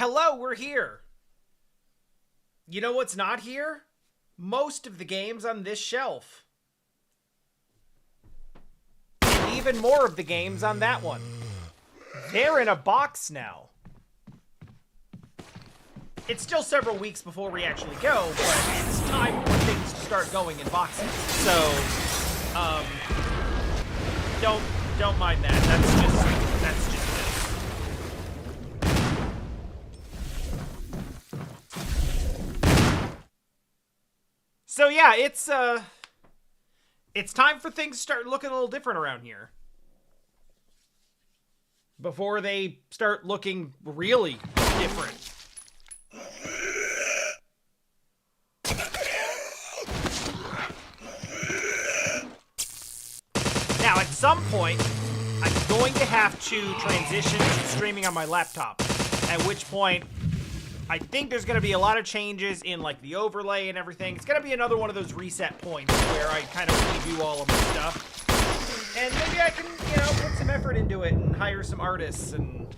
Hello, we're here. You know what's not here? Most of the games on this shelf. And even more of the games on that one. They're in a box now. It's still several weeks before we actually go, but it's time for things to start going in boxes. So, don't mind that. That's just it. So yeah, it's time for things to start looking a little different around here. Before they start looking really different. Now, at some point, I'm going to have to transition to streaming on my laptop. At which point, I think there's going to be a lot of changes in, like, the overlay and everything. It's going to be another one of those reset points where I kind of redo all of my stuff. And maybe I can, put some effort into it and hire some artists and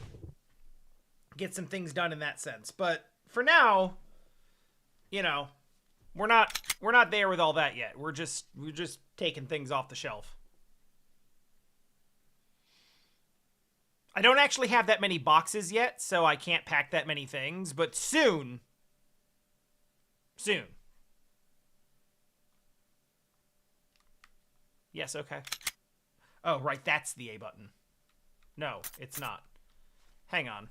get some things done in that sense. But for now, we're not there with all that yet. We're just taking things off the shelf. I don't actually have that many boxes yet, so I can't pack that many things, but soon. Soon. Yes, okay. Oh, right, that's the A button. No, it's not. Hang on.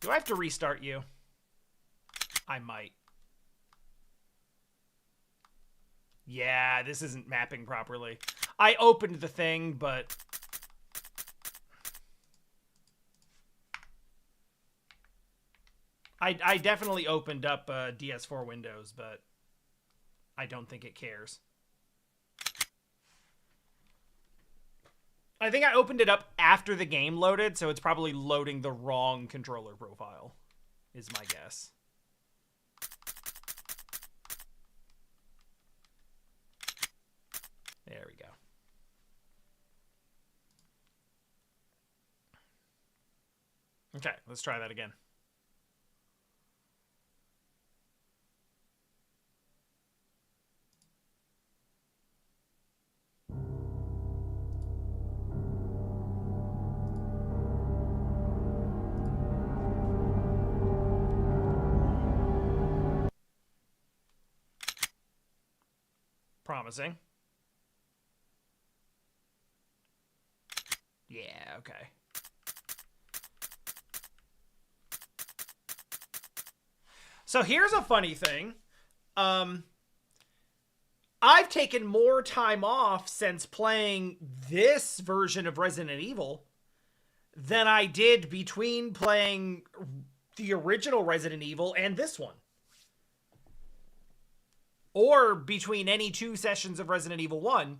Do I have to restart you? I might. Yeah, this isn't mapping properly. I opened the thing, but I definitely opened up DS4 Windows, but I don't think it cares. I think I opened it up after the game loaded, so it's probably loading the wrong controller profile, is my guess. There we go. Okay, let's try that again. Promising. Yeah, okay. So here's a funny thing. I've taken more time off since playing this version of Resident Evil than I did between playing the original Resident Evil and this one. Or between any two sessions of Resident Evil 1,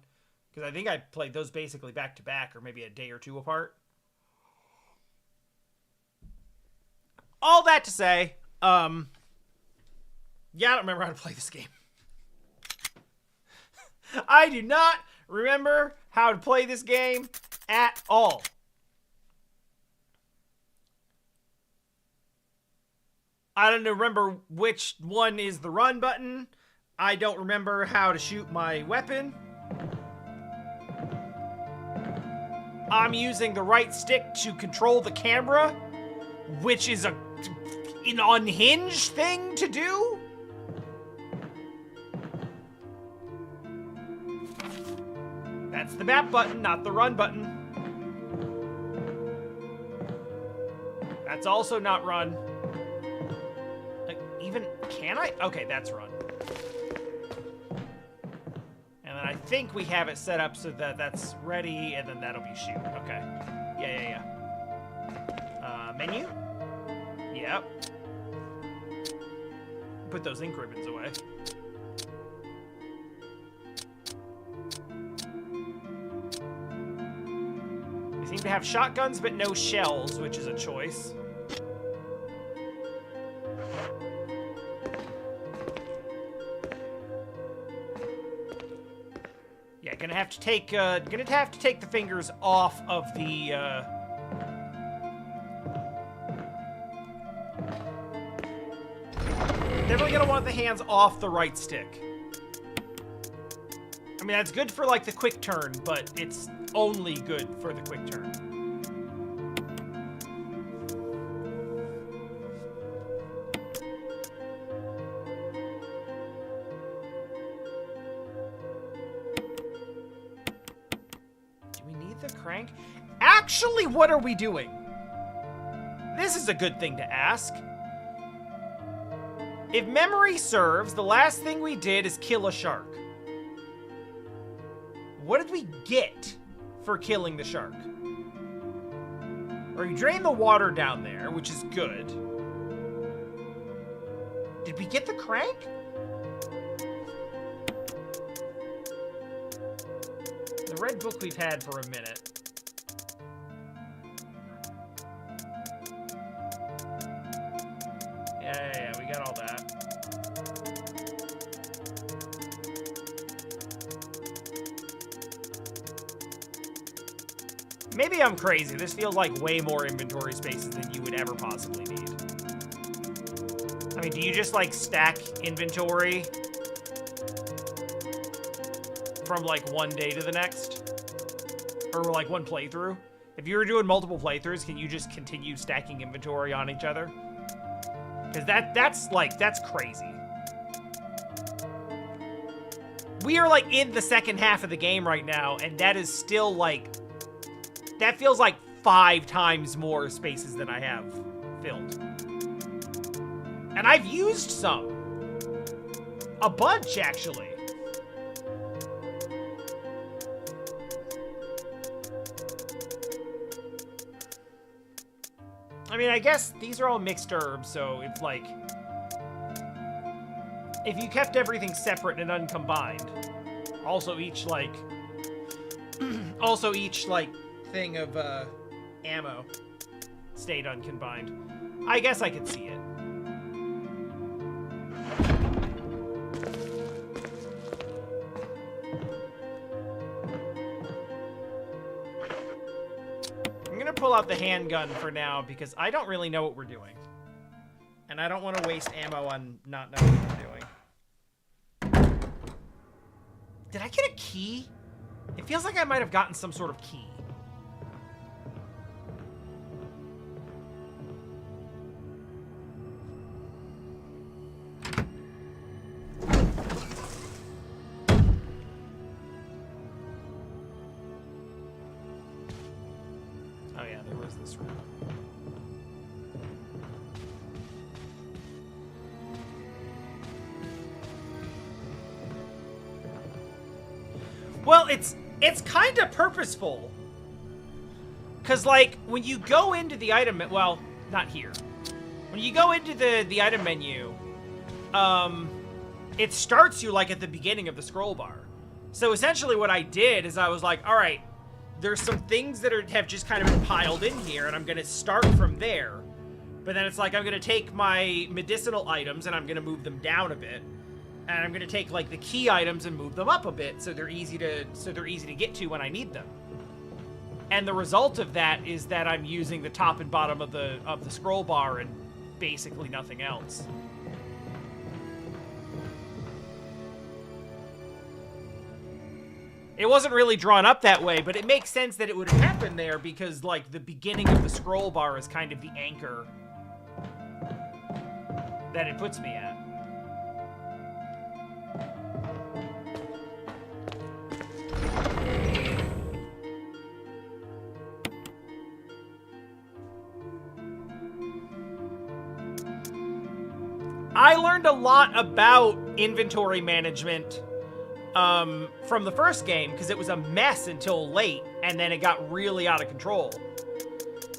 because I think I played those basically back to back, or maybe a day or two apart. All that to say, yeah, I don't remember how to play this game. I do not remember how to play this game at all. I don't remember which one is the run button. I don't remember how to shoot my weapon. I'm using the right stick to control the camera, which is an unhinged thing to do. That's the map button, not the run button. That's also not run. Like, even, can I? Okay, that's run. And then I think we have it set up so that that's ready, and then that'll be shoot. Okay. Yeah. Menu? Yep. Put those ink ribbons away. They seem to have shotguns, but no shells, which is a choice. Yeah, gonna have to take the fingers off of the Definitely gonna want the hands off the right stick. I mean, that's good for, like, the quick turn, but it's only good for the quick turn. Do we need the crank? Actually, what are we doing? This is a good thing to ask. If memory serves, the last thing we did is kill a shark. What did we get for killing the shark? Or we drained the water down there, which is good. Did we get the crank? The red book we've had for a minute. Yeah, we got all that. Maybe I'm crazy. This feels like way more inventory spaces than you would ever possibly need. I mean, do you just, like, stack inventory from, like, one day to the next? Or, like, one playthrough? If you were doing multiple playthroughs, can you just continue stacking inventory on each other? Because that's crazy. We are, like, in the second half of the game right now, and that is still, like... That feels like 5 times more spaces than I have filled. And I've used some. A bunch, actually. I mean, I guess these are all mixed herbs, so it's like... If you kept everything separate and uncombined, also each, like... thing of ammo stayed uncombined. I guess I could see it. I'm gonna pull out the handgun for now because I don't really know what we're doing. And I don't want to waste ammo on not knowing what we're doing. Did I get a key? It feels like I might have gotten some sort of key. Oh yeah, there was this room. Well, it's kind of purposeful. Cause like when you go into the item, well, not here. When you go into the item menu, it starts you like at the beginning of the scroll bar. So essentially what I did is I was like, all right, there's some things that have just kind of been piled in here, and I'm gonna start from there. But then it's like I'm gonna take my medicinal items and I'm gonna move them down a bit, and I'm gonna take like the key items and move them up a bit so they're easy to get to when I need them. And the result of that is that I'm using the top and bottom of the scroll bar and basically nothing else. It wasn't really drawn up that way, but it makes sense that it would have happened there because, like, the beginning of the scroll bar is kind of the anchor that it puts me at. I learned a lot about inventory management from the first game, because it was a mess until late, and then it got really out of control.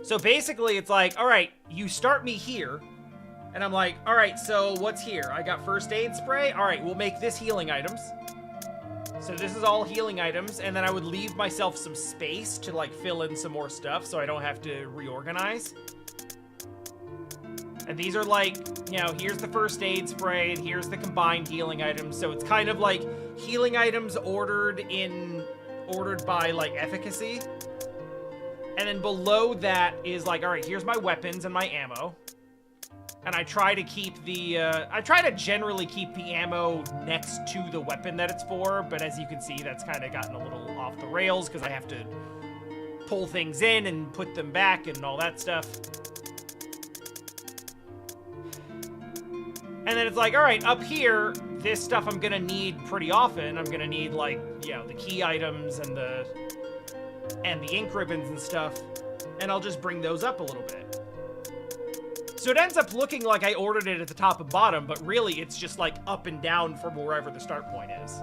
So basically, it's like, all right, you start me here, and I'm like, all right, so what's here? I got first aid spray. All right, we'll make this healing items. So this is all healing items, and then I would leave myself some space to, like, fill in some more stuff so I don't have to reorganize. And these are like, you know, here's the first aid spray, and here's the combined healing items. So it's kind of like healing items ordered by, like, efficacy. And then below that is like, all right, here's my weapons and my ammo. And I try to keep the, I try to generally keep the ammo next to the weapon that it's for, but as you can see, that's kind of gotten a little off the rails because I have to pull things in and put them back and all that stuff. And then it's like, all right, up here, this stuff I'm gonna need pretty often. I'm gonna need, like, you know, the key items and the ink ribbons and stuff, and I'll just bring those up a little bit. So it ends up looking like I ordered it at the top and bottom, but really it's just like up and down from wherever the start point is.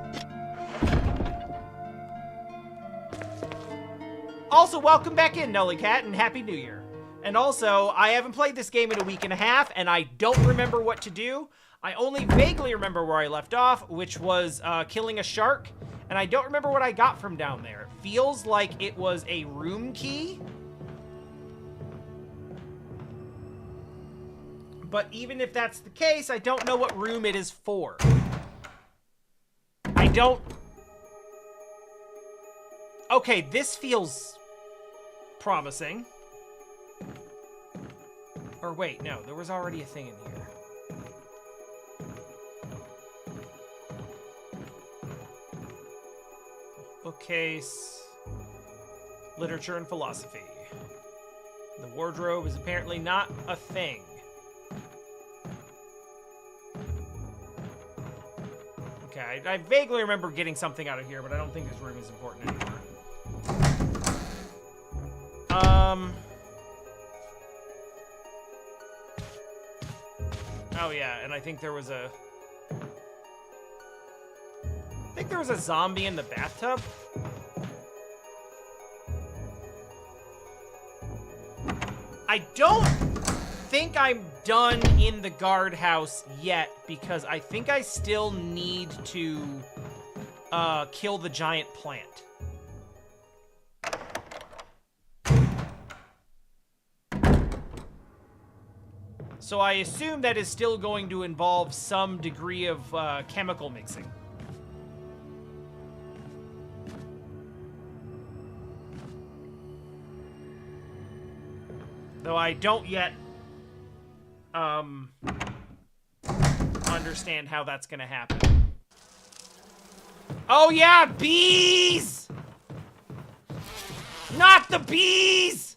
Also, welcome back in, Nully Cat, and Happy New Year. And also, I haven't played this game in a week and a half, and I don't remember what to do. I only vaguely remember where I left off, which was killing a shark, and I don't remember what I got from down there. It feels like it was a room key. But even if that's the case, I don't know what room it is for. I don't... Okay, this feels promising. Or wait, no, there was already a thing in here. Bookcase. Literature and philosophy. The wardrobe is apparently not a thing. Okay, I vaguely remember getting something out of here, but I don't think this room is important anymore. Oh yeah, and I think there was a... zombie in the bathtub? I don't think I'm done in the guardhouse yet, because I think I still need to kill the giant plant. So I assume that is still going to involve some degree of chemical mixing. Though I don't yet understand how that's gonna happen. Oh yeah, bees! Not the bees!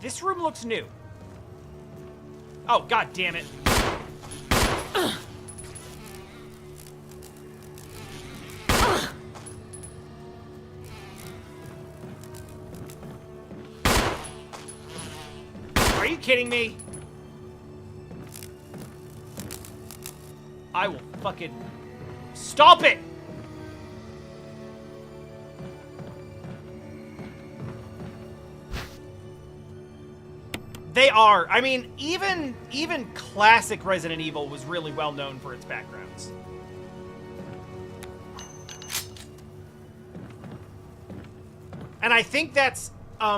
This room looks new. Oh, god damn it. Are you kidding me? I will fucking... Stop it! They are. I mean, even classic Resident Evil was really well known for its backgrounds. And I think that's, a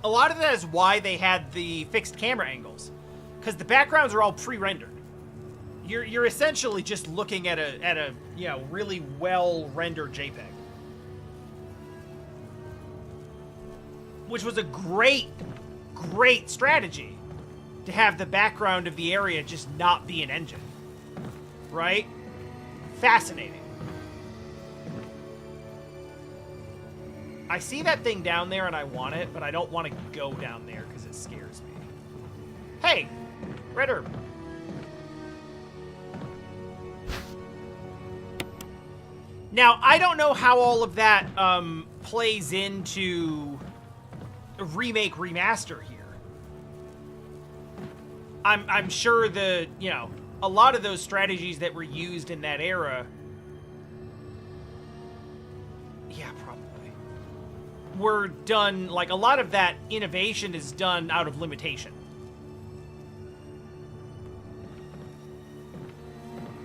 lot of that is why they had the fixed camera angles. Because the backgrounds are all pre-rendered. You're essentially just looking at a you know, really well-rendered JPEG. Which was a great strategy to have the background of the area just not be an engine. Right? Fascinating. I see that thing down there and I want it, but I don't want to go down there because it scares me. Hey! Red herb. Now, I don't know how all of that plays into remake remaster here. I'm sure the, you know, a lot of those strategies that were used in that era, yeah, probably, were done, like, a lot of that innovation is done out of limitation.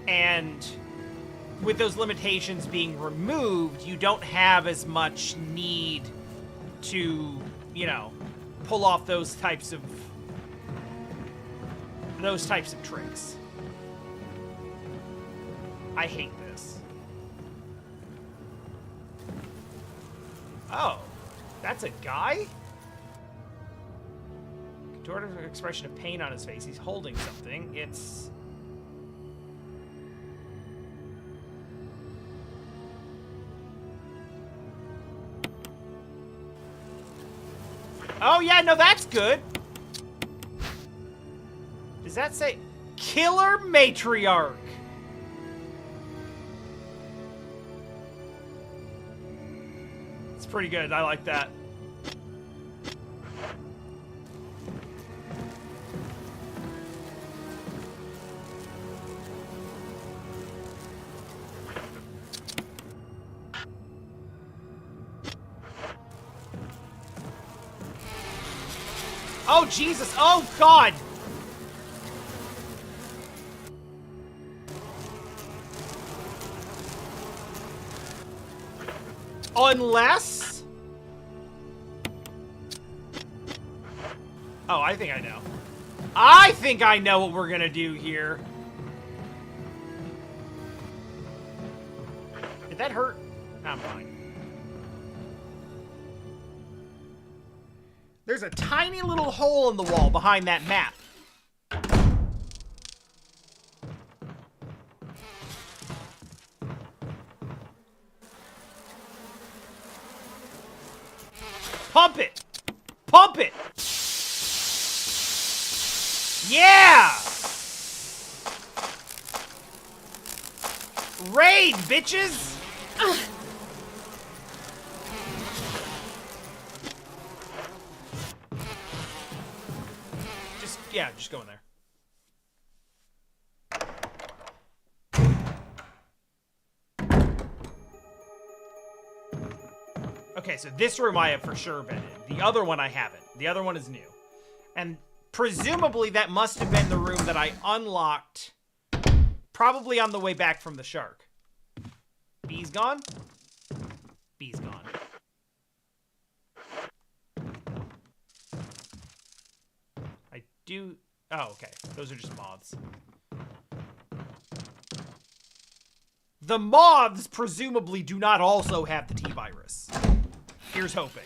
And with those limitations being removed, you don't have as much need to, you know, pull off those types of tricks. I hate this. That's a guy? Contorted expression of pain on his face. He's holding something. It's... Oh, yeah, no, that's good. Does that say Killer Matriarch? It's pretty good. I like that. Oh, Jesus. Oh, God. Unless... Oh, I think I know. I think I know what we're gonna do here. Did that hurt? I'm fine. There's a tiny little hole in the wall behind that map. Pump it! Pump it! Yeah! Raid, bitches! Yeah, just go in there. Okay, so this room I have for sure been in. The other one I haven't. The other one is new. And presumably that must have been the room that I unlocked probably on the way back from the shark. Bee's gone? Bee's gone. Oh, okay. Those are just moths. The moths presumably do not also have the T-virus. Here's hoping.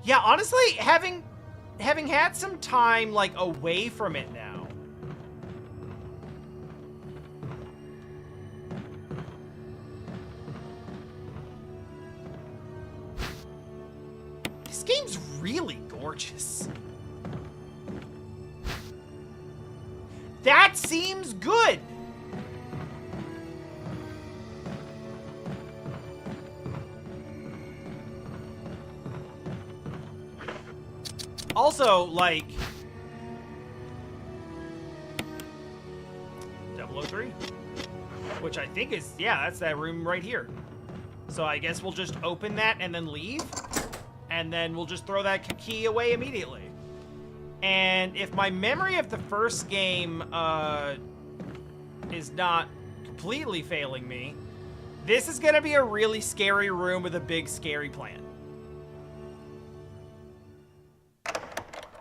Yeah, honestly, having had some time, like, away from it now. This game's really gorgeous. That seems good. Also, like... 003? Which I think is... Yeah, that's that room right here. So I guess we'll just open that and then leave. And then we'll just throw that key away immediately. And if my memory of the first game is not completely failing me, this is going to be a really scary room with a big scary plant.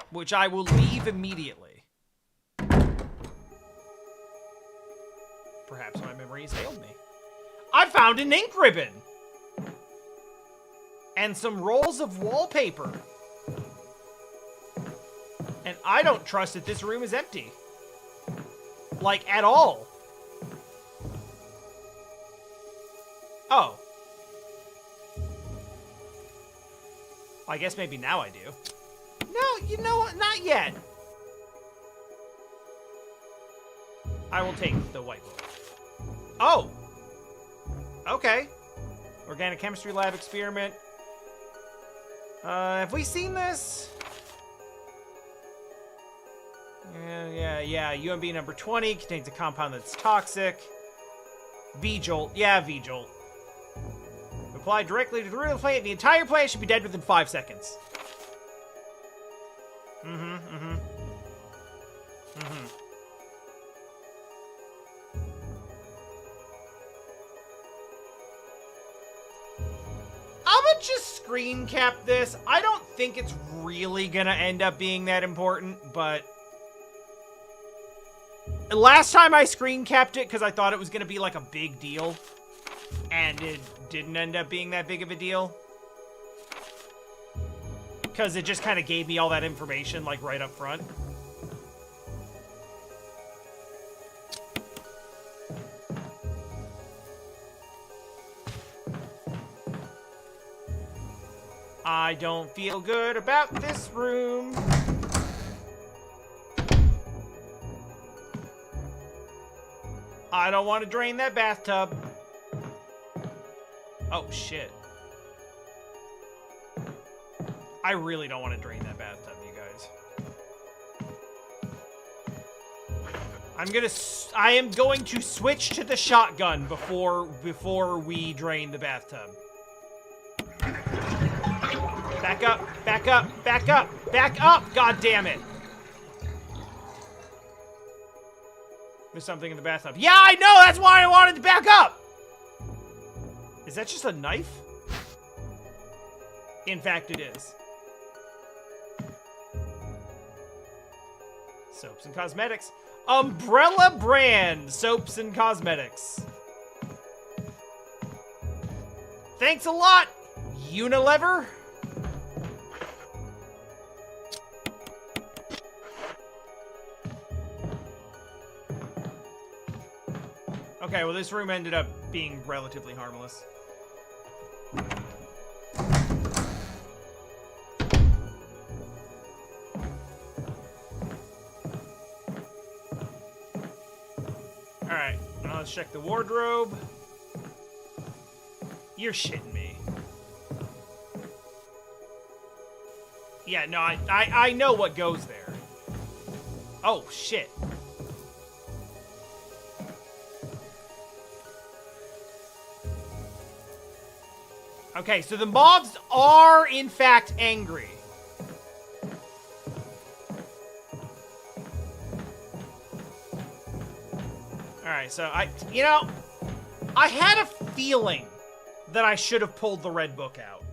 Which I will leave immediately. Perhaps my memory has failed me. I found an ink ribbon! And some rolls of wallpaper. And I don't trust that this room is empty. Like, at all. Oh. I guess maybe now I do. No, you know what? Not yet. I will take the white book. Oh! Okay. Organic chemistry lab experiment. Have we seen this? Yeah. UMB number 20 contains a compound that's toxic. V-Jolt. Yeah, V-Jolt. Apply directly to the root of the plant. The entire plant should be dead within 5 seconds. I'm gonna just screen cap this. I don't think it's really gonna end up being that important, but... Last time I screen capped it because I thought it was gonna be like a big deal. and it didn't end up being that big of a deal. Because it just kind of gave me all that information, like, right up front. I don't feel good about this room. I don't want to drain that bathtub. Oh, shit. I really don't want to drain that bathtub, you guys. I am going to switch to the shotgun before we drain the bathtub. Back up, back up, back up, back up! God damn it! There's something in the bathtub. Yeah, I know! That's why I wanted to back up! Is that just a knife? In fact, it is. Soaps and cosmetics. Umbrella brand soaps and cosmetics. Thanks a lot, Unilever. Okay, well, this room ended up being relatively harmless. Alright, now let's check the wardrobe. You're shitting me. Yeah, no, I know what goes there. Oh, shit. Okay, so the mobs are, in fact, angry. Alright, so I had a feeling that I should have pulled the red book out.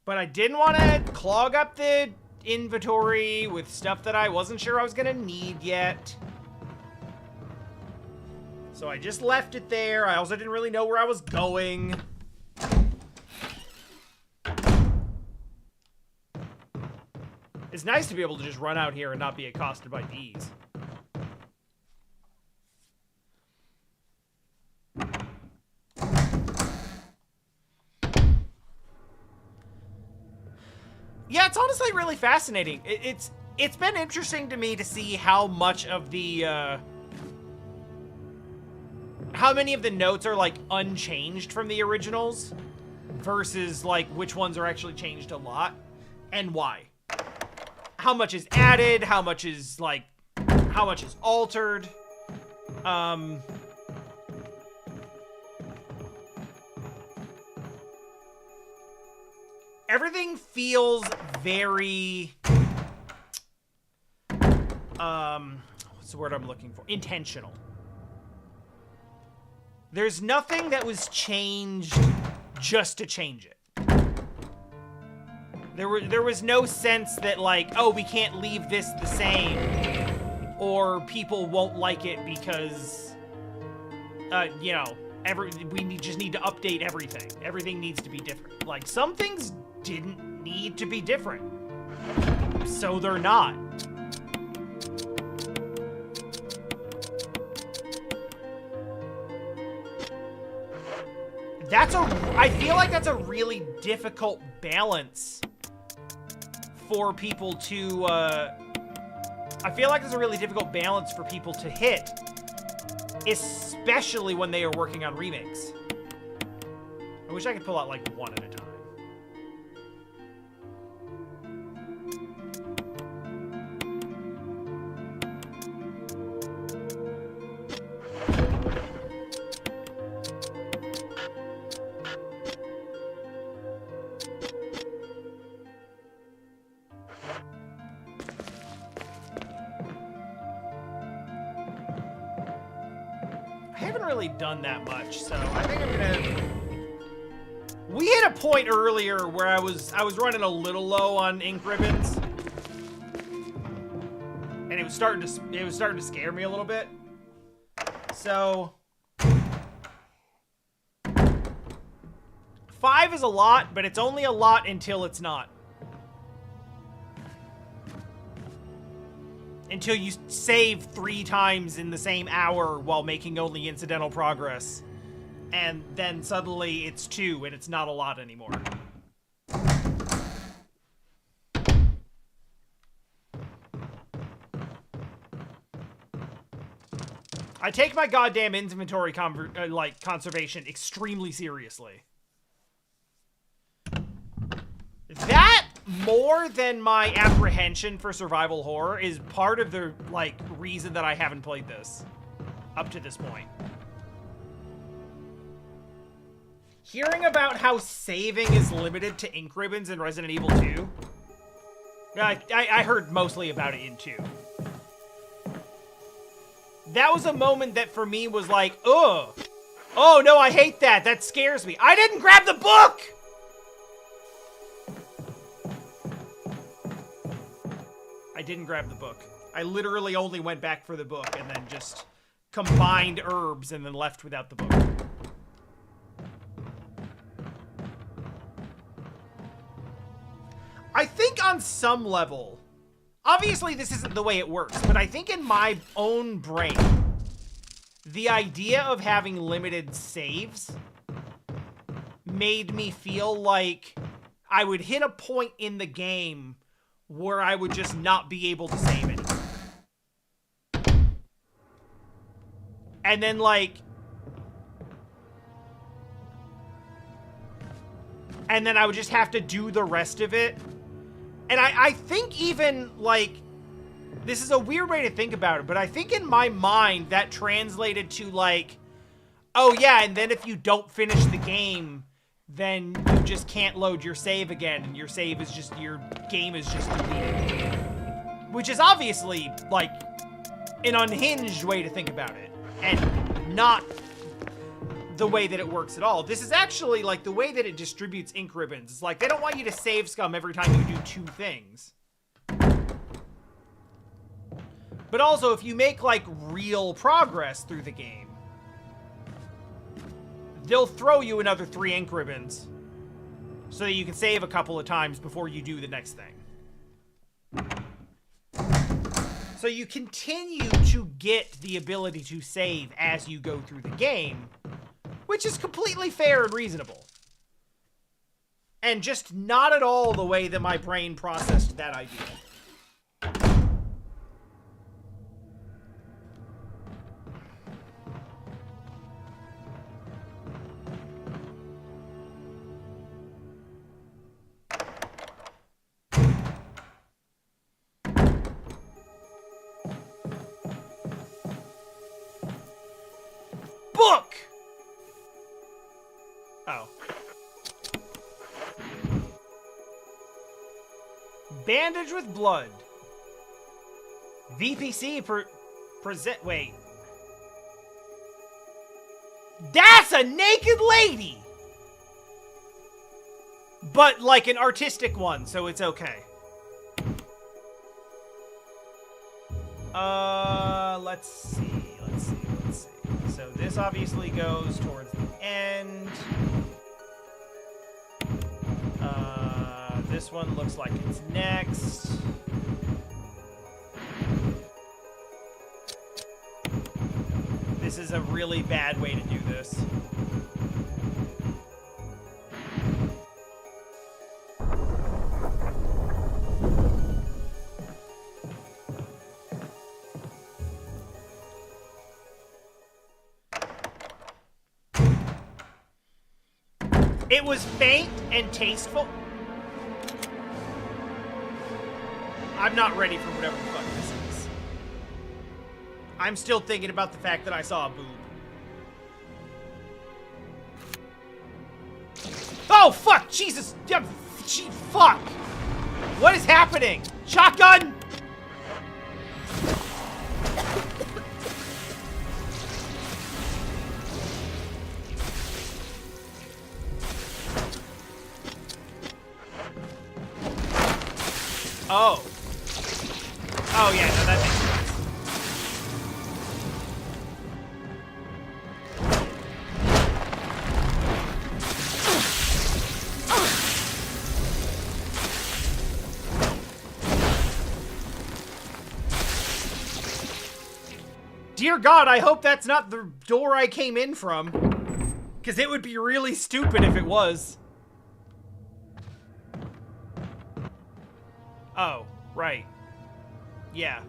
But I didn't want to clog up the inventory with stuff that I wasn't sure I was going to need yet. So I just left it there. I also didn't really know where I was going. It's nice to be able to just run out here and not be accosted by bees. Yeah, it's honestly really fascinating. It's been interesting to me to see how much of the, how many of the notes are, like, unchanged from the originals versus, like, which ones are actually changed a lot and why. How much is added, how much is, like, how much is altered. Everything feels very, what's the word I'm looking for? Intentional. There's nothing that was changed just to change it. There was no sense that, like, oh, we can't leave this the same, or people won't like it because, you know, we just need to update everything. Everything needs to be different. Like, some things didn't need to be different, so they're not. I feel like that's a really difficult balance for people to, I feel like there's a really difficult balance for people to hit, especially when they are working on remakes. I wish I could pull out, like, one at a time. Done that much, so I think I'm gonna... We hit a point earlier where I was running a little low on ink ribbons, and it was starting to scare me a little bit. So 5 is a lot, but it's only a lot until it's not. Until you save 3 times in the same hour while making only incidental progress. And then suddenly it's 2 and it's not a lot anymore. I take my goddamn inventory conservation extremely seriously. That, more than my apprehension for survival horror, is part of the, like, reason that I haven't played this up to this point. Hearing about how saving is limited to ink ribbons in Resident Evil 2, I heard mostly about it in 2. That was a moment that for me was like, ugh. Oh no, I hate that. That scares me. I didn't grab the book! I didn't grab the book. I literally only went back for the book and then just combined herbs and then left without the book. I think on some level, obviously this isn't the way it works, but I think in my own brain, the idea of having limited saves made me feel like I would hit a point in the game where I would just not be able to save it. And then, like... And then I would just have to do the rest of it. And I think even, like... This is a weird way to think about it, but I think in my mind that translated to, like... Oh, yeah, and then if you don't finish the game, then you just can't load your save again, and your save is just... Your game is just deleted. Which is obviously, like, an unhinged way to think about it. And not the way that it works at all. This is actually, like, the way that it distributes ink ribbons. It's like, they don't want you to save scum every time you do 2 things. But also, if you make, like, real progress through the game, they'll throw you another 3 ink ribbons so that you can save a couple of times before you do the next thing. So you continue to get the ability to save as you go through the game, which is completely fair and reasonable. And just not at all the way that my brain processed that idea. Book! Oh. Bandage with blood. VPC present... Wait. That's a naked lady! But, like, an artistic one, so it's okay. Let's see. So this obviously goes towards the end. This one looks like it's next. This is a really bad way to do this. It was faint and tasteful. I'm not ready for whatever the fuck this is. I'm still thinking about the fact that I saw a boob. Oh, fuck! Jesus! Fuck! What is happening? Shotgun! Oh. Oh, yeah, no, that makes sense. Dear God, I hope that's not the door I came in from. Because it would be really stupid if it was. Oh, right. Yeah.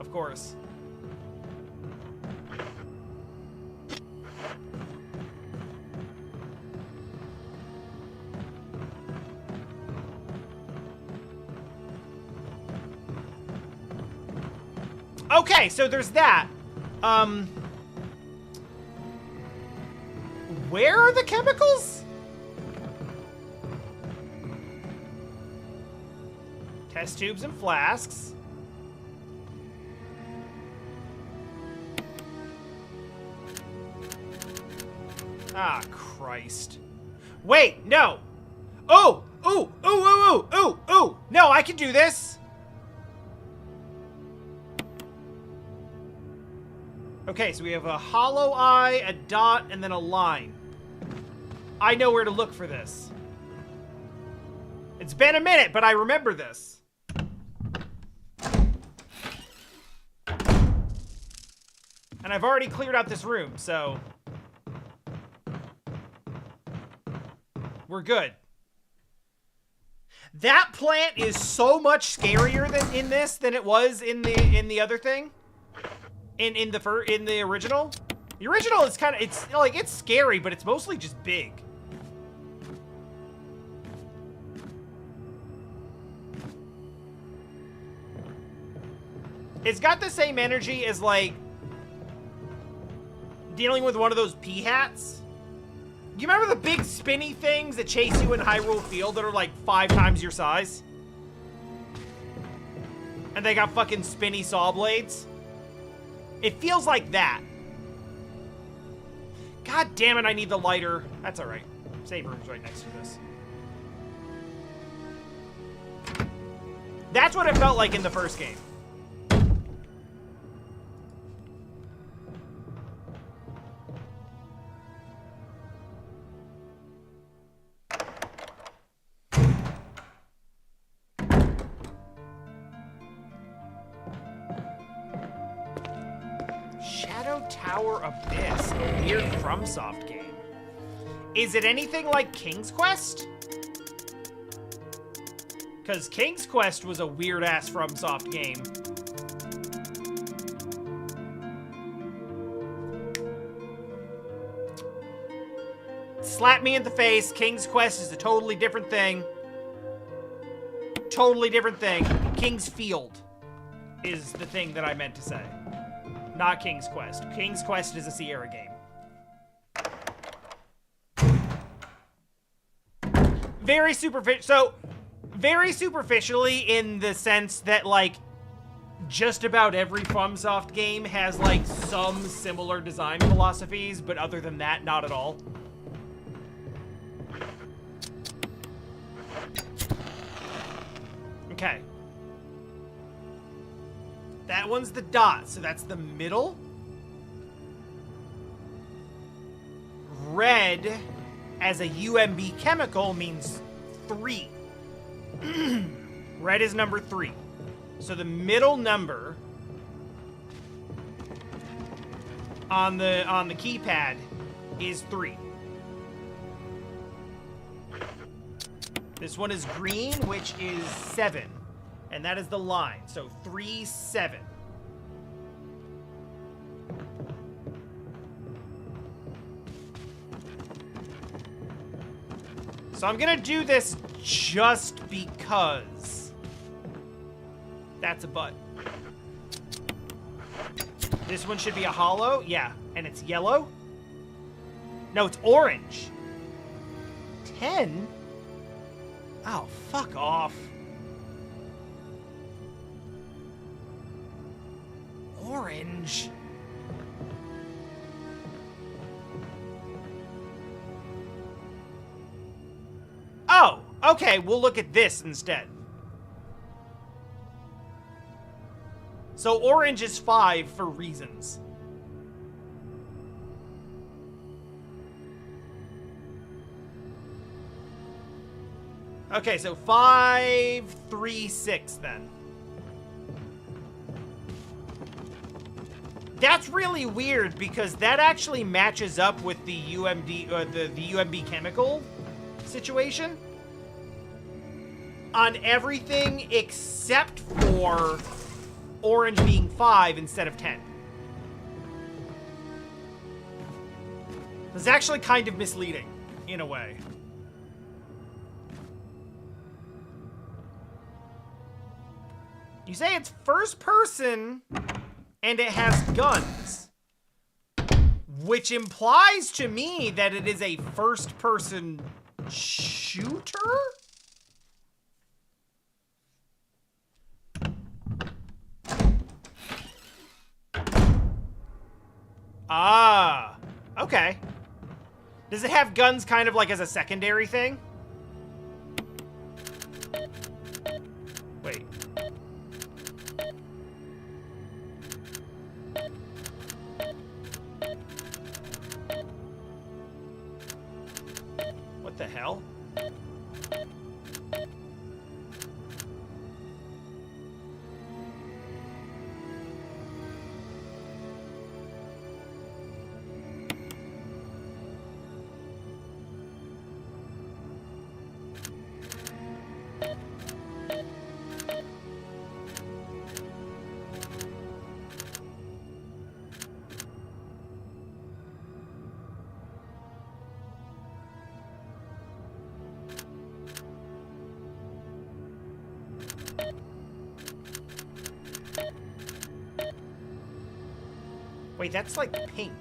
Of course. Okay, so there's that. Where are the chemicals? Test tubes and flasks. Ah, Christ. Wait, no. Oh, ooh, ooh, ooh, ooh, ooh, ooh. No, I can do this. Okay, so we have a hollow eye, a dot, and then a line. I know where to look for this. It's been a minute, but I remember this. And I've already cleared out this room, so... we're good. That plant is so much scarier than in this than it was in the other thing. In the original. The original is kind of, it's scary, but it's mostly just big. It's got the same energy as, like, dealing with one of those pea hats. You remember the big spinny things that chase you in Hyrule Field that are like 5 times your size? And they got fucking spinny saw blades? It feels like that. God damn it, I need the lighter. That's alright. Save room's right next to this. That's what it felt like in the first game. Shadow Tower Abyss, a weird FromSoft game. Is it anything like King's Quest? Because King's Quest was a weird-ass FromSoft game. Slap me in the face. King's Quest is a totally different thing. Totally different thing. King's Field is the thing that I meant to say. Not King's Quest. King's Quest is a Sierra game. Very superficial. So, very superficially in the sense that, like, just about every FromSoft game has, like, some similar design philosophies, but other than that, not at all. Okay. That one's the dot, so that's the middle. Red, as a UMB chemical, means 3. Red is number 3. So the middle number on the keypad is 3. This one is green, which is 7. And that is the line. So 3, 7. So I'm gonna do this just because. That's a butt. This one should be a hollow. Yeah. And it's yellow. No, it's orange. 10? Oh, fuck off. Orange. Oh, okay, we'll look at this instead. So orange is 5 for reasons. Okay, so 5, 3, 6 then. That's really weird because that actually matches up with the UMD, the UMB chemical situation on everything except for orange being 5 instead of 10. It's actually kind of misleading in a way. You say it's first person and it has guns, which implies to me that it is a first person shooter? Ah, okay. Does it have guns kind of like as a secondary thing? Wait. What the hell? Wait, that's like pink.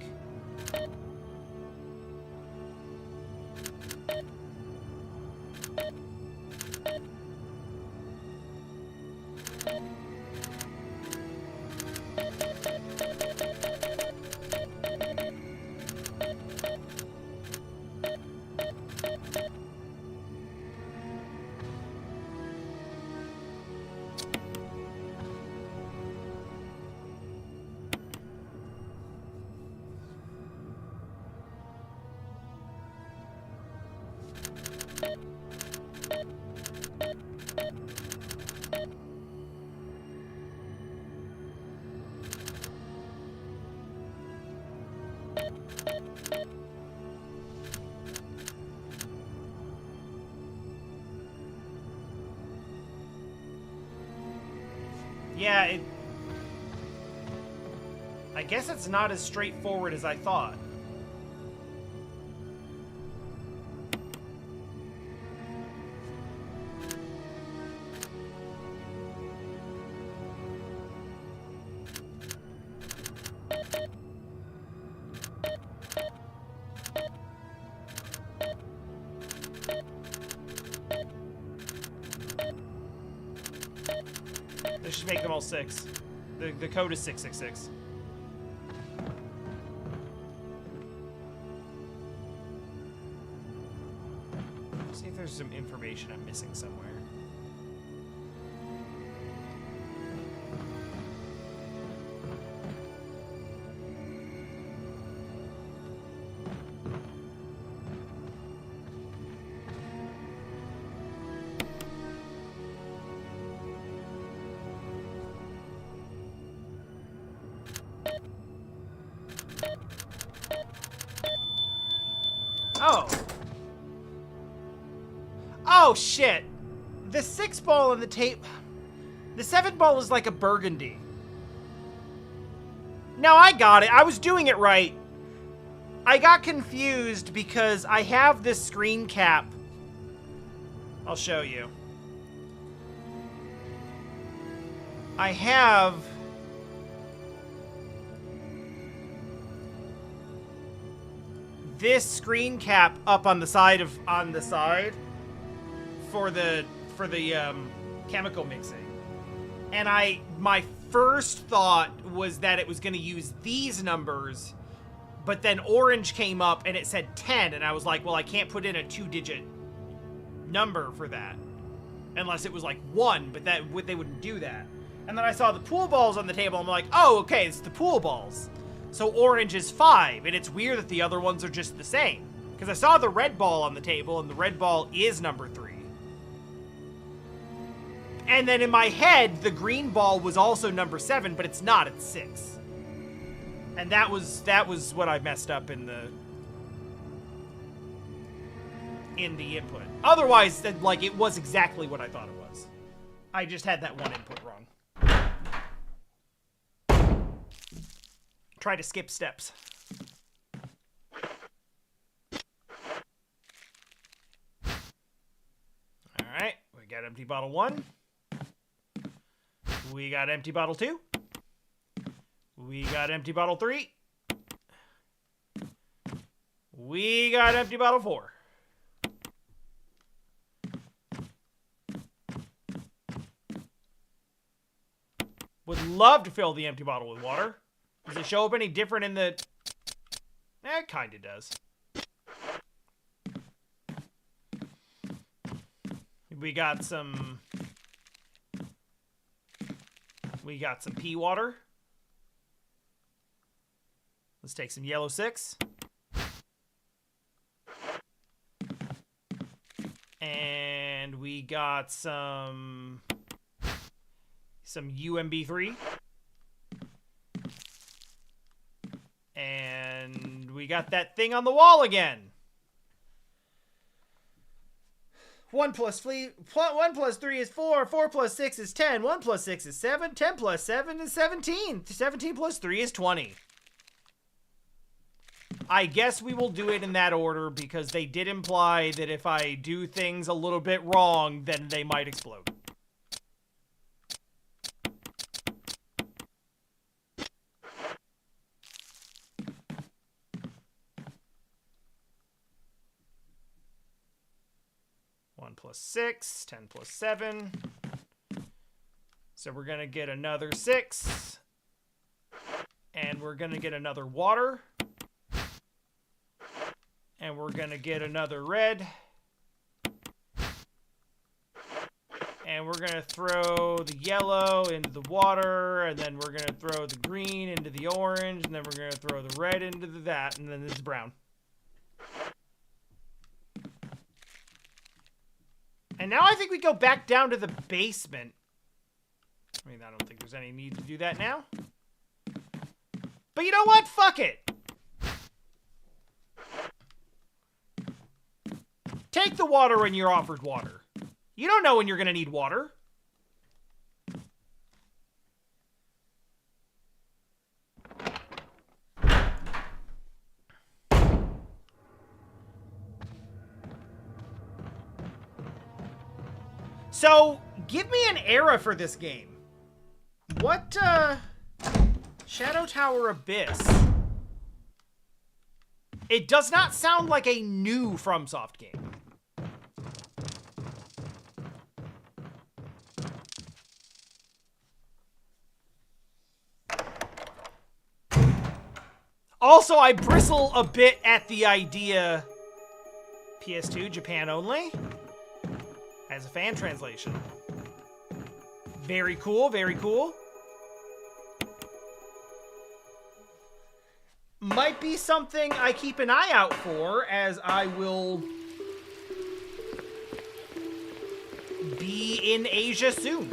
Yeah, I guess it's not as straightforward as I thought. Let's just make them all 6. The code is 666. See if there's some information I'm missing somewhere. Oh. Oh, shit. The 6 ball on the tape... The 7 ball is like a burgundy. No, I got it. I was doing it right. I got confused because I have this screen cap. I'll show you. I have... this screen cap up on the side for the chemical mixing, and my first thought was that it was going to use these numbers, but then orange came up and it said 10, and I was like, well, I can't put in a 2-digit number for that unless it was like 1, but they wouldn't do that. And then I saw the pool balls on the table. I'm like, oh, okay, it's the pool balls. So orange is 5, and it's weird that the other ones are just the same. Because I saw the red ball on the table, and the red ball is number 3. And then in my head, the green ball was also number 7, but it's not, it's 6. And that was what I messed up in the input. Otherwise, like, it was exactly what I thought it was. I just had that one input wrong. Try to skip steps. Alright, we got empty bottle 1. We got empty bottle 2. We got empty bottle 3. We got empty bottle 4. Would love to fill the empty bottle with water. Does it show up any different in the... It kind of does. We got some pea water. Let's take some yellow 6. And we got some UMB3. And we got that thing on the wall again. 1 plus 3 is 4. 4 plus 6 is 10. 1 plus 6 is 7. 10 plus 7 is 17. 17 plus 3 is 20. I guess we will do it in that order because they did imply that if I do things a little bit wrong, then they might explode. Plus 6, 10 plus 7. So we're going to get another 6. And we're going to get another water. And we're going to get another red. And we're going to throw the yellow into the water. And then we're going to throw the green into the orange. And then we're going to throw the red into that. And then this is brown. And now I think we go back down to the basement. I mean, I don't think there's any need to do that now. But you know what? Fuck it. Take the water when you're offered water. You don't know when you're going to need water. So, give me an era for this game. What, Shadow Tower Abyss. It does not sound like a new FromSoft game. Also, I bristle a bit at the idea... PS2, Japan only? As a fan translation. Very cool, very cool. Might be something I keep an eye out for, as I will be in Asia soon.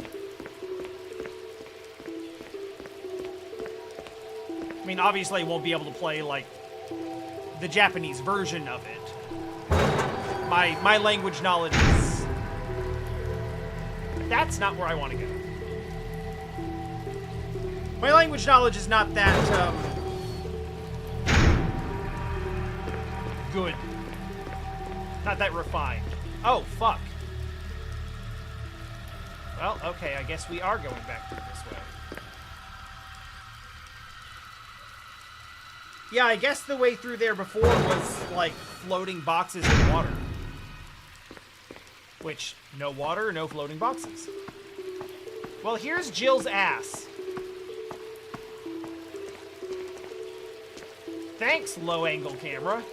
I mean, obviously I won't be able to play, like, the Japanese version of it. My language knowledge is... That's not where I want to go. My language knowledge is not that, good. Not that refined. Oh, fuck. Well, okay, I guess we are going back through this way. Yeah, I guess the way through there before was, like, floating boxes in water. Which, no water, no floating boxes. Well, here's Jill's ass. Thanks, low-angle camera.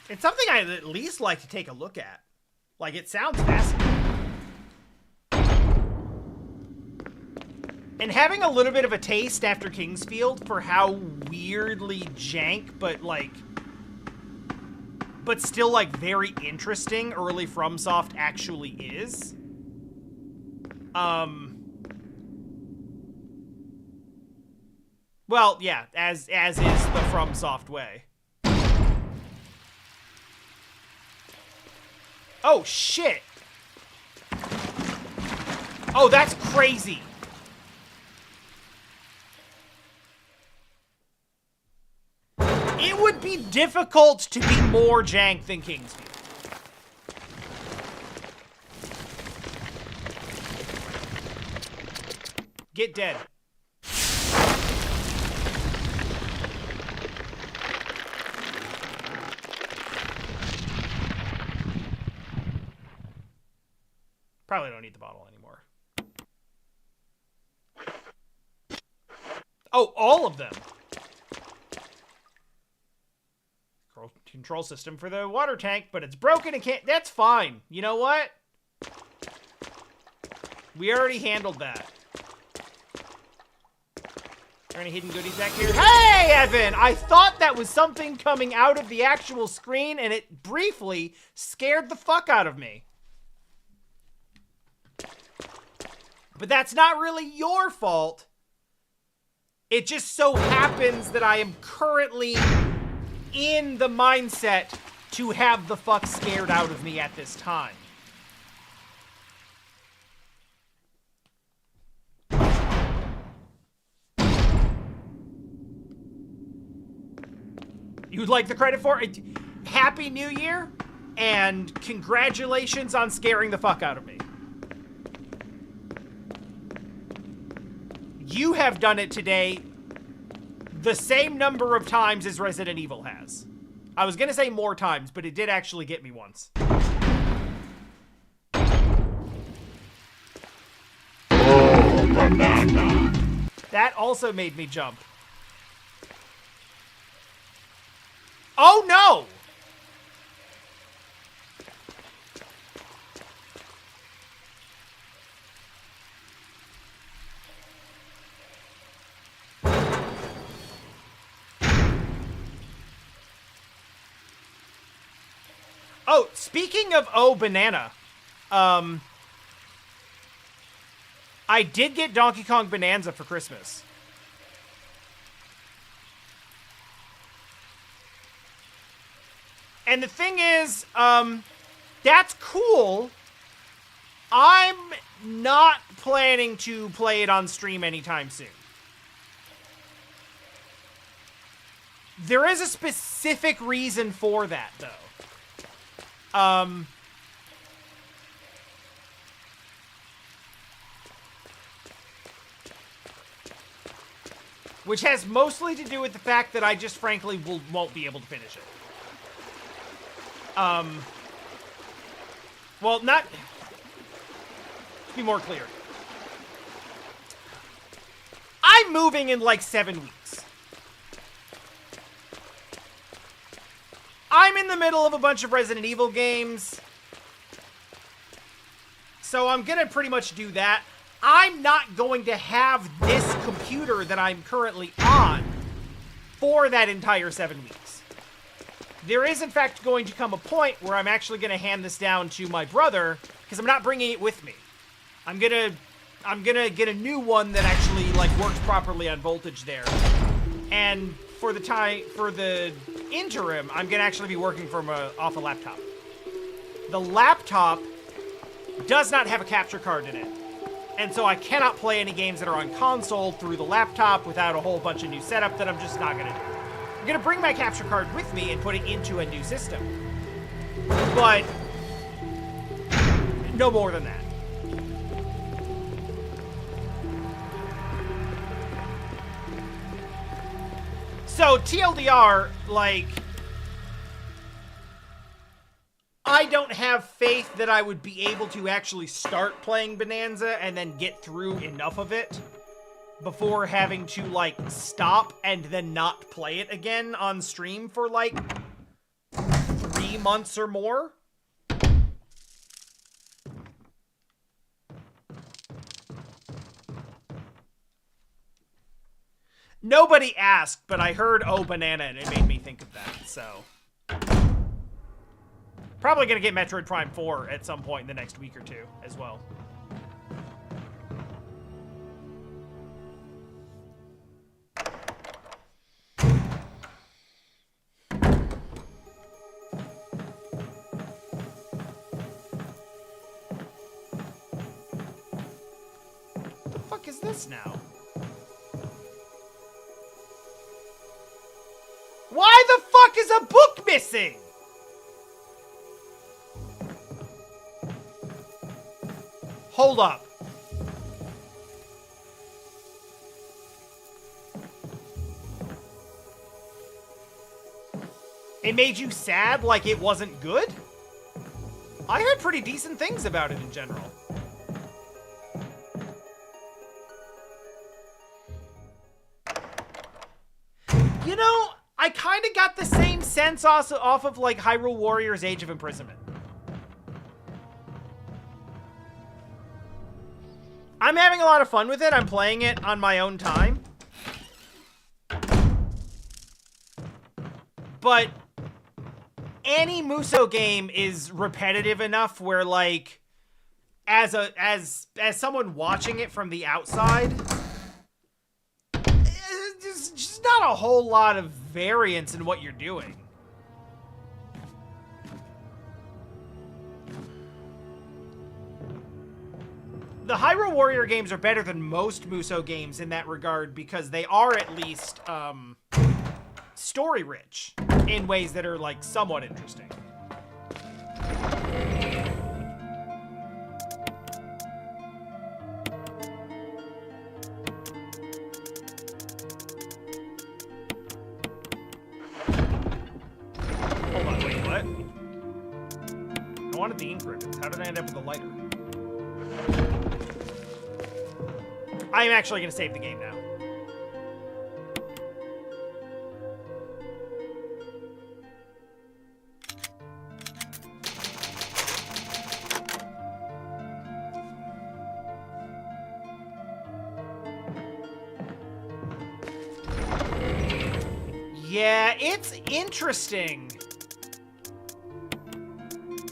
It's something I'd at least like to take a look at. Like, it sounds fascinating. And having a little bit of a taste after Kingsfield for how weirdly jank, but still like very interesting early FromSoft actually is. Well, yeah, as is the FromSoft way. Oh shit. Oh, that's crazy. It would be difficult to be more jank than Kingsfield. Get dead. Probably don't need the bottle anymore. Oh, all of them. Control system for the water tank, but it's broken and can't... That's fine. You know what? We already handled that. Are there any hidden goodies back here? Hey, Evan! I thought that was something coming out of the actual screen, and it briefly scared the fuck out of me. But that's not really your fault. It just so happens that I am currently in the mindset to have the fuck scared out of me at this time. You'd like the credit for it? Happy New Year, and congratulations on scaring the fuck out of me. You have done it today the same number of times as Resident Evil has. I was gonna say more times, but it did actually get me once. Oh, banana. That also made me jump. Oh no! Oh, speaking of banana, I did get Donkey Kong Bonanza for Christmas. And the thing is, that's cool. I'm not planning to play it on stream anytime soon. There is a specific reason for that, though. Which has mostly to do with the fact that I just frankly won't be able to finish it. Well, not... To be more clear. I'm moving in like 7 weeks. I'm in the middle of a bunch of Resident Evil games. So I'm gonna pretty much do that. I'm not going to have this computer that I'm currently on for that entire 7 weeks. There is, in fact, going to come a point where I'm actually going to hand this down to my brother, because I'm not bringing it with me. I'm gonna get a new one that actually like works properly on voltage there. And for the interim, I'm gonna actually be working from off a laptop. The laptop does not have a capture card in it. And so I cannot play any games that are on console through the laptop without a whole bunch of new setup that I'm just not gonna do. I'm gonna bring my capture card with me and put it into a new system. But no more than that. So TLDR, like, I don't have faith that I would be able to actually start playing Bonanza and then get through enough of it before having to, like, stop and then not play it again on stream for, like, 3 months or more. Nobody asked, but I heard "Oh Banana" and it made me think of that. So probably gonna get Metroid Prime 4 at some point in the next week or two as well. What the fuck is this now? Why the fuck is a book missing? Hold up. It made you sad like it wasn't good? I heard pretty decent things about it in general. You know, I kind of got the same sense also off of like Hyrule Warriors Age of Imprisonment. I'm having a lot of fun with it. I'm playing it on my own time. But any Musou game is repetitive enough where like as someone watching it from the outside, there's just not a whole lot of variance in what you're doing. The Hyrule Warrior games are better than most Musou games in that regard because they are at least story rich in ways that are like somewhat interesting. Hold on, wait, what? I wanted the ink ribbons. How did I end up with a lighter? I am actually going to save the game now. Yeah, it's interesting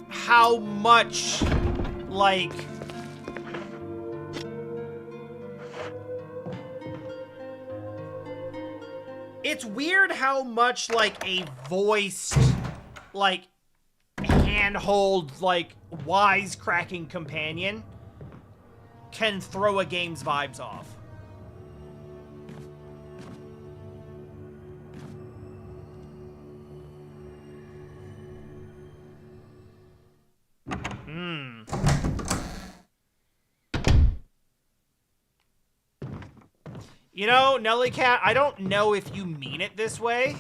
how much, like, it's weird how much, like, a voiced, like, handhold, like, wisecracking companion can throw a game's vibes off. You know, Nelly Cat, I don't know if you mean it this way.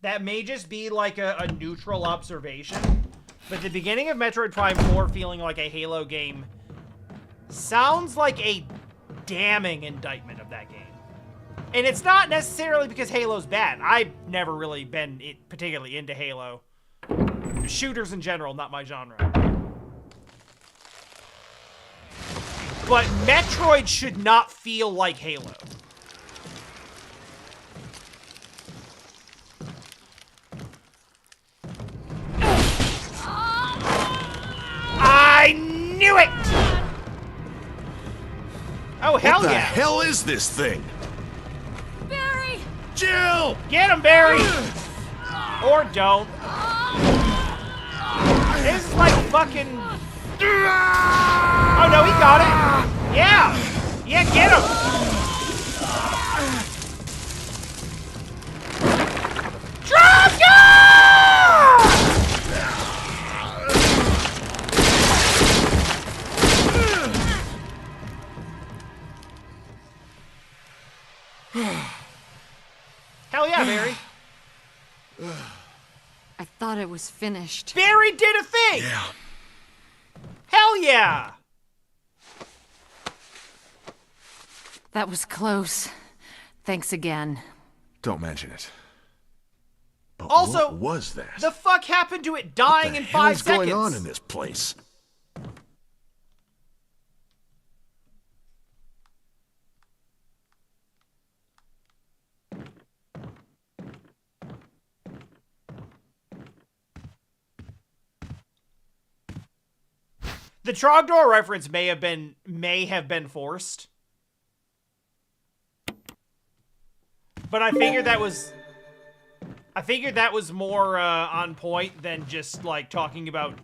That may just be like a neutral observation. But the beginning of Metroid Prime 4 feeling like a Halo game sounds like a damning indictment of that game. And it's not necessarily because Halo's bad. I've never really been particularly into Halo. Shooters in general, not my genre. But Metroid should not feel like Halo. I knew it! Oh, hell yeah! What the hell is this thing? Barry! Jill! Get him, Barry! Or don't. This is like fucking... Oh no, he got it! Yeah! Yeah, get him! Draga! Hell yeah, Barry. I thought it was finished. Barry did a thing! Yeah. Hell yeah! That was close. Thanks again. Don't mention it. But Also, what was that? The fuck happened to it dying in 5 seconds? What's going on in this place? The Trogdor reference may have been forced. But I figured that was more on point than just like talking about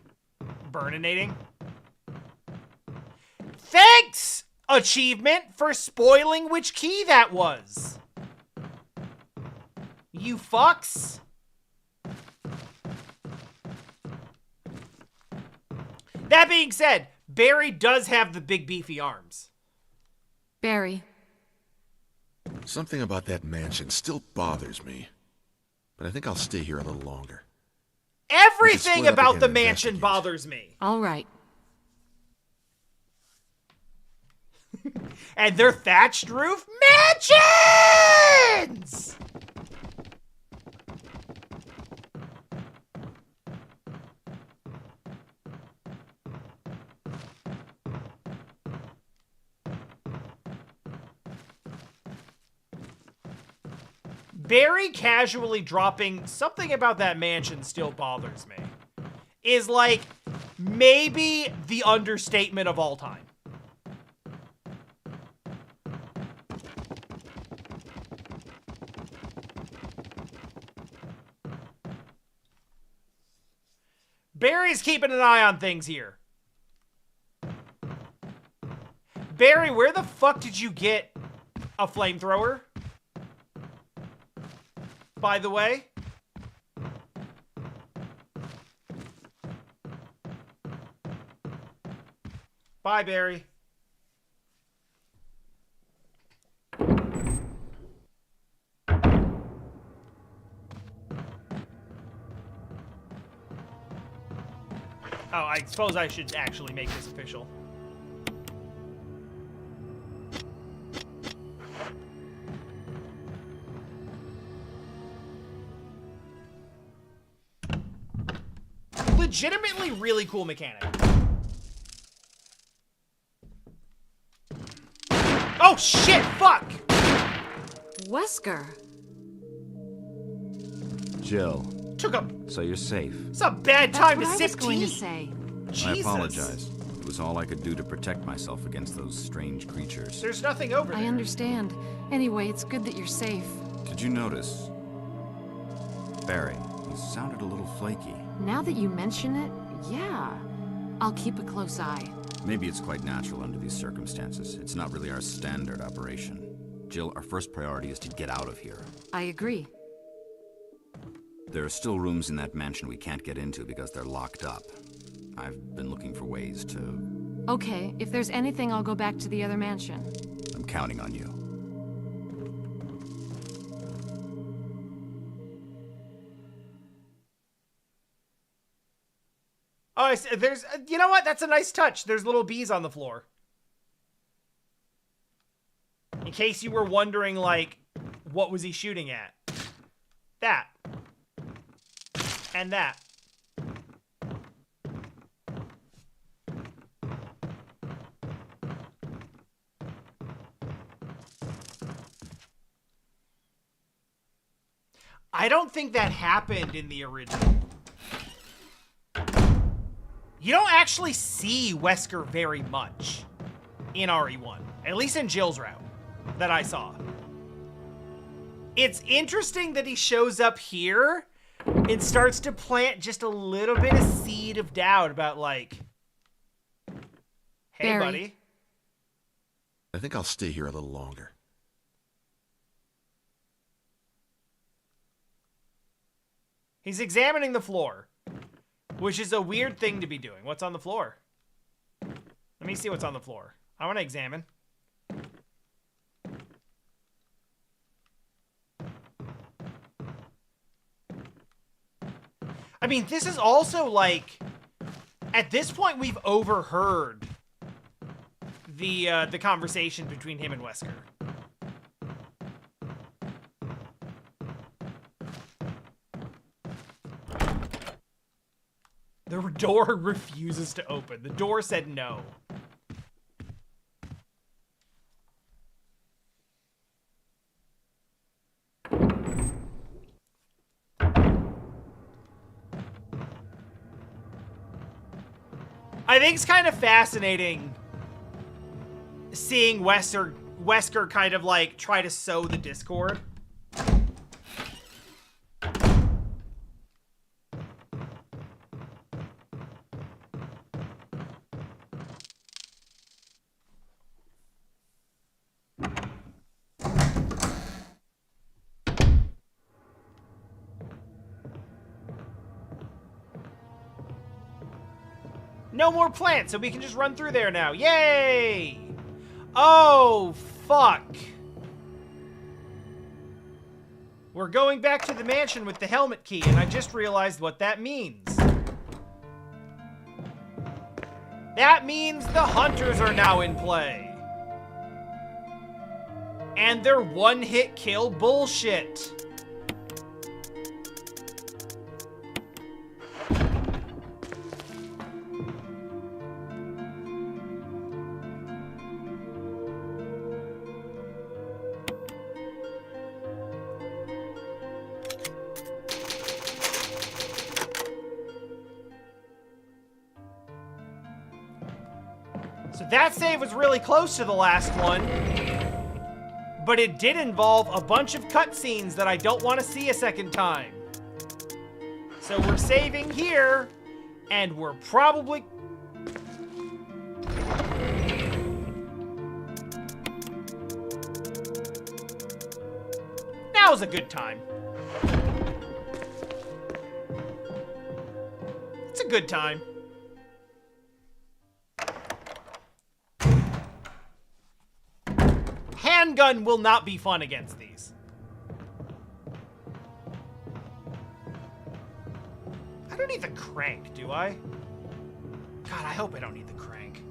burninating. Thanks, achievement, for spoiling which key that was. You fucks. That being said, Barry does have the big beefy arms. Barry, Something about that mansion still bothers me. But I think I'll stay here a little longer. Everything split up about again the and mansion investigate. bothers me. all right. And they're thatched roof mansions! Very casually dropping something about that mansion still bothers me is like maybe the understatement of all time. Barry's keeping an eye on things here. Barry, where the fuck did you get a flamethrower? By the way. Bye, Barry. Oh, I suppose I should actually make this official. Legitimately really cool mechanic. Oh shit, fuck! Wesker. Jill, Took a... so you're safe. It's a bad That's time what to I sip was going tea. to say. Jesus. I apologize. It was all I could do to protect myself against those strange creatures. There's nothing over there. I understand. Anyway, it's good that you're safe. Did you notice? Barry, he sounded a little flaky. Now that you mention it, yeah. I'll keep a close eye. Maybe it's quite natural under these circumstances. It's not really our standard operation. Jill, our first priority is to get out of here. I agree. There are still rooms in that mansion we can't get into because they're locked up. I've been looking for ways to... Okay, if there's anything, I'll go back to the other mansion. I'm counting on you. Oh, there's... You know what? That's a nice touch. There's little bees on the floor. In case you were wondering, like, what was he shooting at? That. And that. I don't think that happened in the original. You don't actually see Wesker very much in RE1. At least in Jill's route that I saw. It's interesting that he shows up here and starts to plant just a little bit of seed of doubt about, like, hey, Barry. buddy. I think I'll stay here a little longer. He's examining the floor, which is a weird thing to be doing. What's on the floor? Let me see what's on the floor. I want to examine. I mean, this is also like, at this point, we've overheard the conversation between him and Wesker. The door refuses to open. The door said no. I think it's kind of fascinating seeing Wesker kind of like try to sow the discord. No more plants, so we can just run through there now. Yay! Oh, fuck. We're going back to the mansion with the helmet key, and I just realized what that means. That means the hunters are now in play. And they're one-hit kill bullshit. So that save was really close to the last one, but it did involve a bunch of cutscenes that I don't want to see a second time. So we're saving here, and we're probably... Now's a good time. It's a good time. Handgun will not be fun against these. I don't need the crank, do I? God, I hope I don't need the crank.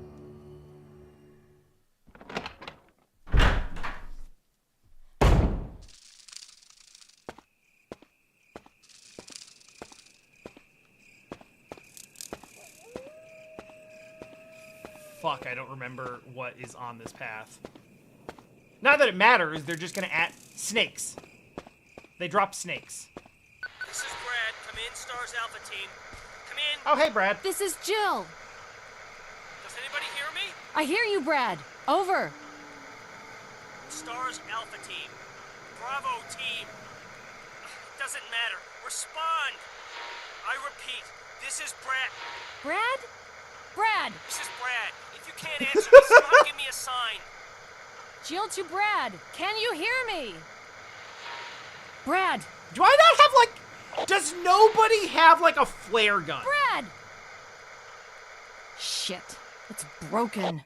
Fuck, I don't remember what is on this path. Not that it matters, they're just gonna add snakes. They drop snakes. This is Brad. Come in, Stars Alpha Team. Come in. Oh, hey, Brad. This is Jill. Does anybody hear me? I hear you, Brad. Over. Stars Alpha Team. Bravo Team. Doesn't matter. Respond. I repeat, this is Brad. Brad? Brad! This is Brad. If you can't answer me, someone give me a sign. Jill to Brad. Can you hear me? Brad! Do I not have, like... Does nobody have, like, a flare gun? Brad! Shit. It's broken.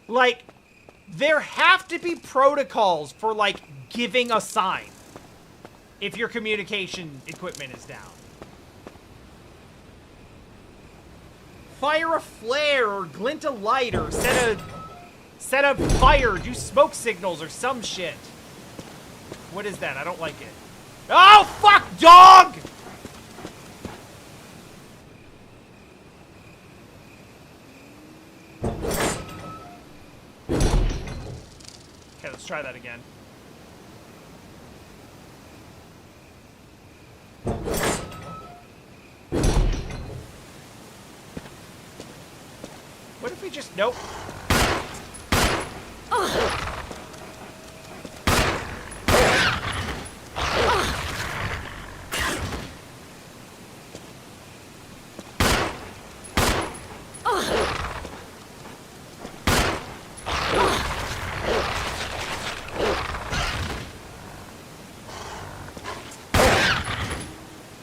Like, there have to be protocols for, like, giving a sign if your communication equipment is down. Fire a flare or glint a light or set a fire, do smoke signals or some shit. What is that? I don't like it. Oh, fuck, dog! Okay, let's try that again. What if we just... Nope.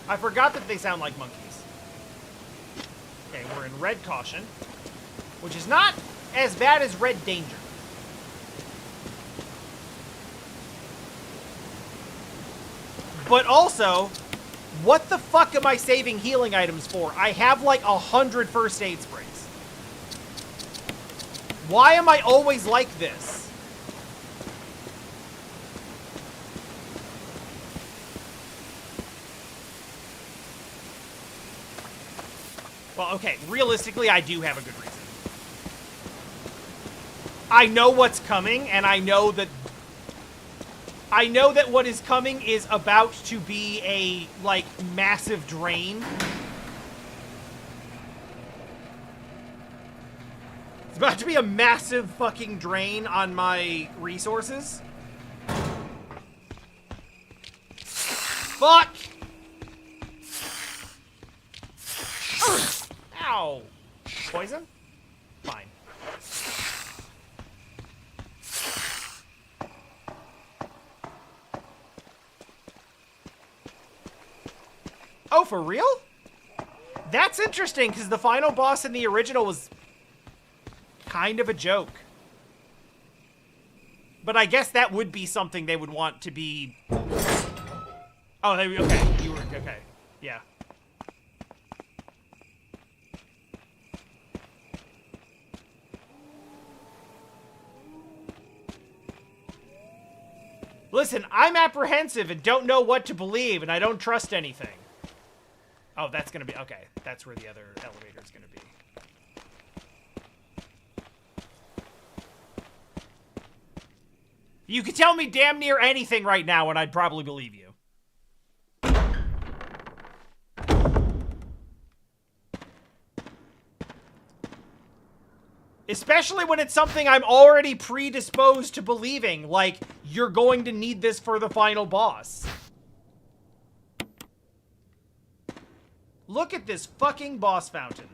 I forgot that they sound like monkeys. Okay, we're in Red Caution, which is not as bad as Red Danger. But also, what the fuck am I saving healing items for? I have like 100 first aid sprays. Why am I always like this? Well, okay, realistically, I do have a good reason. I know what's coming, and I know that I know that what is coming is about to be a, like, massive drain. It's about to be a massive fucking drain on my resources. Fuck! Ow! Poison? Fine. Oh, for real? That's interesting, because the final boss in the original was kind of a joke. But I guess that would be something they would want to be... Oh, okay. You were... Okay. Yeah. Listen, I'm apprehensive and don't know what to believe, and I don't trust anything. Oh, that's gonna be... Okay, that's where the other elevator's gonna be. You could tell me damn near anything right now and I'd probably believe you. Especially when it's something I'm already predisposed to believing, like, you're going to need this for the final boss. Look at this fucking boss fountain.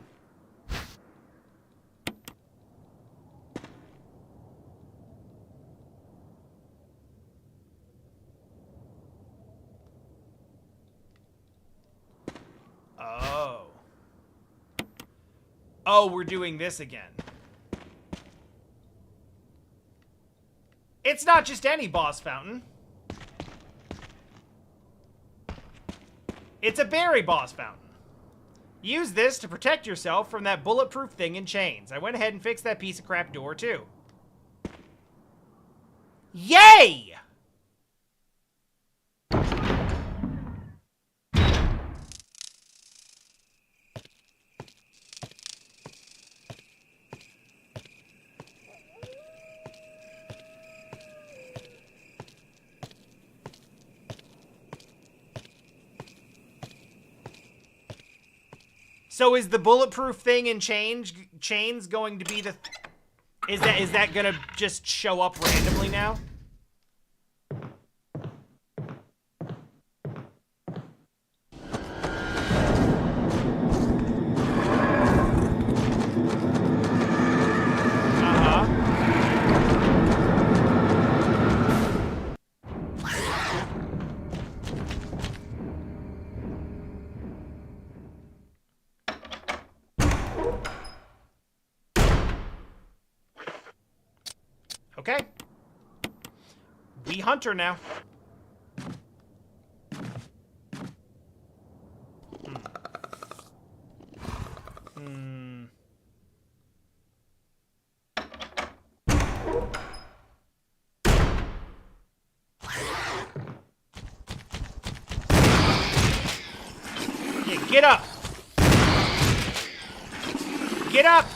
Oh. Oh, we're doing this again. It's not just any boss fountain. It's a berry boss fountain. Use this to protect yourself from that bulletproof thing in chains. I went ahead and fixed that piece of crap door, too. Yay! So is the bulletproof thing in chains going to be the... Is that gonna just show up randomly now? Okay. We hunter now. Yeah, get up. Get up.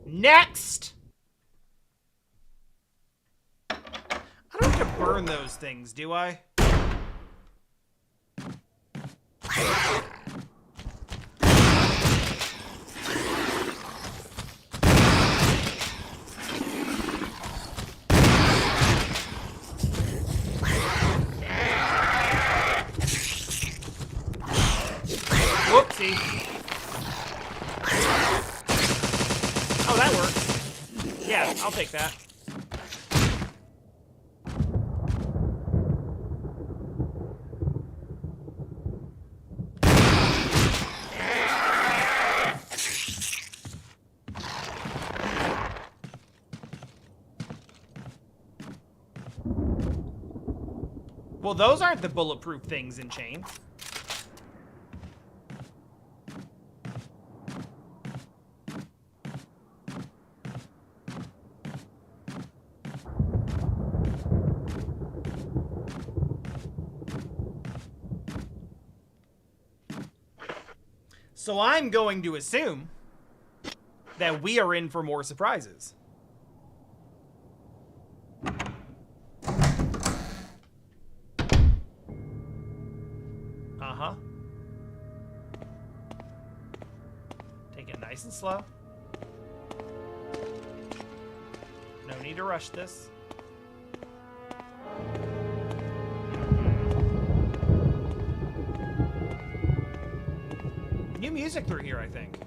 Next! I don't have to burn those things, do I? Whoopsie. Oh, that works. Yeah, I'll take that. Well, those aren't the bulletproof things in chains. So I'm going to assume that we are in for more surprises. Uh-huh. Take it nice and slow. No need to rush this. New music through here, I think.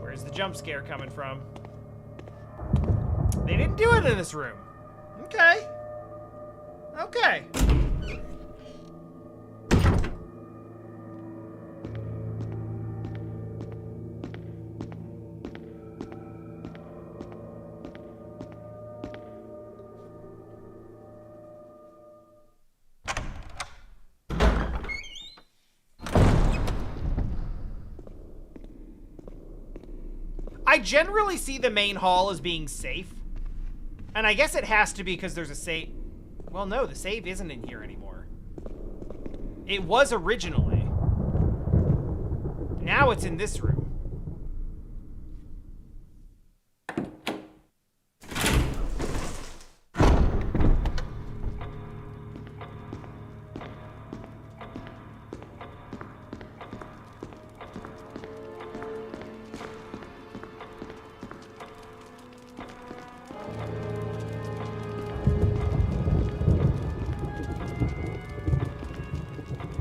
Where's the jump scare coming from? They didn't do it in this room. Okay. Okay. I generally see the main hall as being safe. And I guess it has to be because there's a save. Well, no, the save isn't in here anymore. It was originally. Now it's in this room.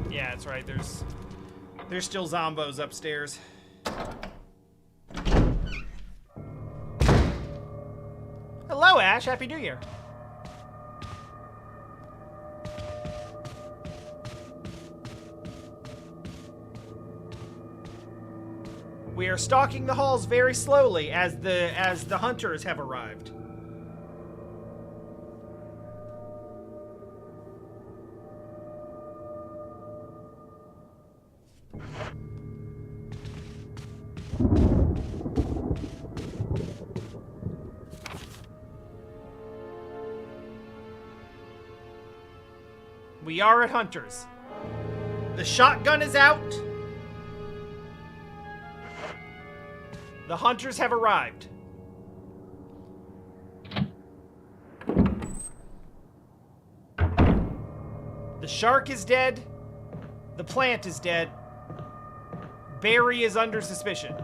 Yeah, that's right. There's still zombos upstairs. Hello, Ash. Happy New Year. We are stalking the halls very slowly as the hunters have arrived. We are at Hunters. The shotgun is out. The Hunters have arrived. The shark is dead. The plant is dead. Barry is under suspicion.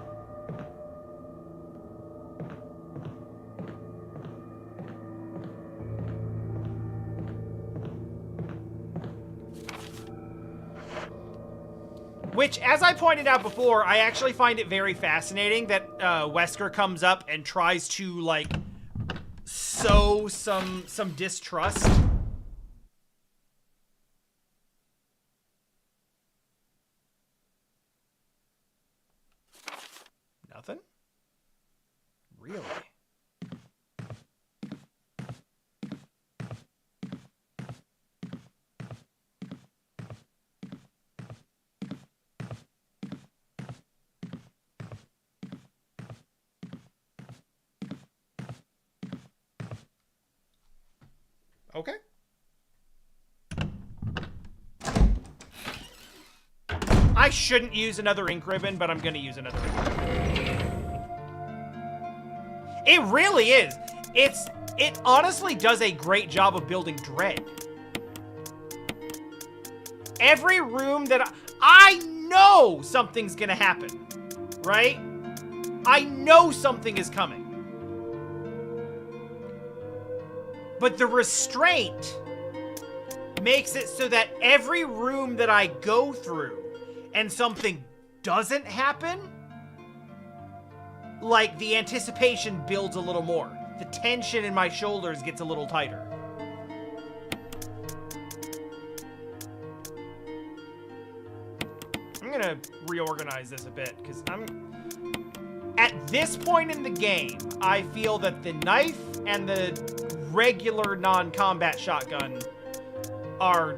Which, as I pointed out before, I actually find it very fascinating that Wesker comes up and tries to, like, sow some distrust. Nothing? Really? Okay. I shouldn't use another ink ribbon, but I'm gonna use another ink ribbon. It really is. It honestly does a great job of building dread. Every room that I know something's gonna happen, right? I know something is coming. But the restraint makes it so that every room that I go through and something doesn't happen, like, the anticipation builds a little more. The tension in my shoulders gets a little tighter. I'm gonna reorganize this a bit, because at this point in the game, I feel that the knife and the regular non-combat shotgun are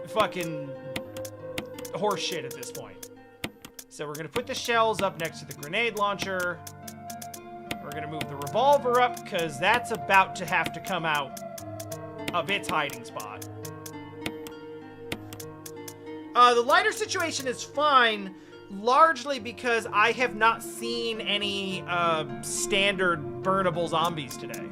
fucking horse shit at this point. So we're gonna put the shells up next to the grenade launcher. We're gonna move the revolver up because that's about to have to come out of its hiding spot. The lighter situation is fine, largely because I have not seen any standard burnable zombies today.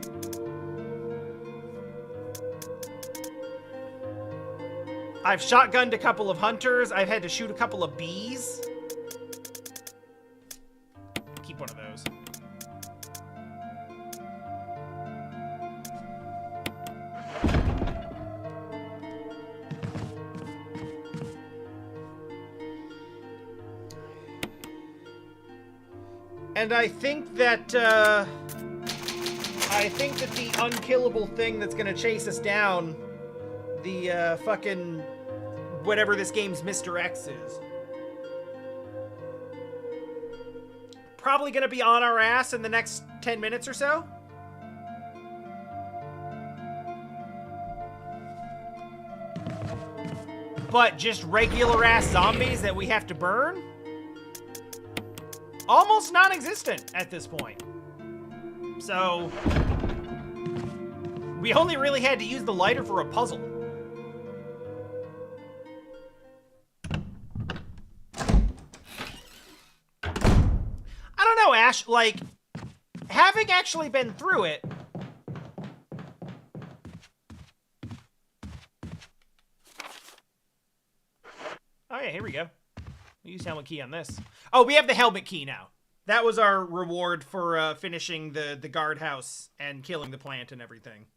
I've shotgunned a couple of hunters. I've had to shoot a couple of bees. Keep one of those. And I think that the unkillable thing that's gonna chase us down, the fucking whatever this game's Mr. X is, probably gonna be on our ass in the next 10 minutes or so. But just regular ass zombies that we have to burn? Almost non-existent at this point. So we only really had to use the lighter for a puzzle. I don't know, Ash, like, having actually been through it, oh yeah, here we go. We'll use helmet key on this. Oh, we have the helmet key now. That was our reward for finishing the guardhouse and killing the plant and everything.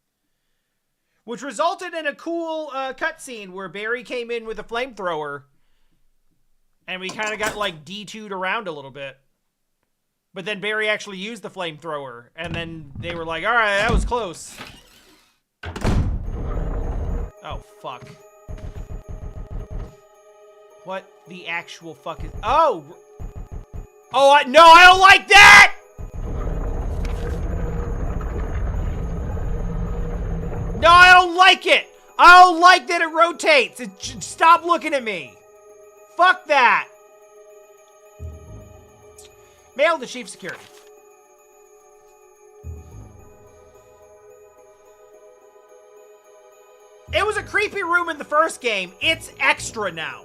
Which resulted in a cool cutscene where Barry came in with a flamethrower and we kind of got like D2'd around a little bit. But then Barry actually used the flamethrower and then they were like, alright, that was close. Oh, fuck. What the actual fuck is... Oh! Oh, no, I don't like that! No, I don't like it! I don't like that it rotates! Stop looking at me! Fuck that! Mail to Chief Security. It was a creepy room in the first game. It's extra now.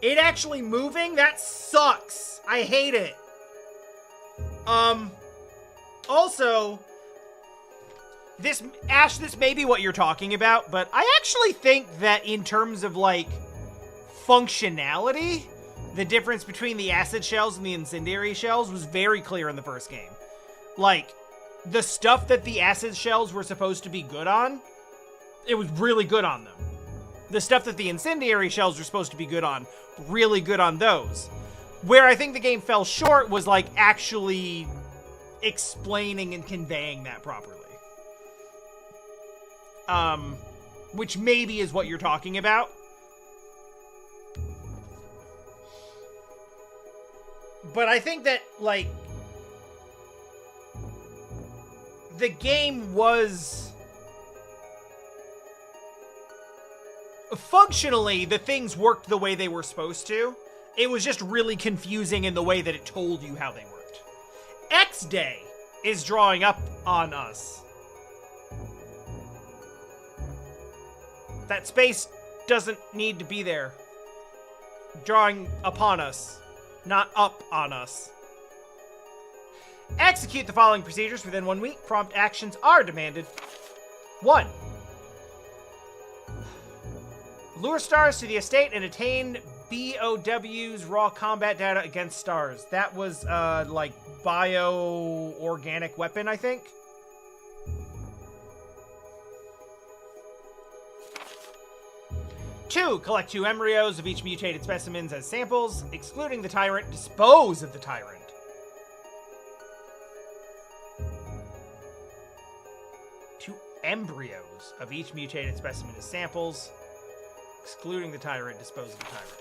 It actually moving? That sucks. I hate it. Also, this, Ash, this may be what you're talking about, but I actually think that in terms of, like, functionality, the difference between the acid shells and the incendiary shells was very clear in the first game. Like, the stuff that the acid shells were supposed to be good on, it was really good on them. The stuff that the incendiary shells were supposed to be good on, really good on those. Where I think the game fell short was, like, actually explaining and conveying that properly. Which maybe is what you're talking about. But I think that, like, the game was... Functionally, the things worked the way they were supposed to. It was just really confusing in the way that it told you how they worked. X-Day is drawing up on us. That space doesn't need to be there. Drawing upon us, not up on us. Execute the following procedures within 1 week. Prompt actions are demanded. 1. Lure stars to the estate and attain BOW's raw combat data against stars. That was, like, bio-organic weapon, I think. Two, collect 2 embryos of each mutated specimens as samples, excluding the tyrant. Dispose of the tyrant. 2 embryos of each mutated specimen as samples, excluding the tyrant. Dispose of the tyrant.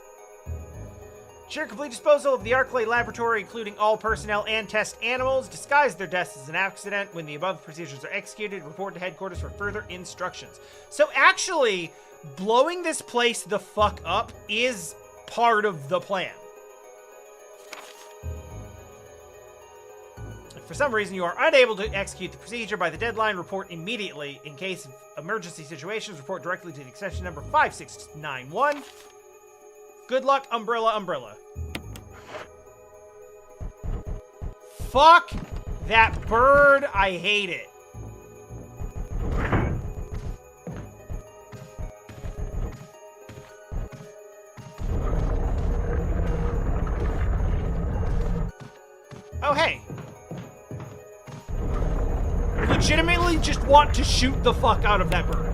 Ensure complete disposal of the Arclay laboratory, including all personnel and test animals. Disguise their deaths as an accident. When the above procedures are executed, report to headquarters for further instructions. So actually, blowing this place the fuck up is part of the plan. For some reason, you are unable to execute the procedure by the deadline. Report immediately. In case of emergency situations, report directly to the extension number 5691. Good luck, Umbrella, Umbrella. Fuck that bird. I hate it. Oh, hey. Legitimately just want to shoot the fuck out of that bird.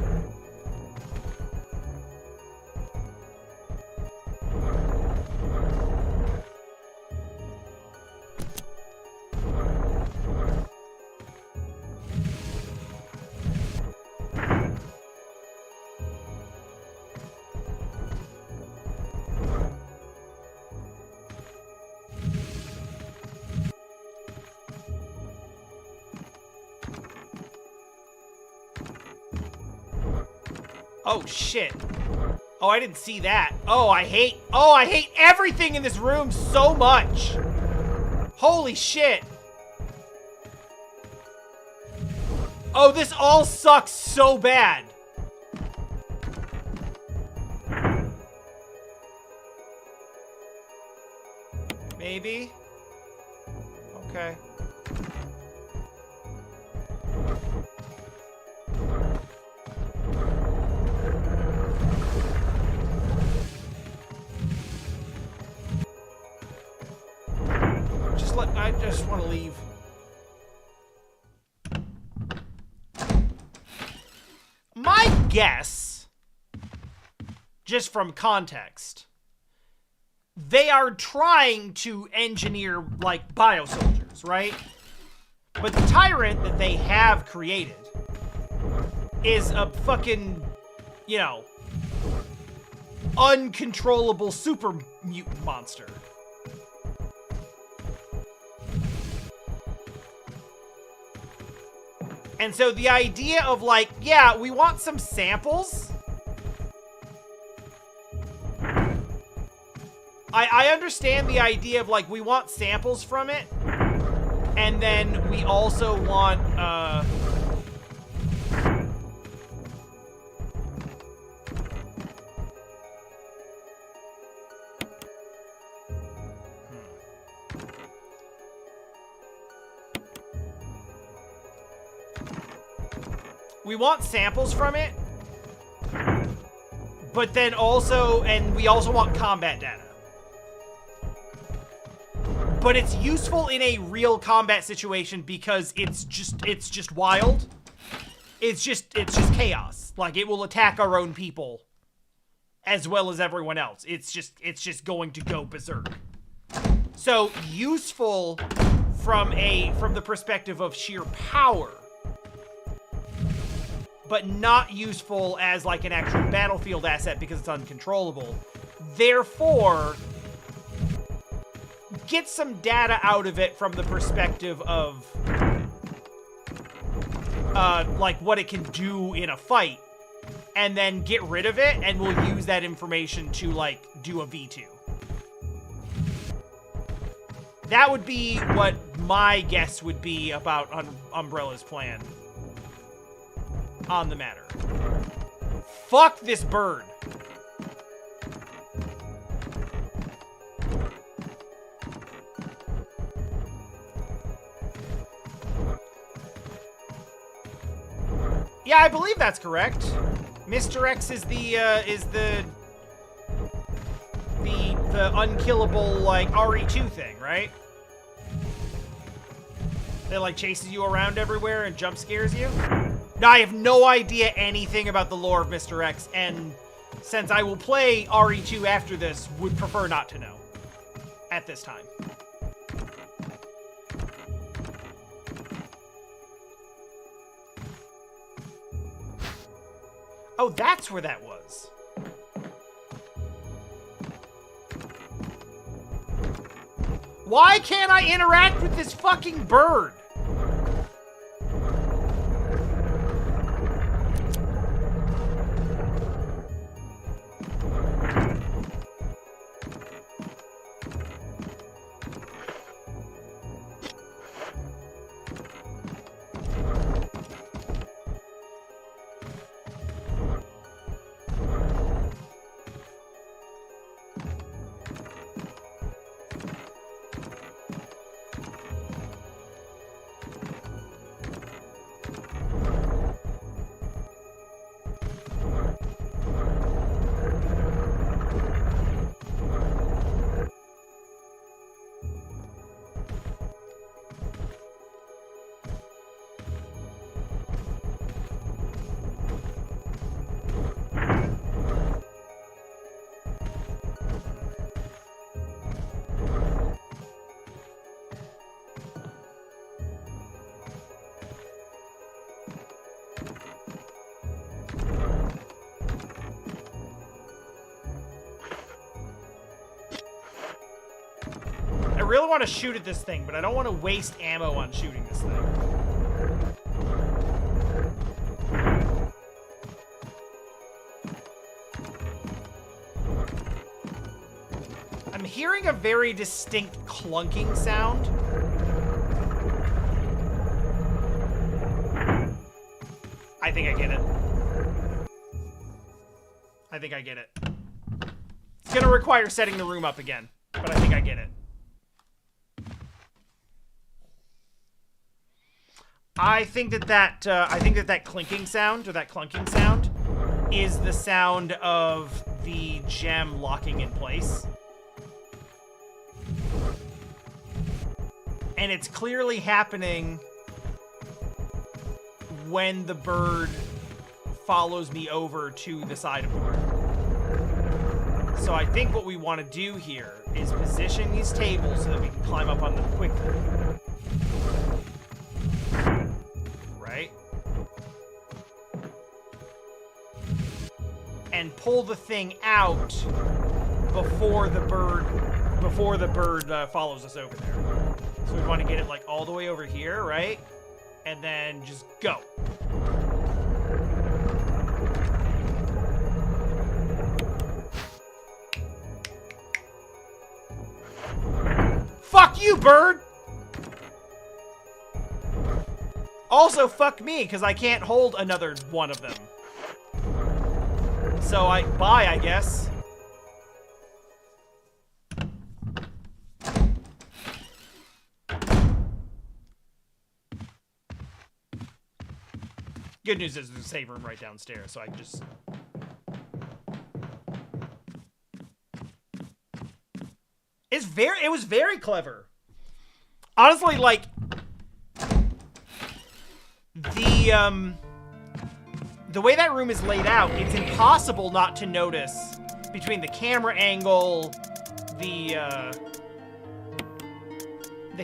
Oh, shit. Oh, I didn't see that. Oh, I hate everything in this room so much. Holy shit. Oh, this all sucks so bad. Maybe? Okay. I just want to leave. My guess, just from context, they are trying to engineer, like, biosoldiers, right? But the tyrant that they have created is a fucking, you know, uncontrollable super mutant monster. And so the idea of, like, yeah, we want some samples. I understand the idea of, like, we want samples from it. And then we also want, we want samples from it, but then also, and we also want combat data. But it's useful in a real combat situation because it's just wild. It's just chaos. Like, it will attack our own people as well as everyone else. It's just going to go berserk. So useful from the perspective of sheer power, but not useful as, like, an actual battlefield asset because it's uncontrollable. Therefore, get some data out of it from the perspective of, like, what it can do in a fight, and then get rid of it, and we'll use that information to, like, do a V2. That would be what my guess would be about Umbrella's plan on the matter. Fuck this bird. Yeah, I believe that's correct. Mr. X is the unkillable, like, RE2 thing, right? That, like, chases you around everywhere and jump scares you? Now, I have no idea anything about the lore of Mr. X, and since I will play RE2 after this, would prefer not to know at this time. Oh, that's where that was. Why can't I interact with this fucking bird? I really want to shoot at this thing, but I don't want to waste ammo on shooting this thing. I'm hearing a very distinct clunking sound. I think I get it. I think I get it. It's gonna require setting the room up again, but I think I get it. I think that clinking sound, or that clunking sound, is the sound of the gem locking in place. And it's clearly happening when the bird follows me over to the side of the room. So I think what we want to do here is position these tables so that we can climb up on them quickly. Right? And pull the thing out before the bird follows us over there. So we want to get it like all the way over here, right? And then just go. Fuck you, bird! Also, fuck me, because I can't hold another one of them. So bye, I guess. Good news is there's a save room right downstairs, so I can just... It was very clever. Honestly, like... The way that room is laid out, it's impossible not to notice between the camera angle, the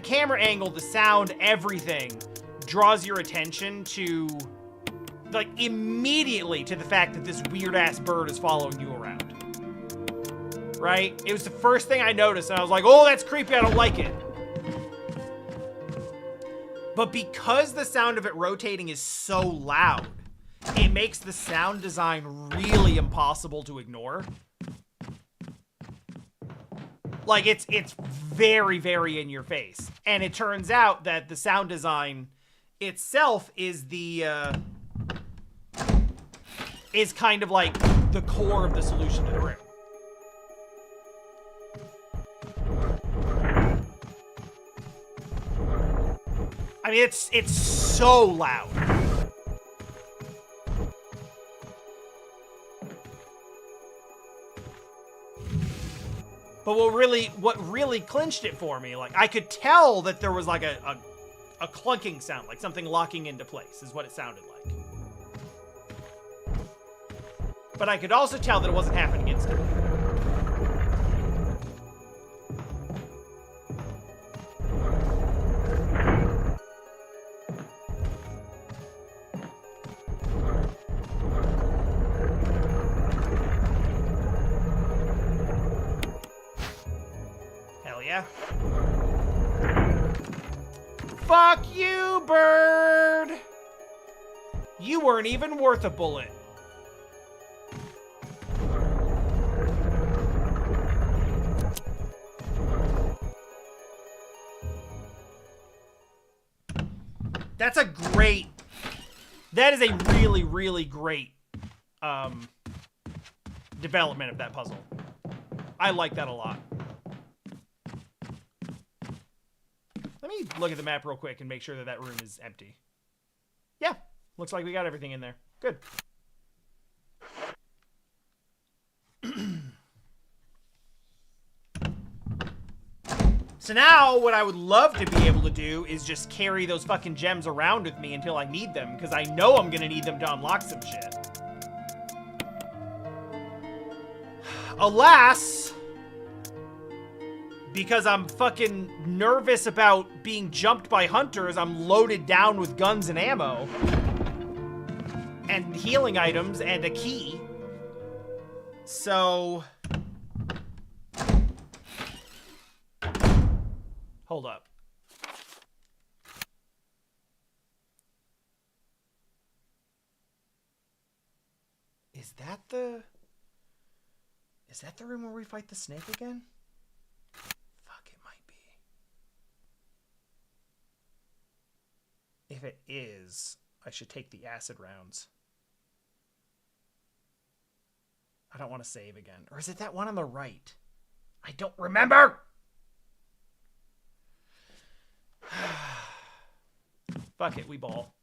camera angle, the sound, everything draws your attention to... like, immediately to the fact that this weird-ass bird is following you around. Right? It was the first thing I noticed, and I was like, oh, that's creepy, I don't like it. But because the sound of it rotating is so loud, it makes the sound design really impossible to ignore. Like, it's very, very in your face. And it turns out that the sound design itself is is kind of like the core of the solution to the room. I mean, it's so loud. But what really clinched it for me, like, I could tell that there was like a clunking sound, like something locking into place is what it sounded like. But I could also tell that it wasn't happening instantly. Hell yeah. Fuck you, bird! You weren't even worth a bullet. That is a really, really great development of that puzzle. I like that a lot. Let me look at the map real quick and make sure that that room is empty. Yeah, looks like we got everything in there. Good. So now, what I would love to be able to do is just carry those fucking gems around with me until I need them, because I know I'm gonna need them to unlock some shit. Alas, because I'm fucking nervous about being jumped by hunters, I'm loaded down with guns and ammo. And healing items and a key. So... Hold up. Is that the room where we fight the snake again? Fuck, it might be. If it is, I should take the acid rounds. I don't want to save again. Or is it that one on the right? I don't remember! Fuck it, we ball.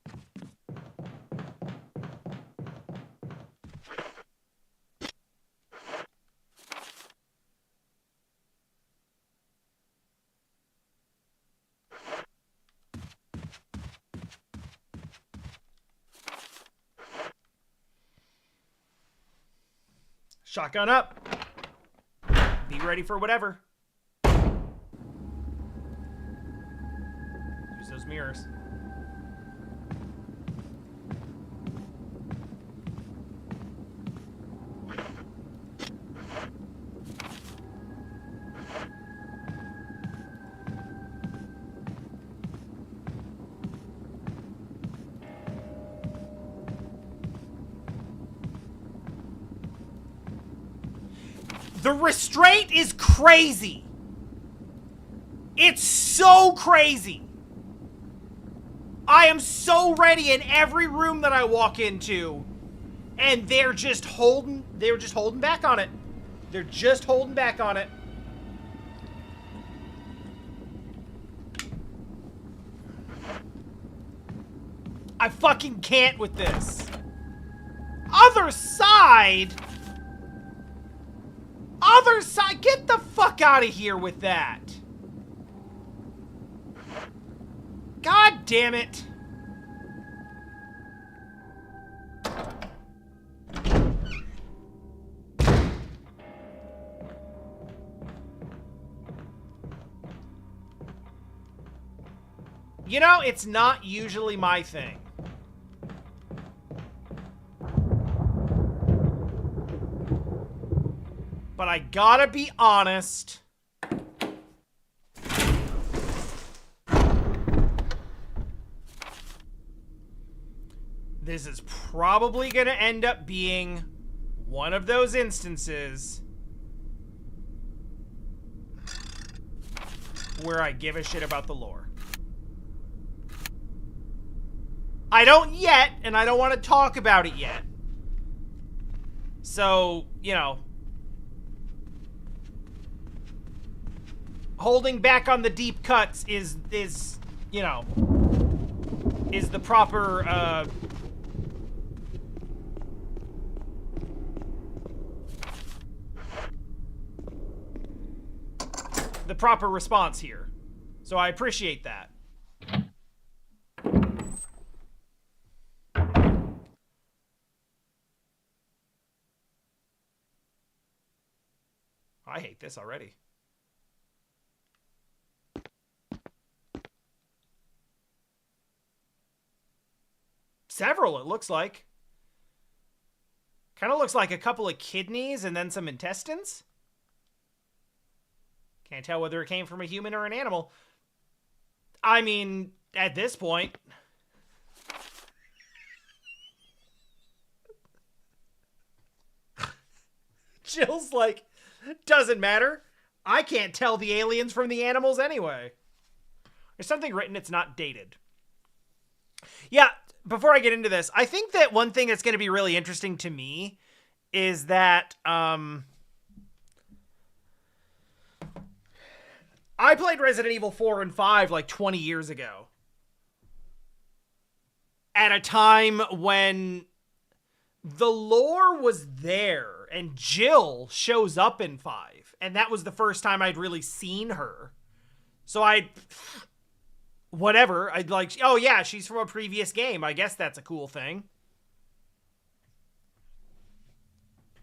Shotgun up. Be ready for whatever. Use those mirrors. The restraint is crazy. It's so crazy. I am so ready in every room that I walk into, and they're just holding back on it. They're just holding back on it. I fucking can't with this. Other side, get the fuck out of here with that. God damn it. You know, it's not usually my thing. But I gotta be honest. This is probably gonna end up being one of those instances where I give a shit about the lore. I don't yet, and I don't want to talk about it yet. So, you know, holding back on the deep cuts is you know, is the proper, the proper response here. So I appreciate that. I hate this already. Several, it looks like. Kind of looks like a couple of kidneys and then some intestines. Can't tell whether it came from a human or an animal. I mean, at this point. Jill's like, doesn't matter. I can't tell the aliens from the animals anyway. There's something written, it's not dated. Yeah, before I get into this, I think that one thing that's going to be really interesting to me is that I played Resident Evil 4 and 5 like 20 years ago. At a time when the lore was there and Jill shows up in 5. And that was the first time I'd really seen her. So whatever, I'd like, oh yeah, she's from a previous game. I guess that's a cool thing.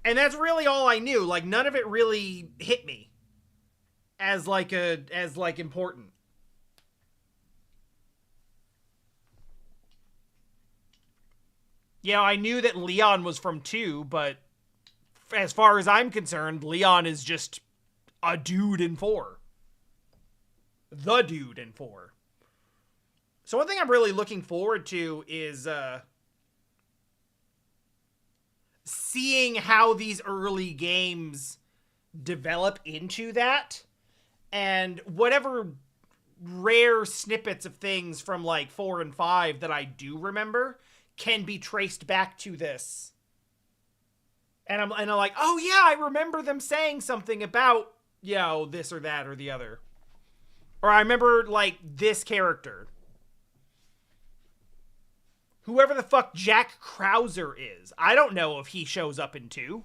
And that's really all I knew. Like, none of it really hit me as important. Yeah, I knew that Leon was from 2, but as far as I'm concerned, Leon is just a dude in 4. the dude in 4. So one thing I'm really looking forward to is seeing how these early games develop into that, and whatever rare snippets of things from like 4 and 5 that I do remember can be traced back to this. And I'm like, oh yeah, I remember them saying something about, you know, this or that or the other. Or I remember like this character. Whoever the fuck Jack Krauser is. I don't know if he shows up in 2.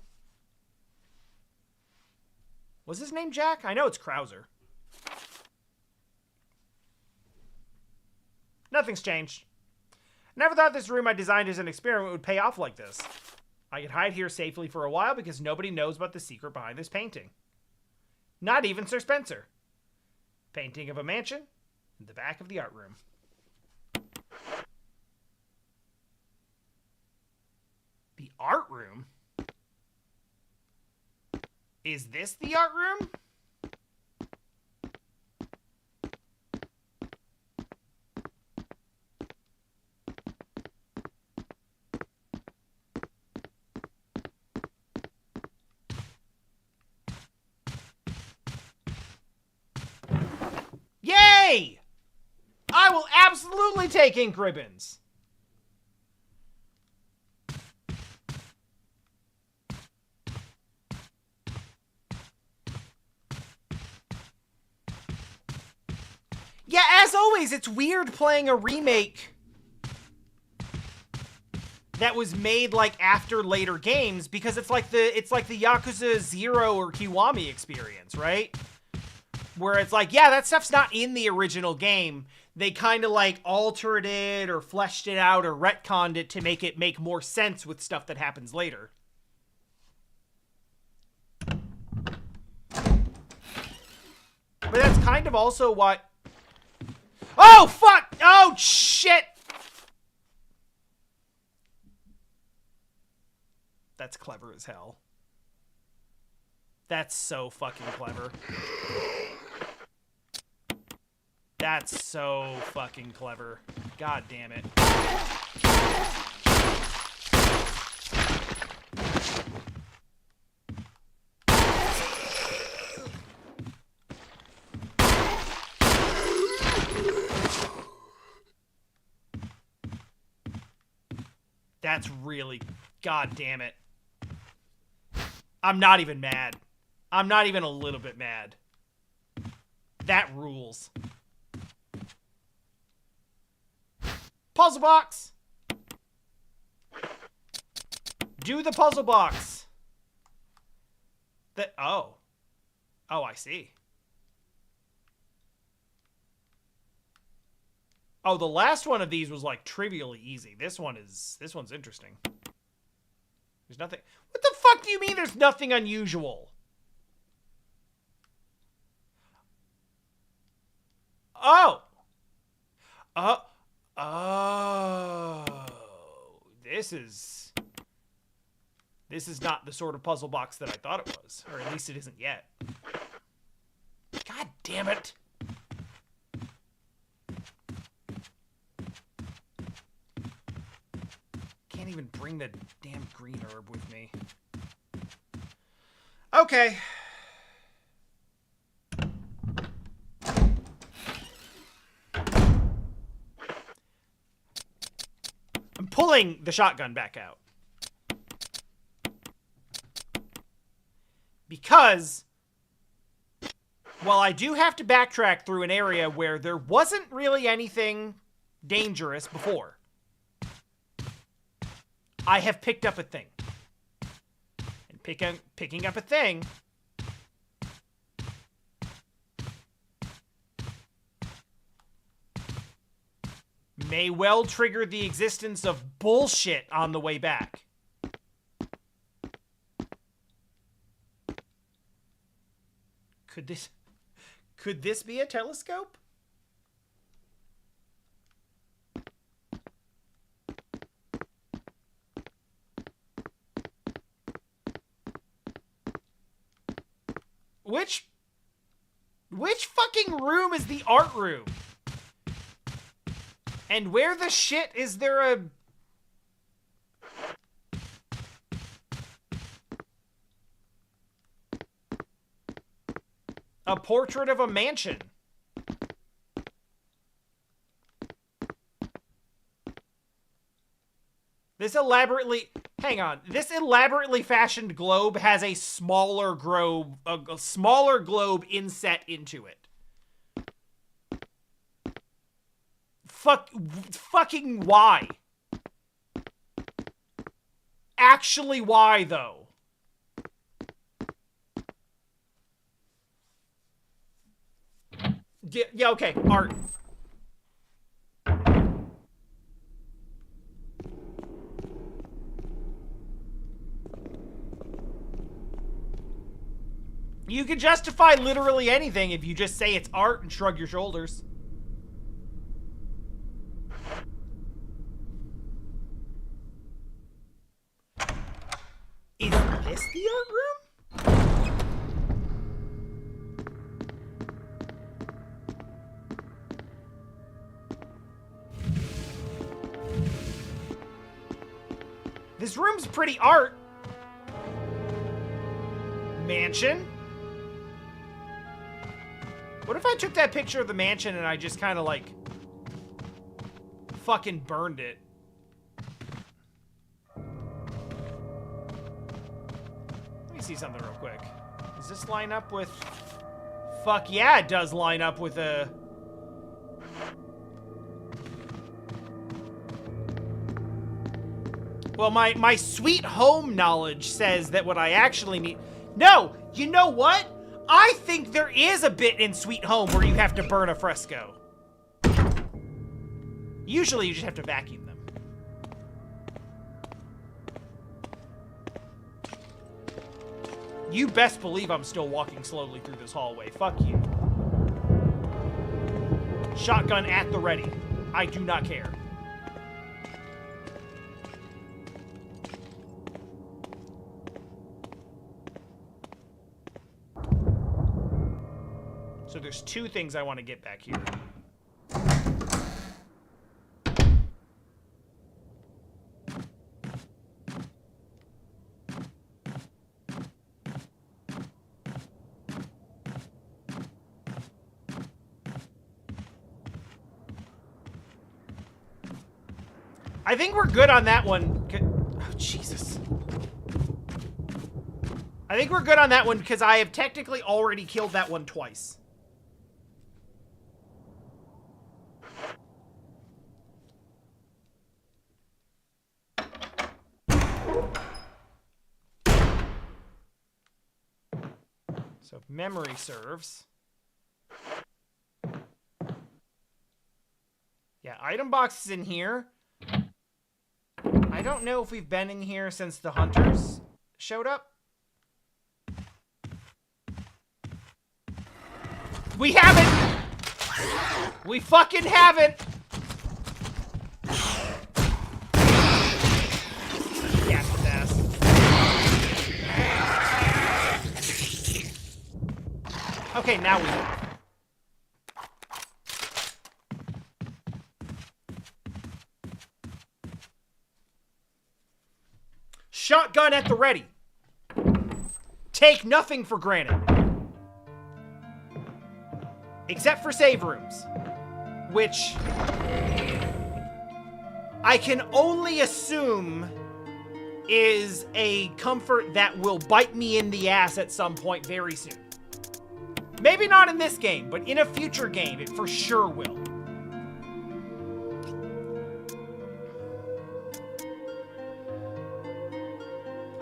Was his name Jack? I know it's Krauser. Nothing's changed. Never thought this room I designed as an experiment would pay off like this. I could hide here safely for a while because nobody knows about the secret behind this painting. Not even Sir Spencer. Painting of a mansion in the back of the art room. The art room? Is this the art room? Yay! I will absolutely take ink ribbons. Yeah, as always, it's weird playing a remake that was made like after later games, because it's like the Yakuza 0 or Kiwami experience, right? Where it's like, yeah, that stuff's not in the original game. They kind of like altered it or fleshed it out or retconned it to make it make more sense with stuff that happens later. But that's kind of also what... Oh, fuck! Oh, shit! That's clever as hell. That's so fucking clever. That's so fucking clever. God damn it. That's really... God damn it. I'm not even mad. I'm not even a little bit mad. That rules. Puzzle box! Do the puzzle box! Oh. Oh, I see. Oh, the last one of these was like trivially easy. This one's interesting. There's nothing... What the fuck do you mean there's nothing unusual? Oh! Oh. This is not the sort of puzzle box that I thought it was. Or at least it isn't yet. God damn it. Can't even bring the damn green herb with me. Okay. I'm pulling the shotgun back out. Because, while I do have to backtrack through an area where there wasn't really anything dangerous before, I have picked up a thing. And picking up a thing may well trigger the existence of bullshit on the way back. Could this be a telescope? Which Which fucking room is the art room? And where the shit is there a portrait of a mansion? This elaborately fashioned globe has a smaller globe, inset into it. Fucking why? Actually, why though? Yeah, okay, art. You can justify literally anything if you just say it's art and shrug your shoulders. Is this the art room? This room's pretty art. Mansion? What if I took that picture of the mansion and I just kind of like fucking burned it? Let me see something real quick. Does this line up with... Fuck yeah, it does line up with a... Well, my sweet home knowledge says that what I actually need... No! You know what? I think there is a bit in Sweet Home where you have to burn a fresco. Usually you just have to vacuum them. You best believe I'm still walking slowly through this hallway. Fuck you. Shotgun at the ready. I do not care. So there's two things I want to get back here. I think we're good on that one. Oh, Jesus. I think we're good on that one because I have technically already killed that one twice. So if memory serves. Yeah, item box is in here. I don't know if we've been in here since the hunters showed up. We haven't! We fucking haven't! Gas his ass. Okay, now we have. Shotgun at the ready. Take nothing for granted. Except for save rooms. Which I can only assume is a comfort that will bite me in the ass at some point very soon. Maybe not in this game, but in a future game, it for sure will.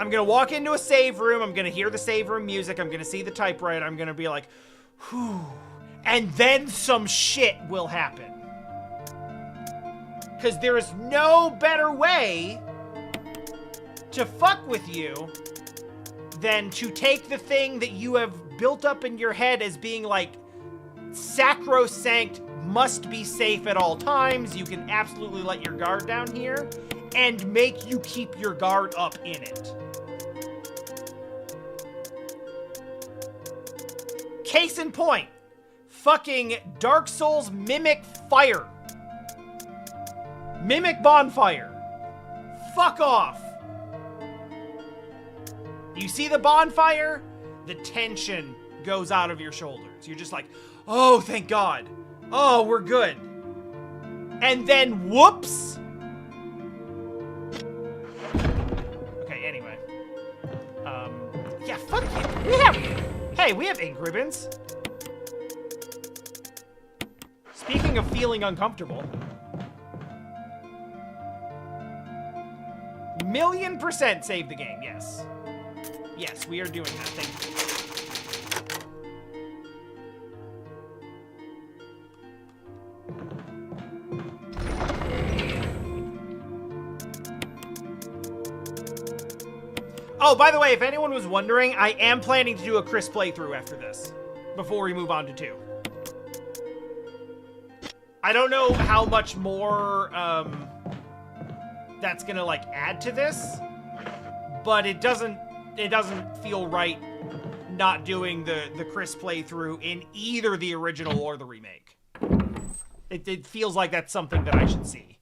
I'm gonna walk into a save room, I'm gonna hear the save room music, I'm gonna see the typewriter, I'm gonna be like, whew. And then some shit will happen. Because there is no better way to fuck with you than to take the thing that you have built up in your head as being like sacrosanct, must be safe at all times, you can absolutely let your guard down here, and make you keep your guard up in it. Case in point, fucking Dark Souls Mimic Fire. Mimic Bonfire. Fuck off. You see the bonfire? The tension goes out of your shoulders. You're just like, oh, thank God. Oh, we're good. And then, whoops. Okay, anyway. Yeah, fuck you. We have ink ribbons. Speaking of feeling uncomfortable. 1,000,000% save the game, yes. Yes, we are doing that. Thank you. Oh, by the way, if anyone was wondering, I am planning to do a Chris playthrough after this, before we move on to 2. I don't know how much more, that's gonna, like, add to this, but it doesn't feel right not doing the Chris playthrough in either the original or the remake. It feels like that's something that I should see.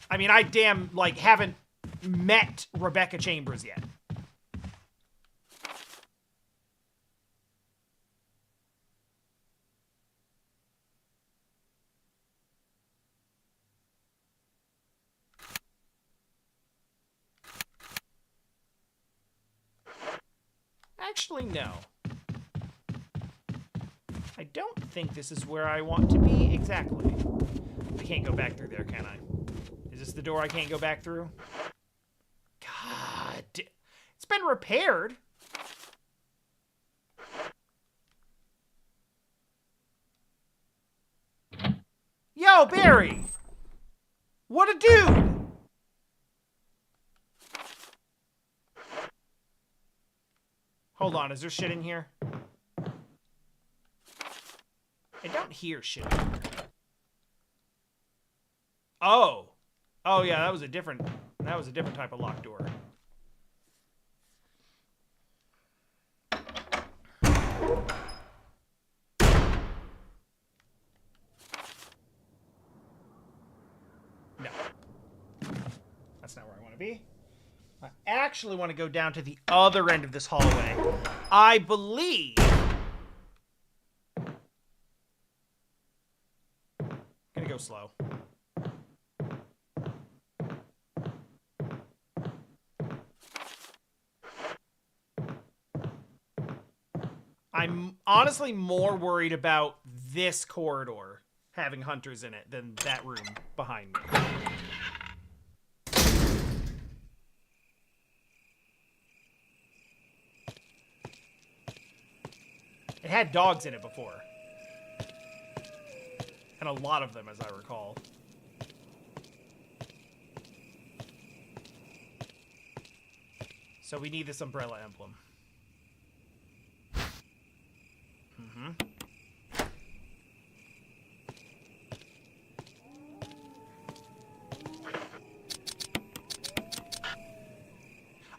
I mean, I haven't met Rebecca Chambers yet. Actually, no. I don't think this is where I want to be exactly. I can't go back through there, can I? Is this the door I can't go back through? God. It's been repaired. Yo, Barry! What a dude! Hold on, is there shit in here? I don't hear shit in here. Oh. Oh yeah, that was a different type of locked door. No. That's not where I want to be. I actually want to go down to the other end of this hallway. I believe... Gonna go slow. I'm honestly more worried about this corridor having hunters in it than that room behind me. It had dogs in it before. And a lot of them, as I recall. So we need this umbrella emblem.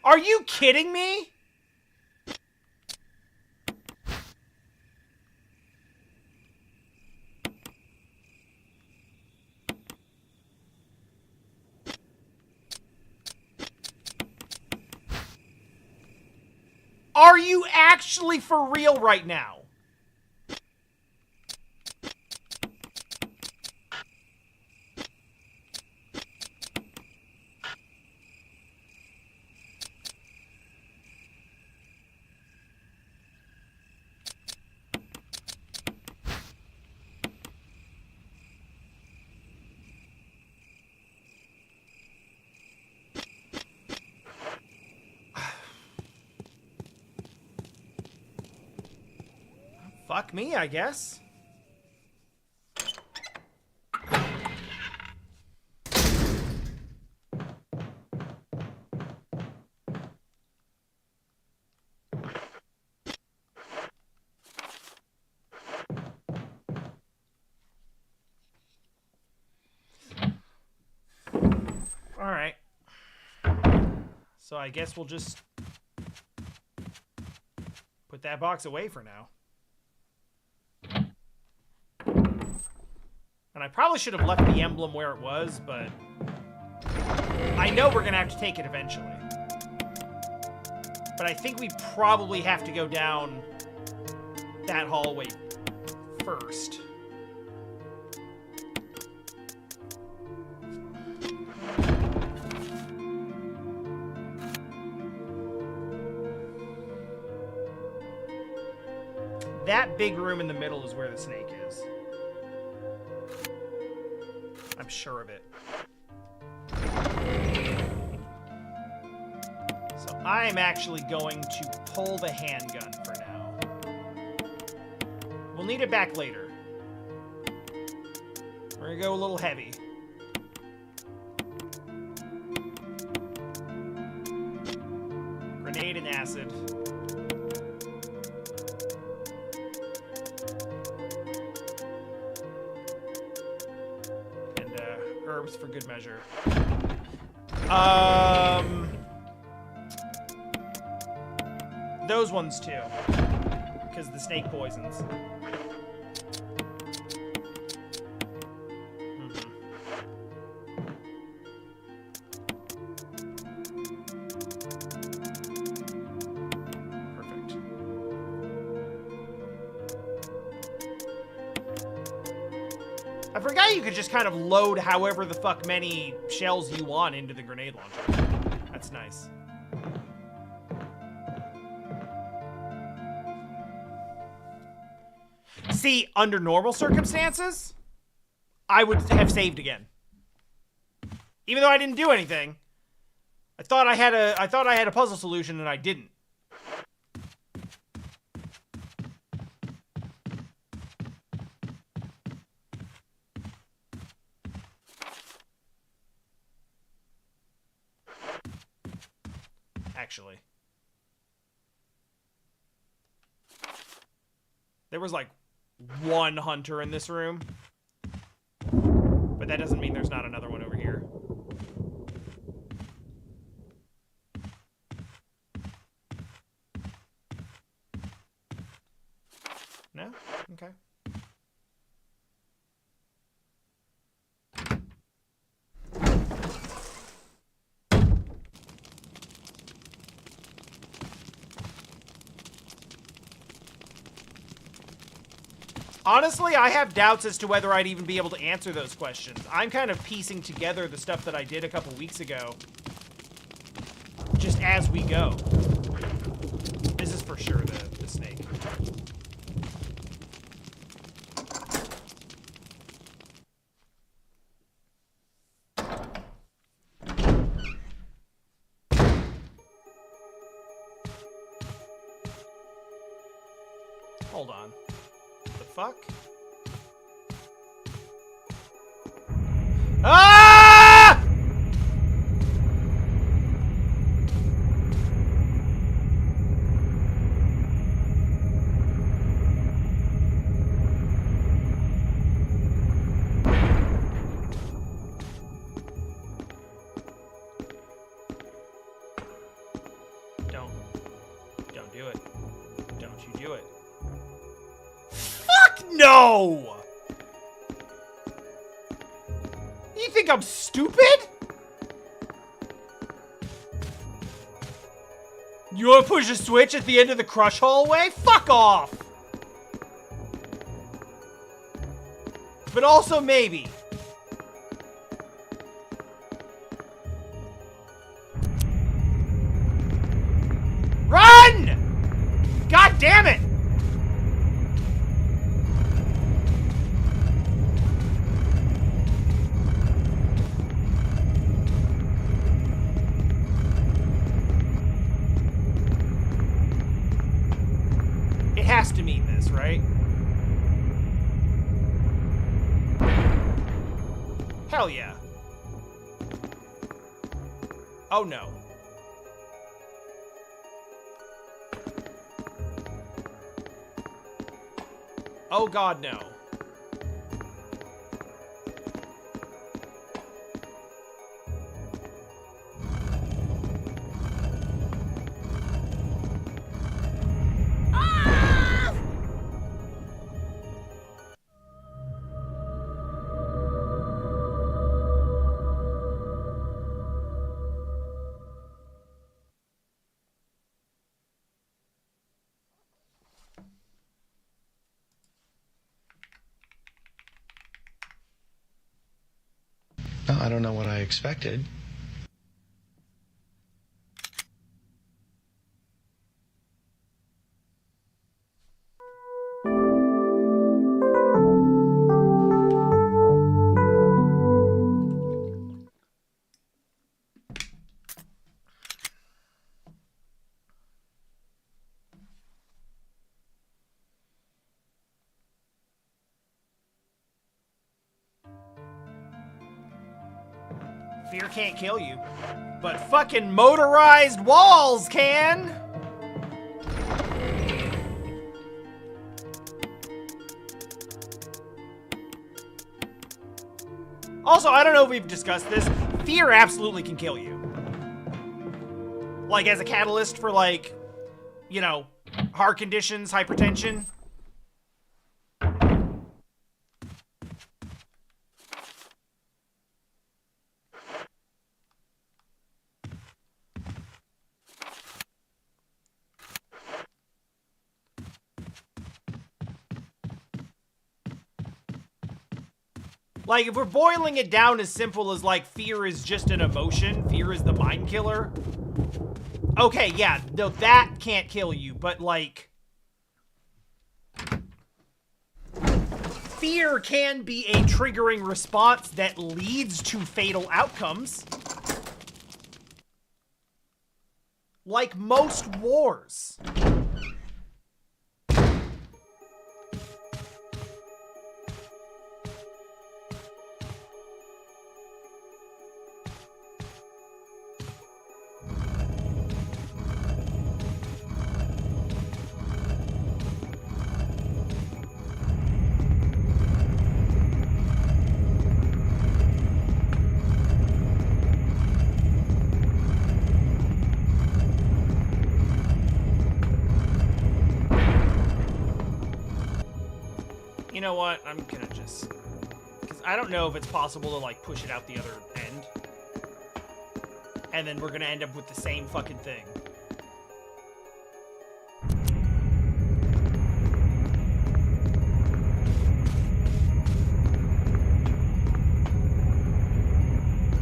Are you kidding me? Are you actually for real right now? Fuck me, I guess. All right. So I guess we'll just Put that box away for now. And I probably should have left the emblem where it was, but I know we're gonna have to take it eventually. But I think we probably have to go down that hallway first. That big room in the middle is where the snake is. I'm sure of it. So I'm actually going to pull the handgun for now. We'll need it back later. We're gonna go a little heavy. Grenade and acid. Herbs for good measure. Those ones too, because the snake poisons. Perfect. I forgot you could just kind of load however the fuck many shells you want into the grenade launcher. That's nice. See, under normal circumstances, I would have saved again. Even though I didn't do anything. I thought I had a puzzle solution and I didn't. Actually. There was like one hunter in this room. But that doesn't mean there's not another one over here. No? Okay. Honestly, I have doubts as to whether I'd even be able to answer those questions. I'm kind of piecing together the stuff that I did a couple weeks ago. Just as we go. This is for sure the snake. Hold on. Fuck? Ah! Don't do it. Don't you do it. No! You think I'm stupid? You wanna push a switch at the end of the crush hallway? Fuck off! But also maybe. Run! God damn it! Has to mean this, right? Hell yeah. Oh no. Oh god, no. Well, I don't know what I expected. Fear can't kill you, but fucking motorized walls can! Also, I don't know if we've discussed this. Fear absolutely can kill you. Like, as a catalyst for, like, you know, heart conditions, hypertension. Like, if we're boiling it down as simple as, like, fear is just an emotion, fear is the mind killer. Okay, yeah, no, that can't kill you, but, like... fear can be a triggering response that leads to fatal outcomes. Like most wars. You know what? I'm gonna just... because I don't know if it's possible to, like, push it out the other end. And then we're gonna end up with the same fucking thing.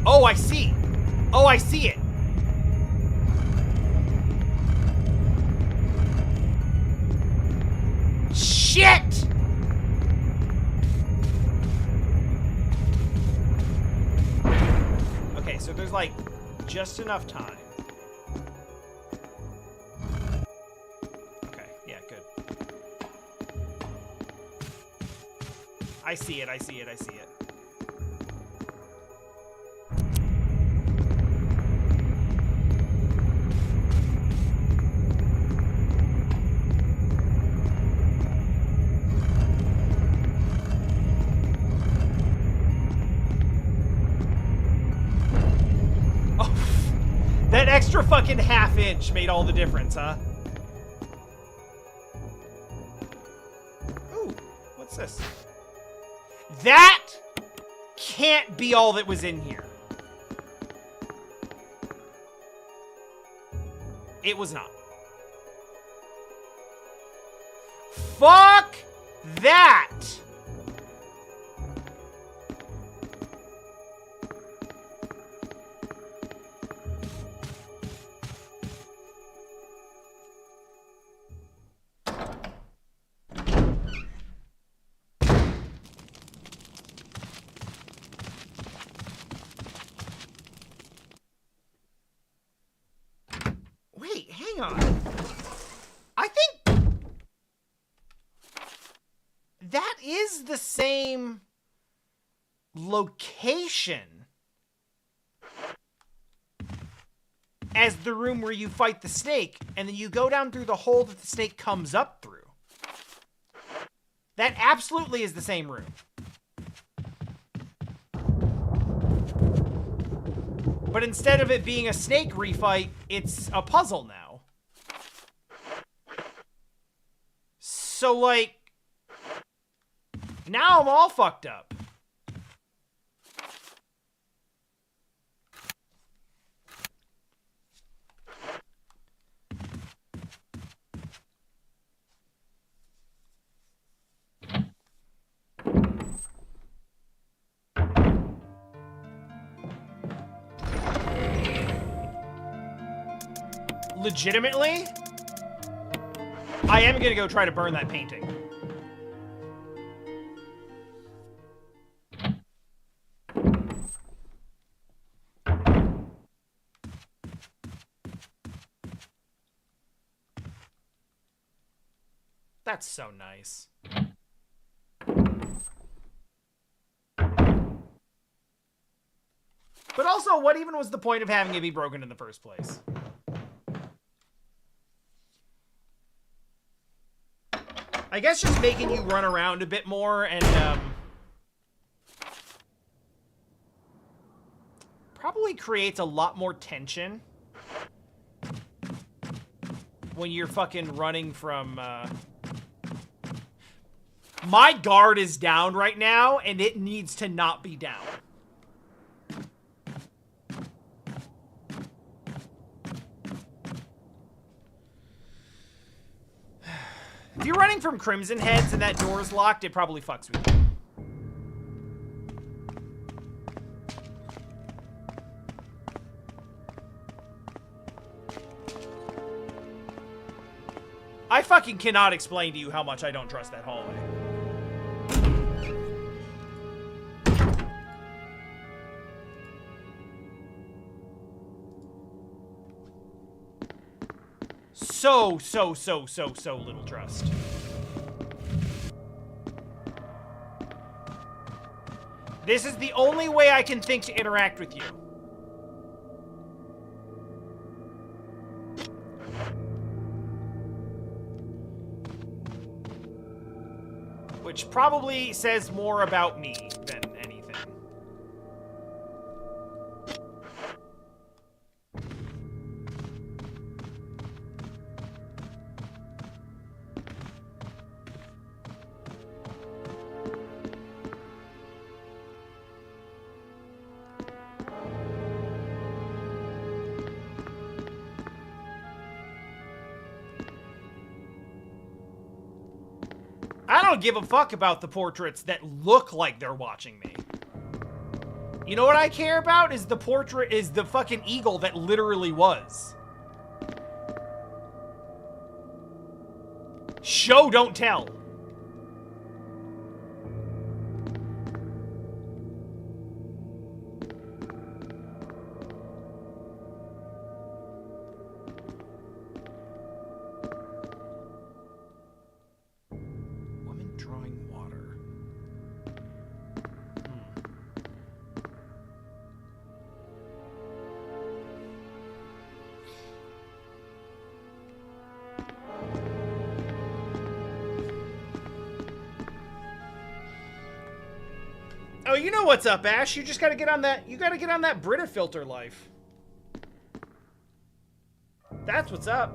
Oh, I see! Oh, I see it! Shit! Okay, so there's, like, just enough time. Okay, yeah, good. I see it, I see it, I see it. That extra fucking half inch made all the difference, huh? Ooh, what's this? That can't be all that was in here. It was not. Fuck that! Wait, hang on. I think that is the same location as the room where you fight the snake, and then you go down through the hole that the snake comes up through. That absolutely is the same room. But instead of it being a snake refight, it's a puzzle now. So, like, now I'm all fucked up. Legitimately, I am gonna go try to burn that painting. That's so nice. But also, what even was the point of having it be broken in the first place? I guess just making you run around a bit more and, probably creates a lot more tension when you're fucking running from, My guard is down right now, and it needs to not be down. If you're running from Crimson Heads and that door is locked, it probably fucks with you. I fucking cannot explain to you how much I don't trust that hallway. So little trust. This is the only way I can think to interact with you. Which probably says more about me than anything. I don't give a fuck about the portraits that look like they're watching me. You know what I care about is the portrait, is the fucking eagle that literally was. Show, don't tell. Oh, you know what's up, Ash. You just gotta get on that. You gotta get on that Brita filter life. That's what's up.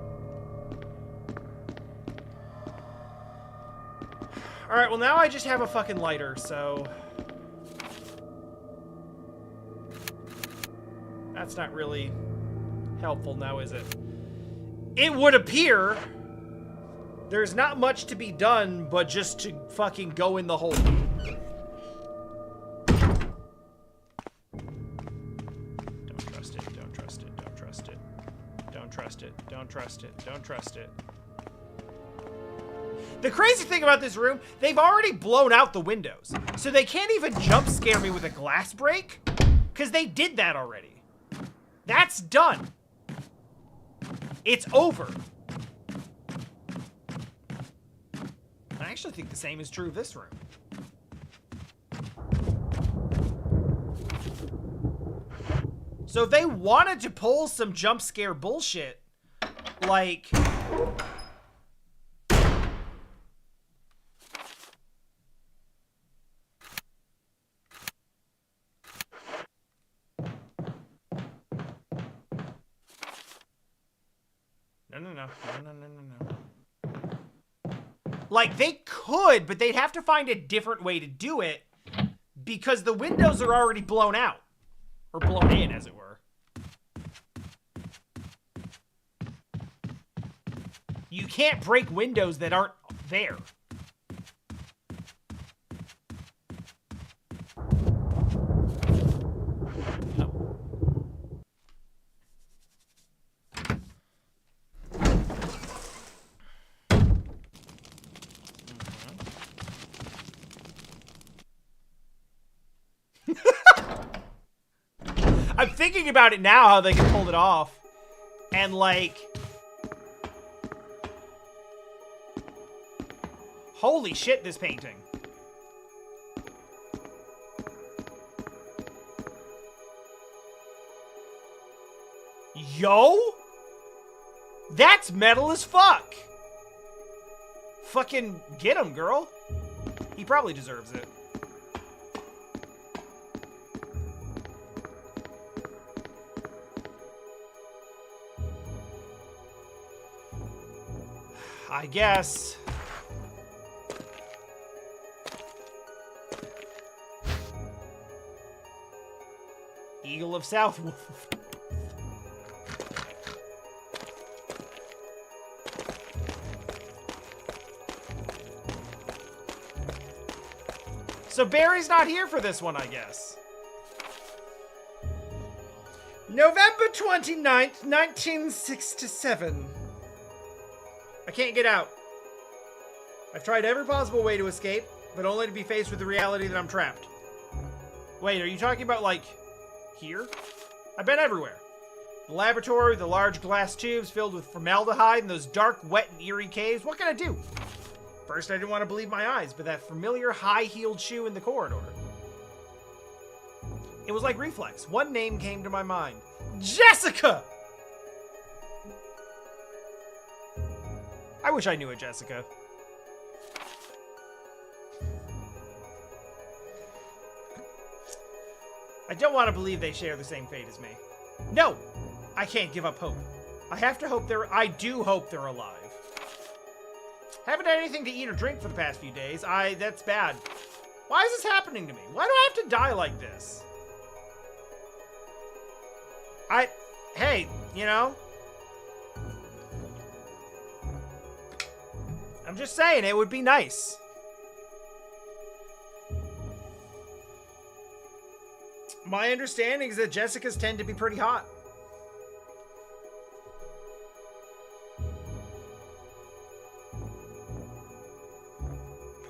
Alright, well now I just have a fucking lighter, so... That's not really helpful now, is it? It would appear there's not much to be done but just to fucking go in the hole. Don't trust it. The crazy thing about this room, they've already blown out the windows. So they can't even jump scare me with a glass break, because they did that already. That's done. It's over. I actually think the same is true of this room. So if they wanted to pull some jump scare bullshit, like... No. Like, they could, but they'd have to find a different way to do it, because the windows are already blown out. Or blown in, as it were. You can't break windows that aren't there. I'm thinking about it now, how they can pull it off. And, like... Holy shit, this painting. Yo? That's metal as fuck. Fucking get him, girl. He probably deserves it. I guess. Eagle of Southwolf. So Barry's not here for this one, I guess. November 29th, 1967. I can't get out. I've tried every possible way to escape, but only to be faced with the reality that I'm trapped. Wait, are you talking about, like, here? I've been everywhere. The laboratory with the large glass tubes filled with formaldehyde and those dark, wet, and eerie caves. What can I do? First, I didn't want to believe my eyes, but that familiar high-heeled shoe in the corridor. It was like reflex. One name came to my mind. Jessica! I wish I knew a Jessica. I don't want to believe they share the same fate as me. No! I can't give up hope. I do hope they're alive. Haven't had anything to eat or drink for the past few days. That's bad. Why is this happening to me? Why do I have to die like this? Hey, you know? I'm just saying, it would be nice. My understanding is that Jessicas tend to be pretty hot.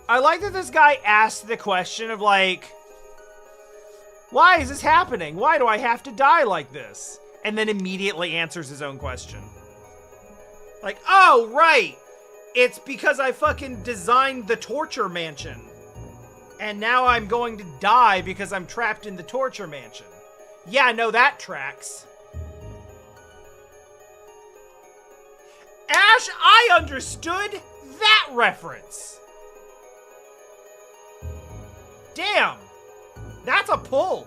I like that this guy asked the question of, like, why is this happening? Why do I have to die like this? And then immediately answers his own question. Like, oh, right. It's because I fucking designed the torture mansion. And now I'm going to die because I'm trapped in the torture mansion. Yeah, no, that tracks. Ash, I understood that reference. Damn! That's a pull!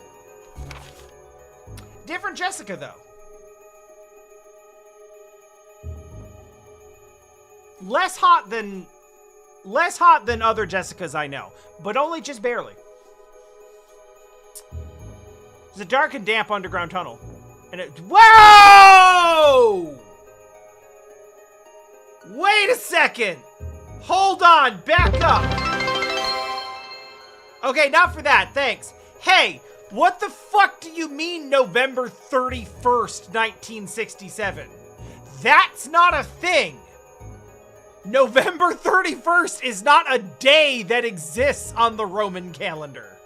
Different Jessica, though. Less hot than other Jessicas I know, but only just barely. It's a dark and damp underground tunnel. And it... Whoa! Wait a second! Hold on, back up! Okay, not for that, thanks. Hey, what the fuck do you mean November 31st, 1967? That's not a thing! November 31st is not a day that exists on the Roman calendar.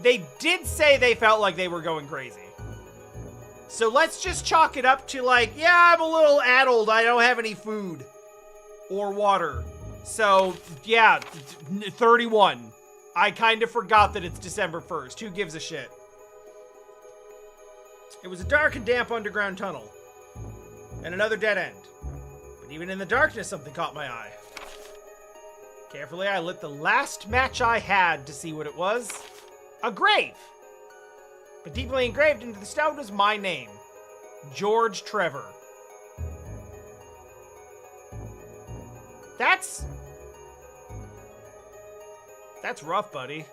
They did say they felt like they were going crazy. So let's just chalk it up to, like, yeah, I'm a little addled. I don't have any food or water. So, yeah, 31. I kind of forgot that it's December 1st. Who gives a shit? It was a dark and damp underground tunnel. And another dead end. But even in the darkness, something caught my eye. Carefully, I lit the last match I had to see what it was. A grave! But deeply engraved into the stone was my name. George Trevor. That's rough, buddy.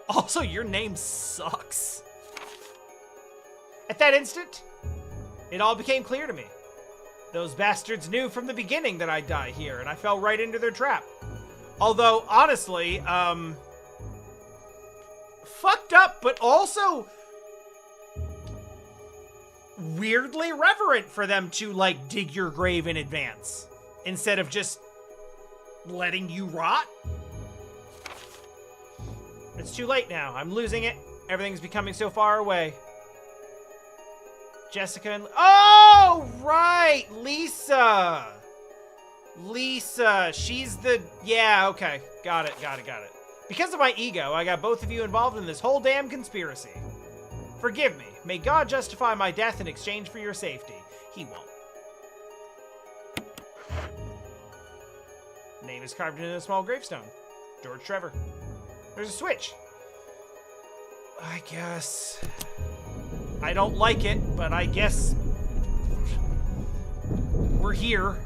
Also, your name sucks. At that instant, it all became clear to me. Those bastards knew from the beginning that I'd die here, and I fell right into their trap. Although, honestly, fucked up, but also weirdly reverent for them to, like, dig your grave in advance instead of just letting you rot. It's too late now. I'm losing it. Everything's becoming so far away. Jessica and... Oh, right! Lisa! Lisa. She's the... Yeah, okay. Got it. Because of my ego, I got both of you involved in this whole damn conspiracy. Forgive me. May God justify my death in exchange for your safety. He won't. Name is carved into a small gravestone. George Trevor. There's a switch. I guess... I don't like it, but I guess... we're here.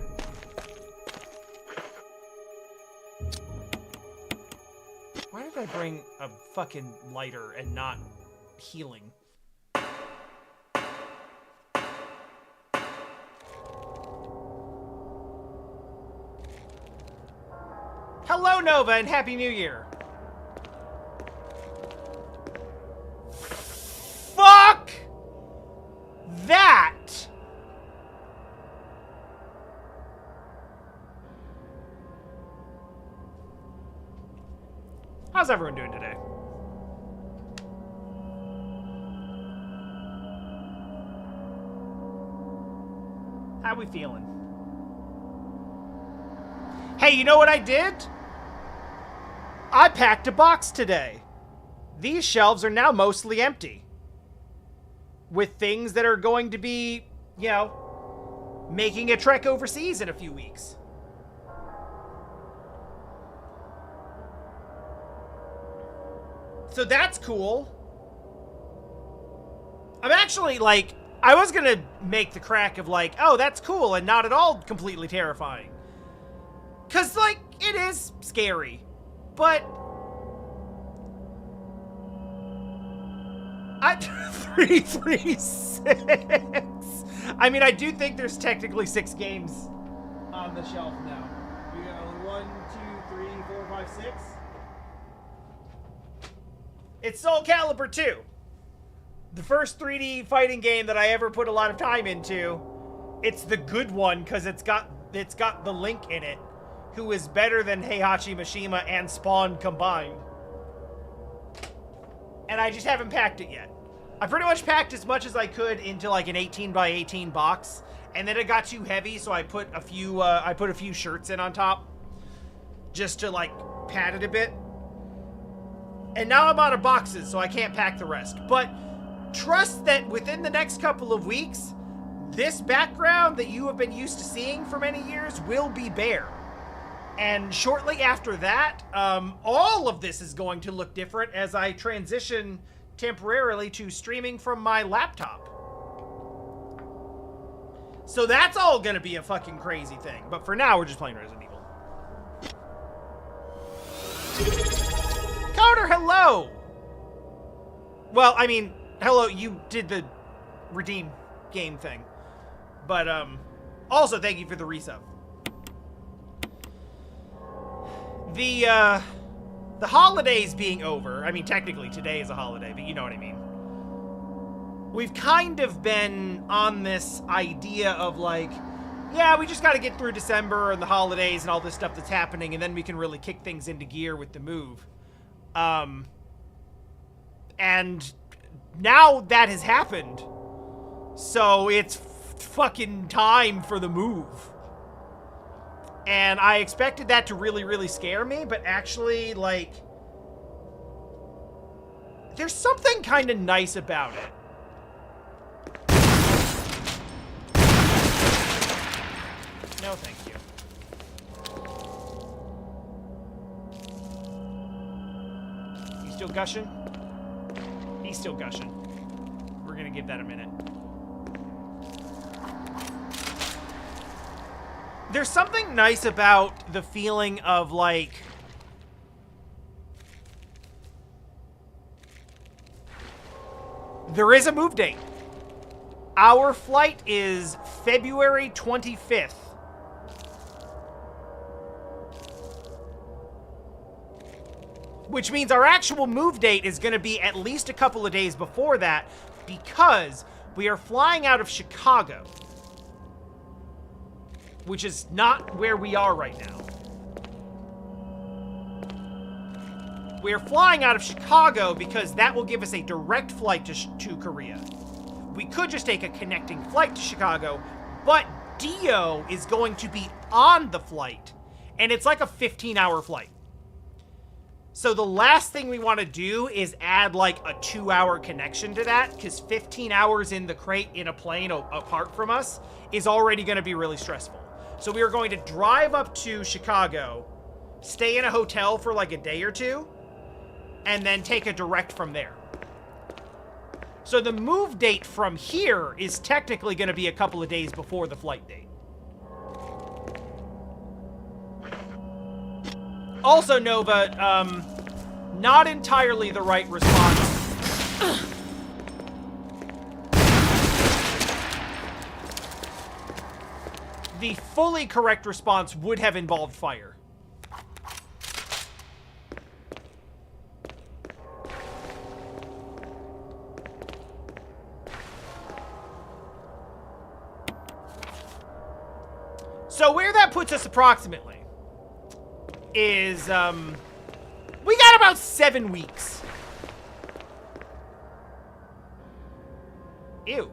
Why did I bring a fucking lighter and not healing? Hello, Nova, and Happy New Year! Fuck that! How's everyone doing today? How we feeling? Hey, you know what I did? I packed a box today. These shelves are now mostly empty. With things that are going to be, you know, making a trek overseas in a few weeks. So that's cool. I'm actually, like, I was gonna make the crack of, like, oh, that's cool and not at all completely terrifying. 'Cause, like, it is scary. But... 336. I mean, I do think there's technically 6 games on the shelf now. We got 1, 2, 3, 4, 5, 6. It's Soul Calibur 2. The first 3D fighting game that I ever put a lot of time into. It's the good one because it's got the Link in it, who is better than Heihachi Mishima and Spawn combined. And I just haven't packed it yet. I pretty much packed as much as I could into like an 18 by 18 box, and then it got too heavy, so I put a few shirts in on top, just to like pad it a bit. And now I'm out of boxes, so I can't pack the rest. But trust that within the next couple of weeks, this background that you have been used to seeing for many years will be bare. And shortly after that, all of this is going to look different as I transition temporarily to streaming from my laptop. So that's all gonna be a fucking crazy thing. But for now, we're just playing Resident Evil. Coder, hello! Well, I mean, hello, you did the redeem game thing. But, also thank you for the resub. The holidays being over, I mean, technically today is a holiday, but you know what I mean. We've kind of been on this idea of like, yeah, we just got to get through December and the holidays and all this stuff that's happening, and then we can really kick things into gear with the move. And now that has happened. So it's fucking time for the move. And I expected that to really, really scare me, but actually, like, there's something kind of nice about it. No, thank you. You still gushing? He's still gushing. We're gonna give that a minute. There's something nice about the feeling of, like, there is a move date. Our flight is February 25th. Which means our actual move date is going to be at least a couple of days before that, because we are flying out of Chicago. Which is not where we are right now. We're flying out of Chicago because that will give us a direct flight to Korea. We could just take a connecting flight to Chicago, but Dio is going to be on the flight, and it's like a 15-hour flight. So the last thing we want to do is add like a 2-hour connection to that, because 15 hours in the crate in a plane apart from us is already going to be really stressful. So we are going to drive up to Chicago, stay in a hotel for like a day or two, and then take a direct from there. So the move date from here is technically going to be a couple of days before the flight date. Also, Nova, not entirely the right response. The fully correct response would have involved fire. So where that puts us approximately is, we got about 7 weeks. Ew.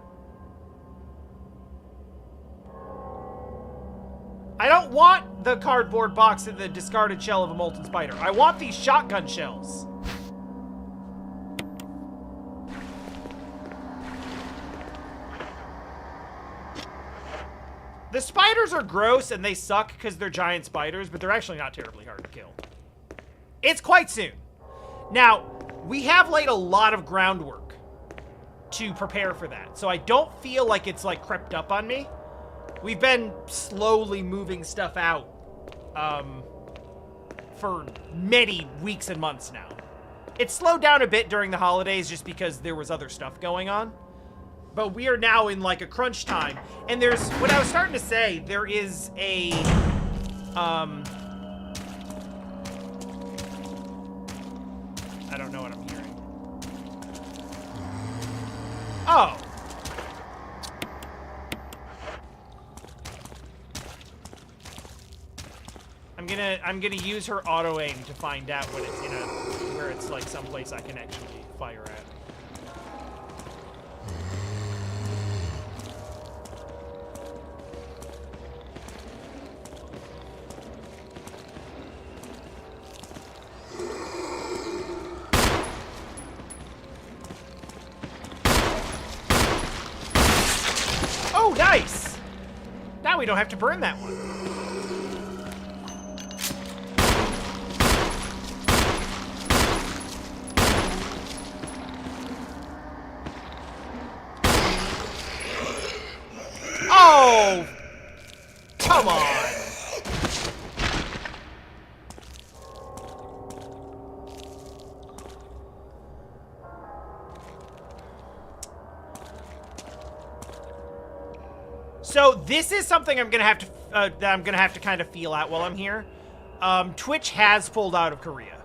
I don't want the cardboard box and the discarded shell of a molten spider. I want these shotgun shells. The spiders are gross and they suck because they're giant spiders, but they're actually not terribly hard to kill. It's quite soon. Now, we have laid a lot of groundwork to prepare for that, so I don't feel like it's like crept up on me. We've been slowly moving stuff out for many weeks and months now. It slowed down a bit during the holidays just because there was other stuff going on. But we are now in like a crunch time. And there's, what I was starting to say, there is a, I don't know what I'm hearing. Oh. I'm gonna use her auto aim to find out when it's in a, where it's like someplace I can actually fire at. Oh, nice! Now we don't have to burn that one. Oh! Come on! So this is something I'm gonna have to that I'm gonna have to kind of feel out while I'm here. Twitch has pulled out of Korea.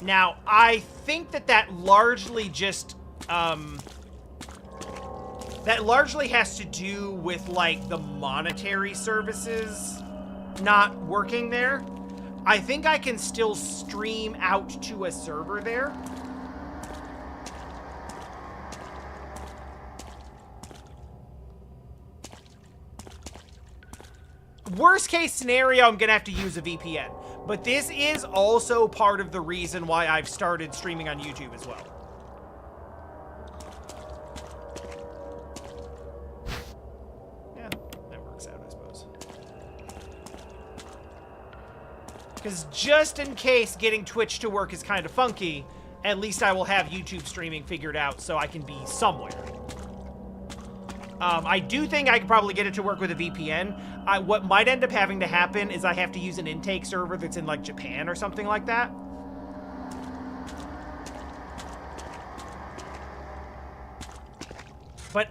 Now I think that largely just that largely has to do with like the monetary services not working there. I think I can still stream out to a server there. Worst case scenario, I'm gonna have to use a VPN. But this is also part of the reason why I've started streaming on YouTube as well. Yeah, that works out, I suppose. Because just in case getting Twitch to work is kind of funky, at least I will have YouTube streaming figured out so I can be somewhere. I do think I could probably get it to work with a VPN. What might end up having to happen is I have to use an intake server that's in, like, Japan or something like that. But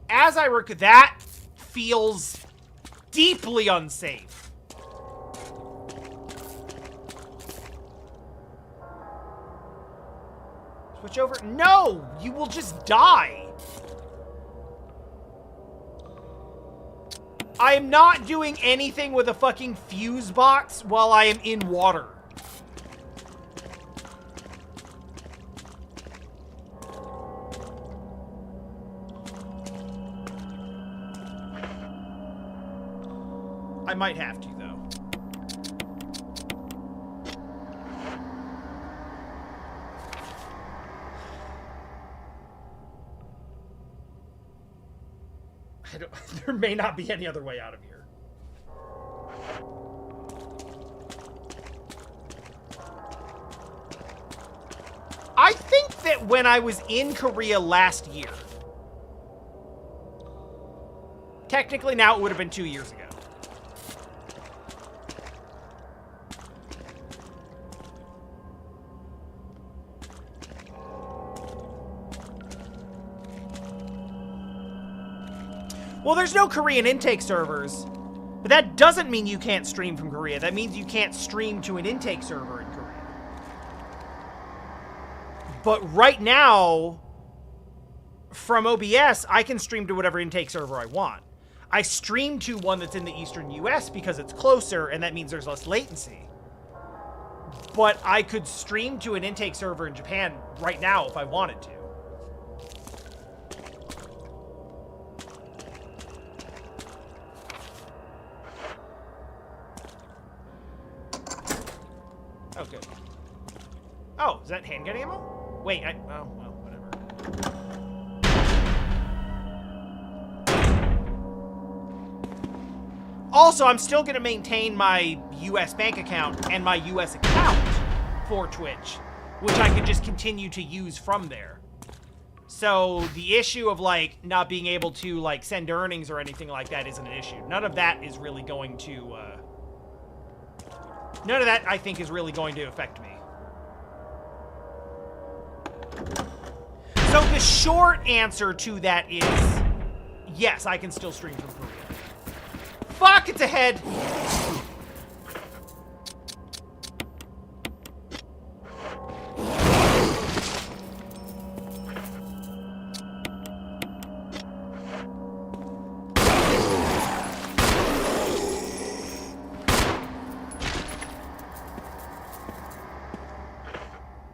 as I work, that feels deeply unsafe. Switch over. No! You will just die! I am not doing anything with a fucking fuse box while I am in water. I might have to, though. There may not be any other way out of here. I think that when I was in Korea last year, technically now it would have been 2 years ago. Well, there's no Korean intake servers, but that doesn't mean you can't stream from Korea. That means you can't stream to an intake server in Korea. But right now, from OBS, I can stream to whatever intake server I want. I stream to one that's in the eastern US because it's closer, and that means there's less latency. But I could stream to an intake server in Japan right now if I wanted to. Oh, good. Oh, is that handgun ammo? Wait, oh, well, whatever. Also, I'm still going to maintain my US bank account and my US account for Twitch, which I can just continue to use from there. So the issue of, like, not being able to, like, send earnings or anything like that isn't an issue. None of that is really going to, none of that, I think, is really going to affect me. So the short answer to that is, yes, I can still stream from Korea. Fuck, it's ahead!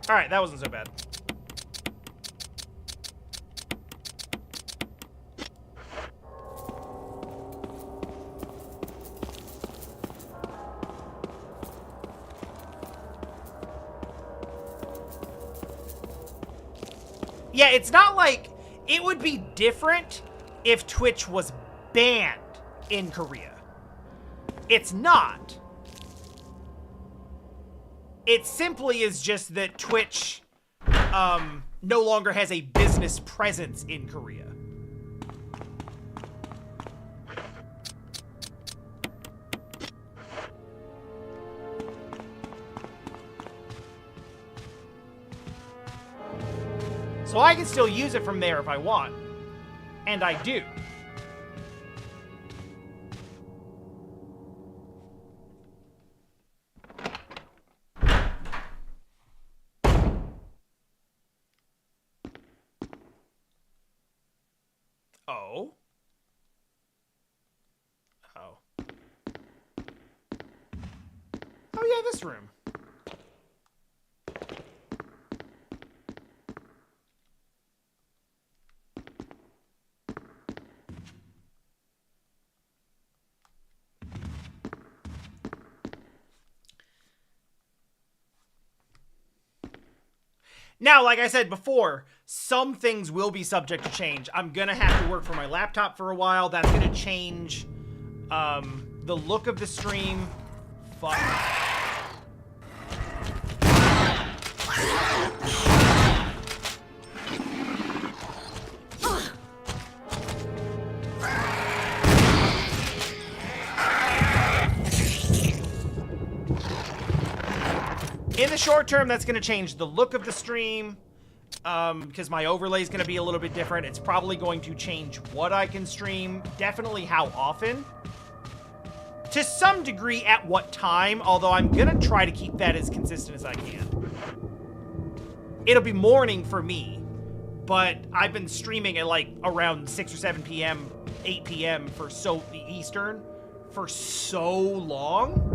Alright, that wasn't so bad. Yeah, it's not like... It would be different if Twitch was banned in Korea. It's not. It simply is just that Twitch no longer has a business presence in Korea. So I can still use it from there if I want. And I do. Oh. Oh. Oh yeah, this room. Now, like I said before, some things will be subject to change. I'm gonna have to work for my laptop for a while. That's gonna change the look of the stream. Fuck. In the short term, that's going to change the look of the stream, because my overlay is going to be a little bit different. It's probably going to change what I can stream, definitely how often. To some degree, at what time, although I'm going to try to keep that as consistent as I can. It'll be morning for me, but I've been streaming at like around 6 or 7 p.m., 8 p.m. for Eastern for so long.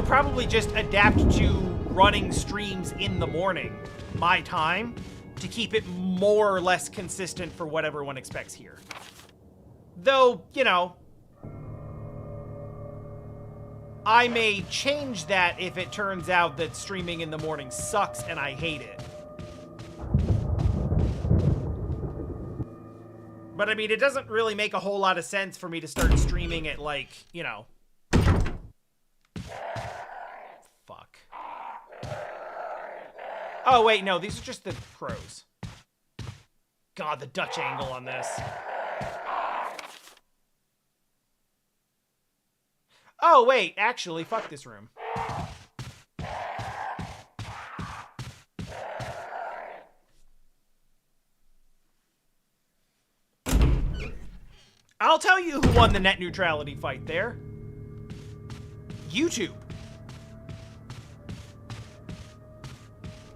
I'll probably just adapt to running streams in the morning, my time, to keep it more or less consistent for what everyone expects here. Though, you know, I may change that if it turns out that streaming in the morning sucks and I hate it. But I mean, it doesn't really make a whole lot of sense for me to start streaming at, like, you know. Fuck. Oh, wait, no, these are just the crows. God, the Dutch angle on this. Oh, wait, actually, fuck this room. I'll tell you who won the net neutrality fight there. YouTube.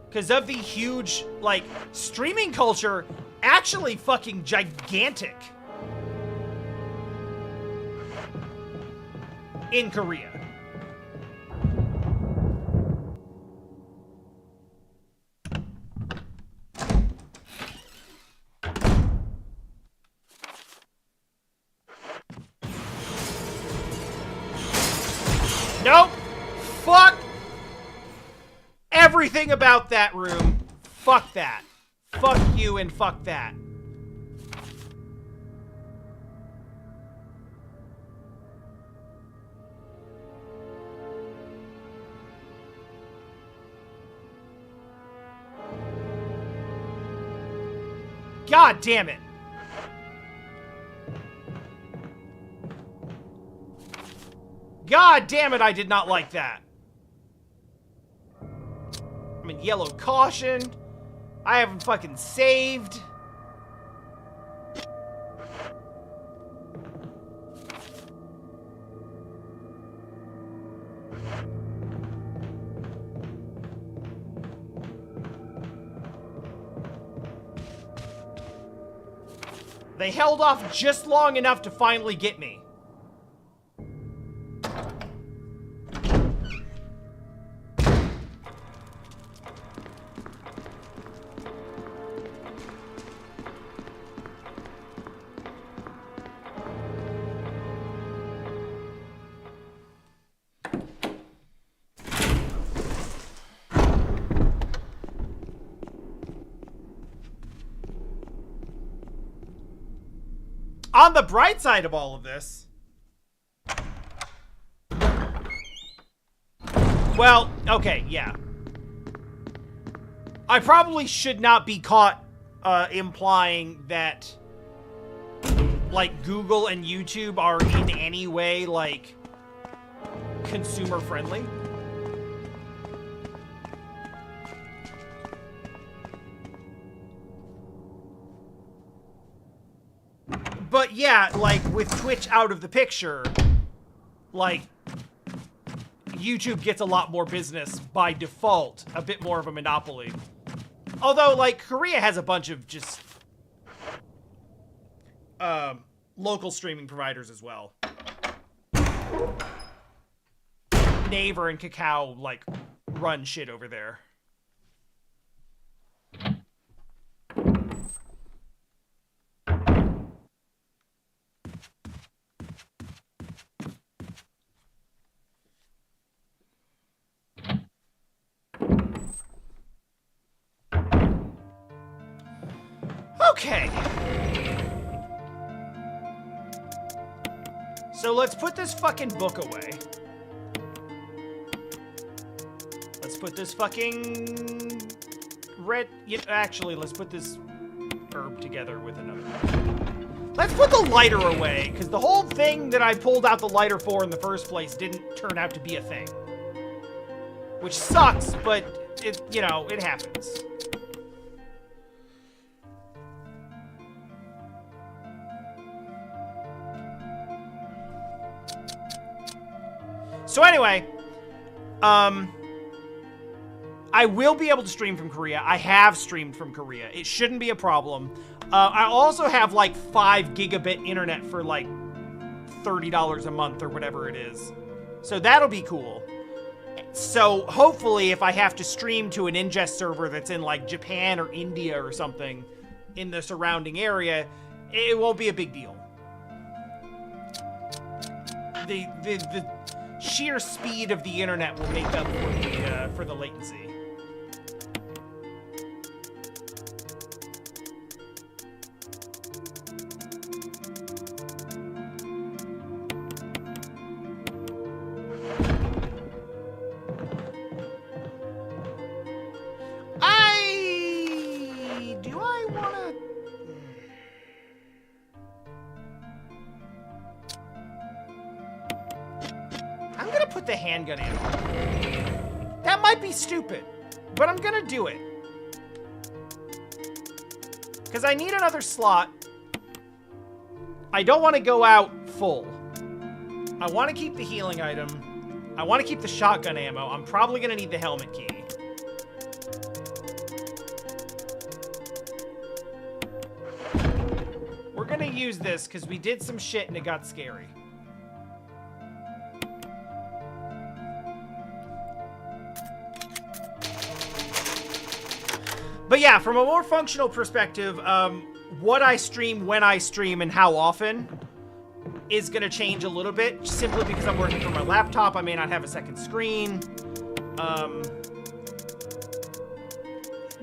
Because of the huge, like, streaming culture, actually fucking gigantic in Korea. Nope. Fuck everything about that room. Fuck that. Fuck you and fuck that. God damn it. God damn it, I did not like that. I'm in yellow caution. I haven't fucking saved. They held off just long enough to finally get me. On the bright side of all of this, well, okay, yeah. I probably should not be caught implying that, like, Google and YouTube are in any way, like, consumer friendly. But yeah, like, with Twitch out of the picture, like, YouTube gets a lot more business by default, a bit more of a monopoly. Although, like, Korea has a bunch of just local streaming providers as well. Naver and Kakao, like, run shit over there. Okay. So let's put this fucking book away. Let's put this fucking red... Actually, let's put this herb together with another one. Let's put the lighter away, because the whole thing that I pulled out the lighter for in the first place didn't turn out to be a thing. Which sucks, but, it, you know, it happens. So anyway, I will be able to stream from Korea. I have streamed from Korea. It shouldn't be a problem. I also have like 5 gigabit internet for like $30 a month or whatever it is. So that'll be cool. So hopefully if I have to stream to an ingest server that's in like Japan or India or something in the surrounding area, it won't be a big deal. The sheer speed of the internet will make up for the latency. Do I wanna? I'm gonna put the handgun in. That might be stupid, but I'm gonna do it. Because I need another slot. I don't want to go out full. I want to keep the healing item. I want to keep the shotgun ammo. I'm probably gonna need the helmet key. We're gonna use this because we did some shit and it got scary. But yeah, from a more functional perspective, what I stream, when I stream, and how often is gonna change a little bit, simply because I'm working from my laptop. I may not have a second screen.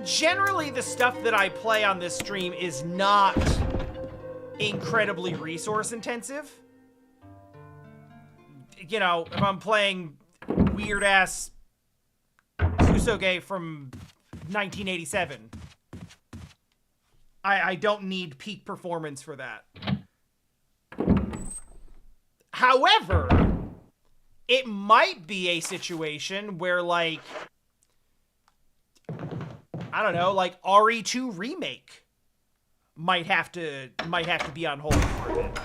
Generally, the stuff that I play on this stream is not incredibly resource intensive. You know, if I'm playing weird ass Kusoge from 1987, I don't need peak performance for that. However, it might be a situation where, like, I don't know, like RE2 Remake might have to be on hold for a bit.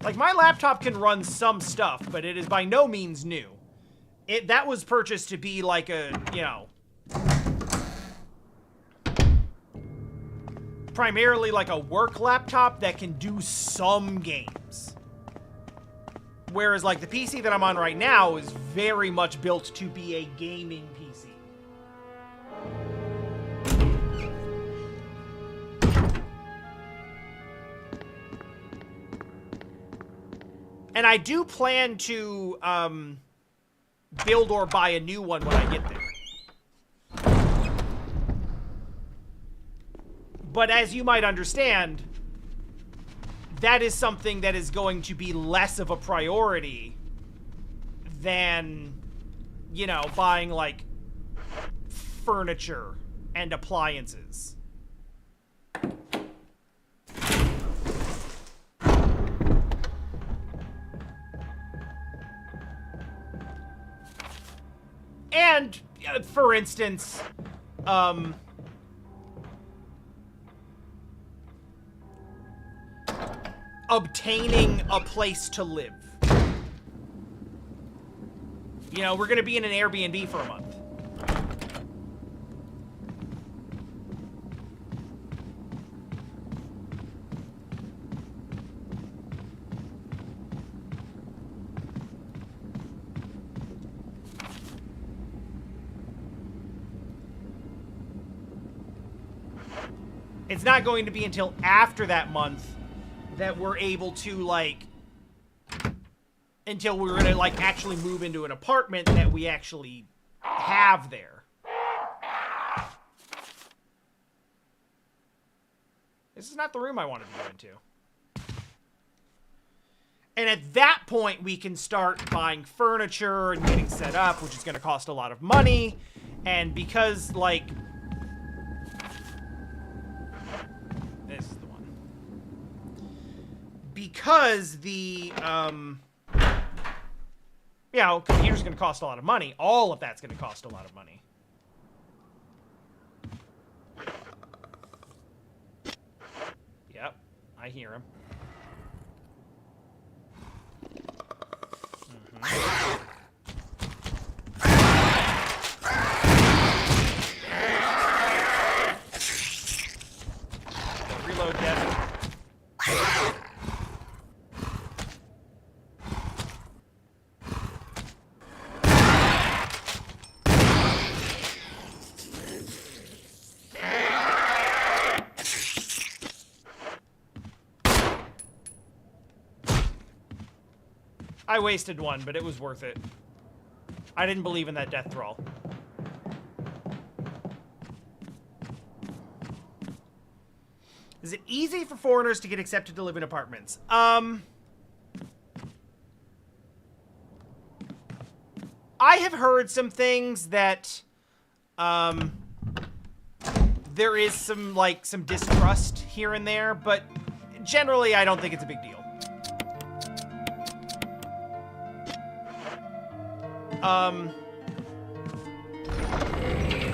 Like, my laptop can run some stuff, but it is by no means new. That was purchased to be like a, you know, primarily like a work laptop that can do some games. Whereas, like, the PC that I'm on right now is very much built to be a gaming PC. And I do plan to build or buy a new one when I get there. But as you might understand, that is something that is going to be less of a priority than, you know, buying, like, furniture and appliances. And, for instance, obtaining a place to live. You know, we're gonna be in an Airbnb for a month. It's not going to be until after that month that we're able to, like, until we're gonna, like, actually move into an apartment that we actually have there. This is not the room I wanted to go into. And at that point, we can start buying furniture and getting set up, which is gonna cost a lot of money. And because, like, this is the one. Because the, you know, computer's gonna cost a lot of money. All of that's gonna cost a lot of money. Yep, I hear him. I wasted one, but it was worth it. I didn't believe in that death thrall. Is it easy for foreigners to get accepted to live in apartments? I have heard some things that, there is some distrust here and there, but generally I don't think it's a big deal.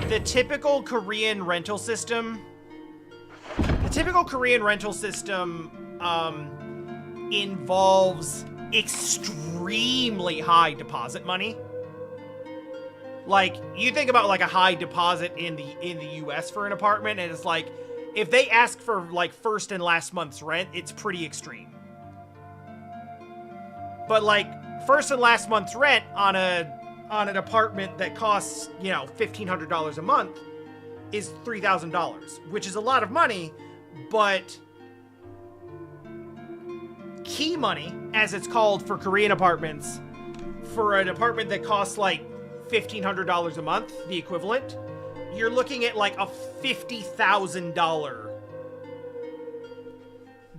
The typical Korean rental system involves extremely high deposit money. Like, you think about like a high deposit in the US for an apartment, and it's like, if they ask for like first and last month's rent, it's pretty extreme. But like first and last month's rent on an apartment that costs, you know, $1,500 a month is $3,000, which is a lot of money, but key money, as it's called for Korean apartments, for an apartment that costs like $1,500 a month, the equivalent, you're looking at like a $50,000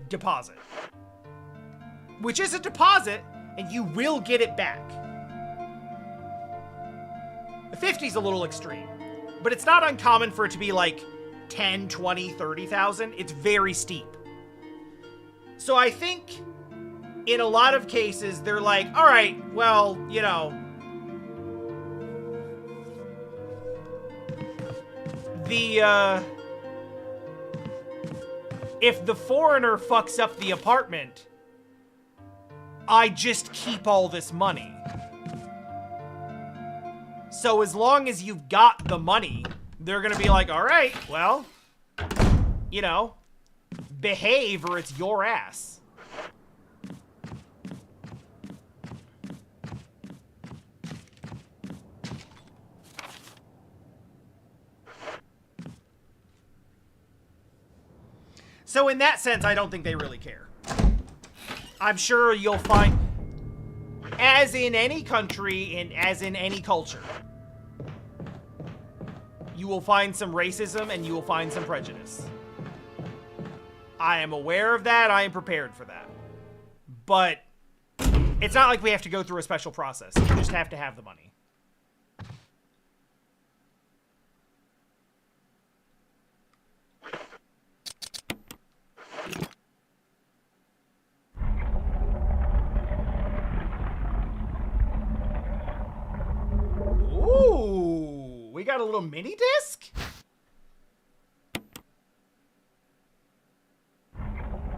deposit. Which is a deposit, and you will get it back. The 50's a little extreme, but it's not uncommon for it to be like 10, 20, 30,000. It's very steep. So I think in a lot of cases, they're like, all right, well, you know, if the foreigner fucks up the apartment, I just keep all this money. So as long as you've got the money, they're gonna be like, all right, well, you know, behave or it's your ass. So in that sense, I don't think they really care. I'm sure you'll find, as in any country and as in any culture, you will find some racism and you will find some prejudice. I am aware of that. I am prepared for that. But it's not like we have to go through a special process. You just have to have the money. Ooh, we got a little mini disc?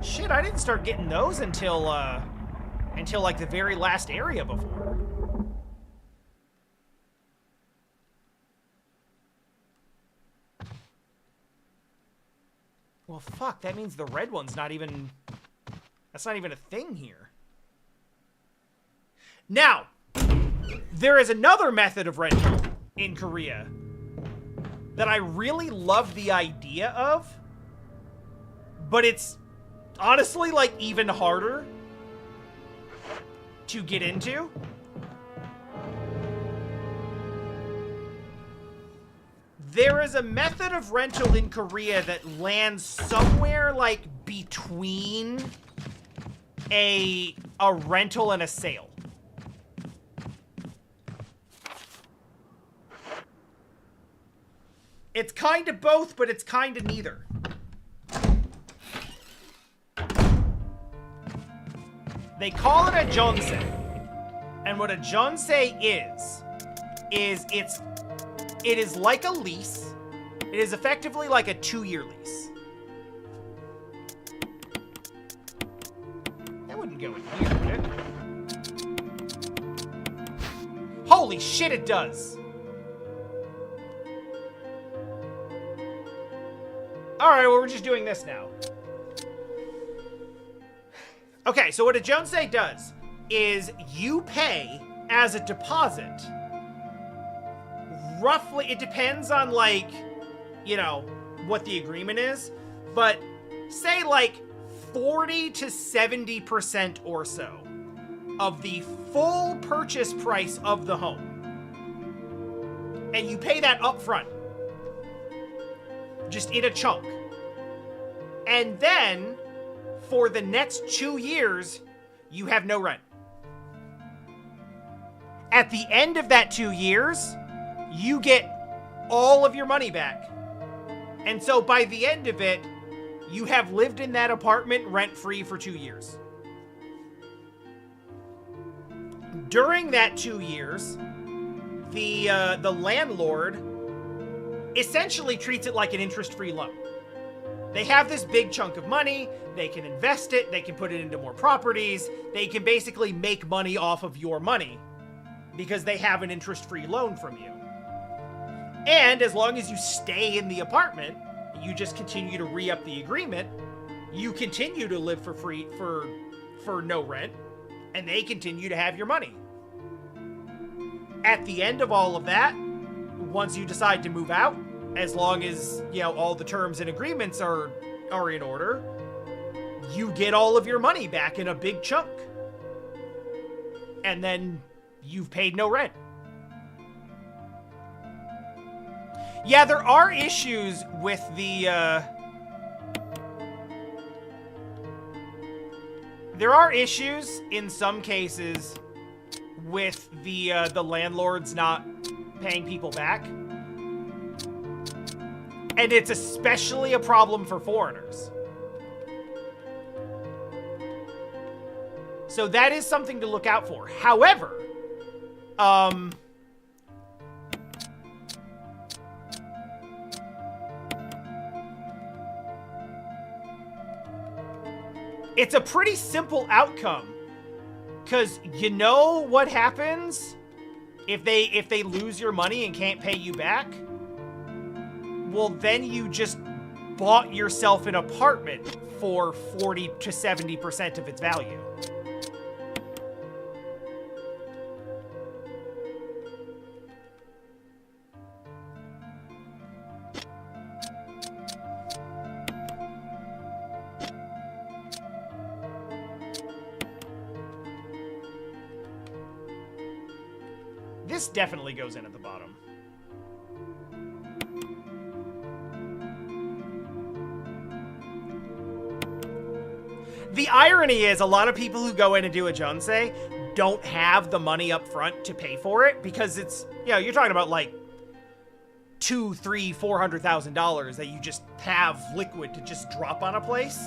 Shit, I didn't start getting those until like the very last area before. Well, fuck, that means the red one's not even... That's not even a thing here. Now, there is another method of rental in Korea that I really love the idea of, but it's honestly like even harder to get into. There is a method of rental in Korea that lands somewhere like between a rental and a sale. It's kind of both, but it's kind of neither. They call it a jonsei. And what a jonsei is it is like a lease. It is effectively like a 2-year lease. That wouldn't go in here, would it? Holy shit, it does. Alright, well, we're just doing this now. Okay, so what a jonsei does is you pay as a deposit. Roughly, it depends on, like, you know, what the agreement is, but say, like, 40 to 70% or so of the full purchase price of the home. And you pay that up front. Just in a chunk. And then, for the next 2 years, you have no rent. At the end of that 2 years, you get all of your money back. And so by the end of it, you have lived in that apartment rent-free for 2 years. During that 2 years, the landlord essentially treats it like an interest-free loan. They have this big chunk of money, they can invest it, they can put it into more properties, they can basically make money off of your money because they have an interest-free loan from you. And as long as you stay in the apartment, you just continue to re-up the agreement, you continue to live for free, for no rent, and they continue to have your money. At the end of all of that, once you decide to move out, as long as, you know, all the terms and agreements are in order, you get all of your money back in a big chunk. And then you've paid no rent. Yeah, there are issues with the, there are issues in some cases with the landlords not paying people back. And it's especially a problem for foreigners. So that is something to look out for. However, it's a pretty simple outcome. Because you know what happens if they lose your money and can't pay you back? Well, then you just bought yourself an apartment for 40 to 70% of its value. This definitely goes in at the bottom. The irony is a lot of people who go in and do a Jonsei don't have the money up front to pay for it because it's, you know, you're talking about like $200,000, $300,000, $400,000 that you just have liquid to just drop on a place.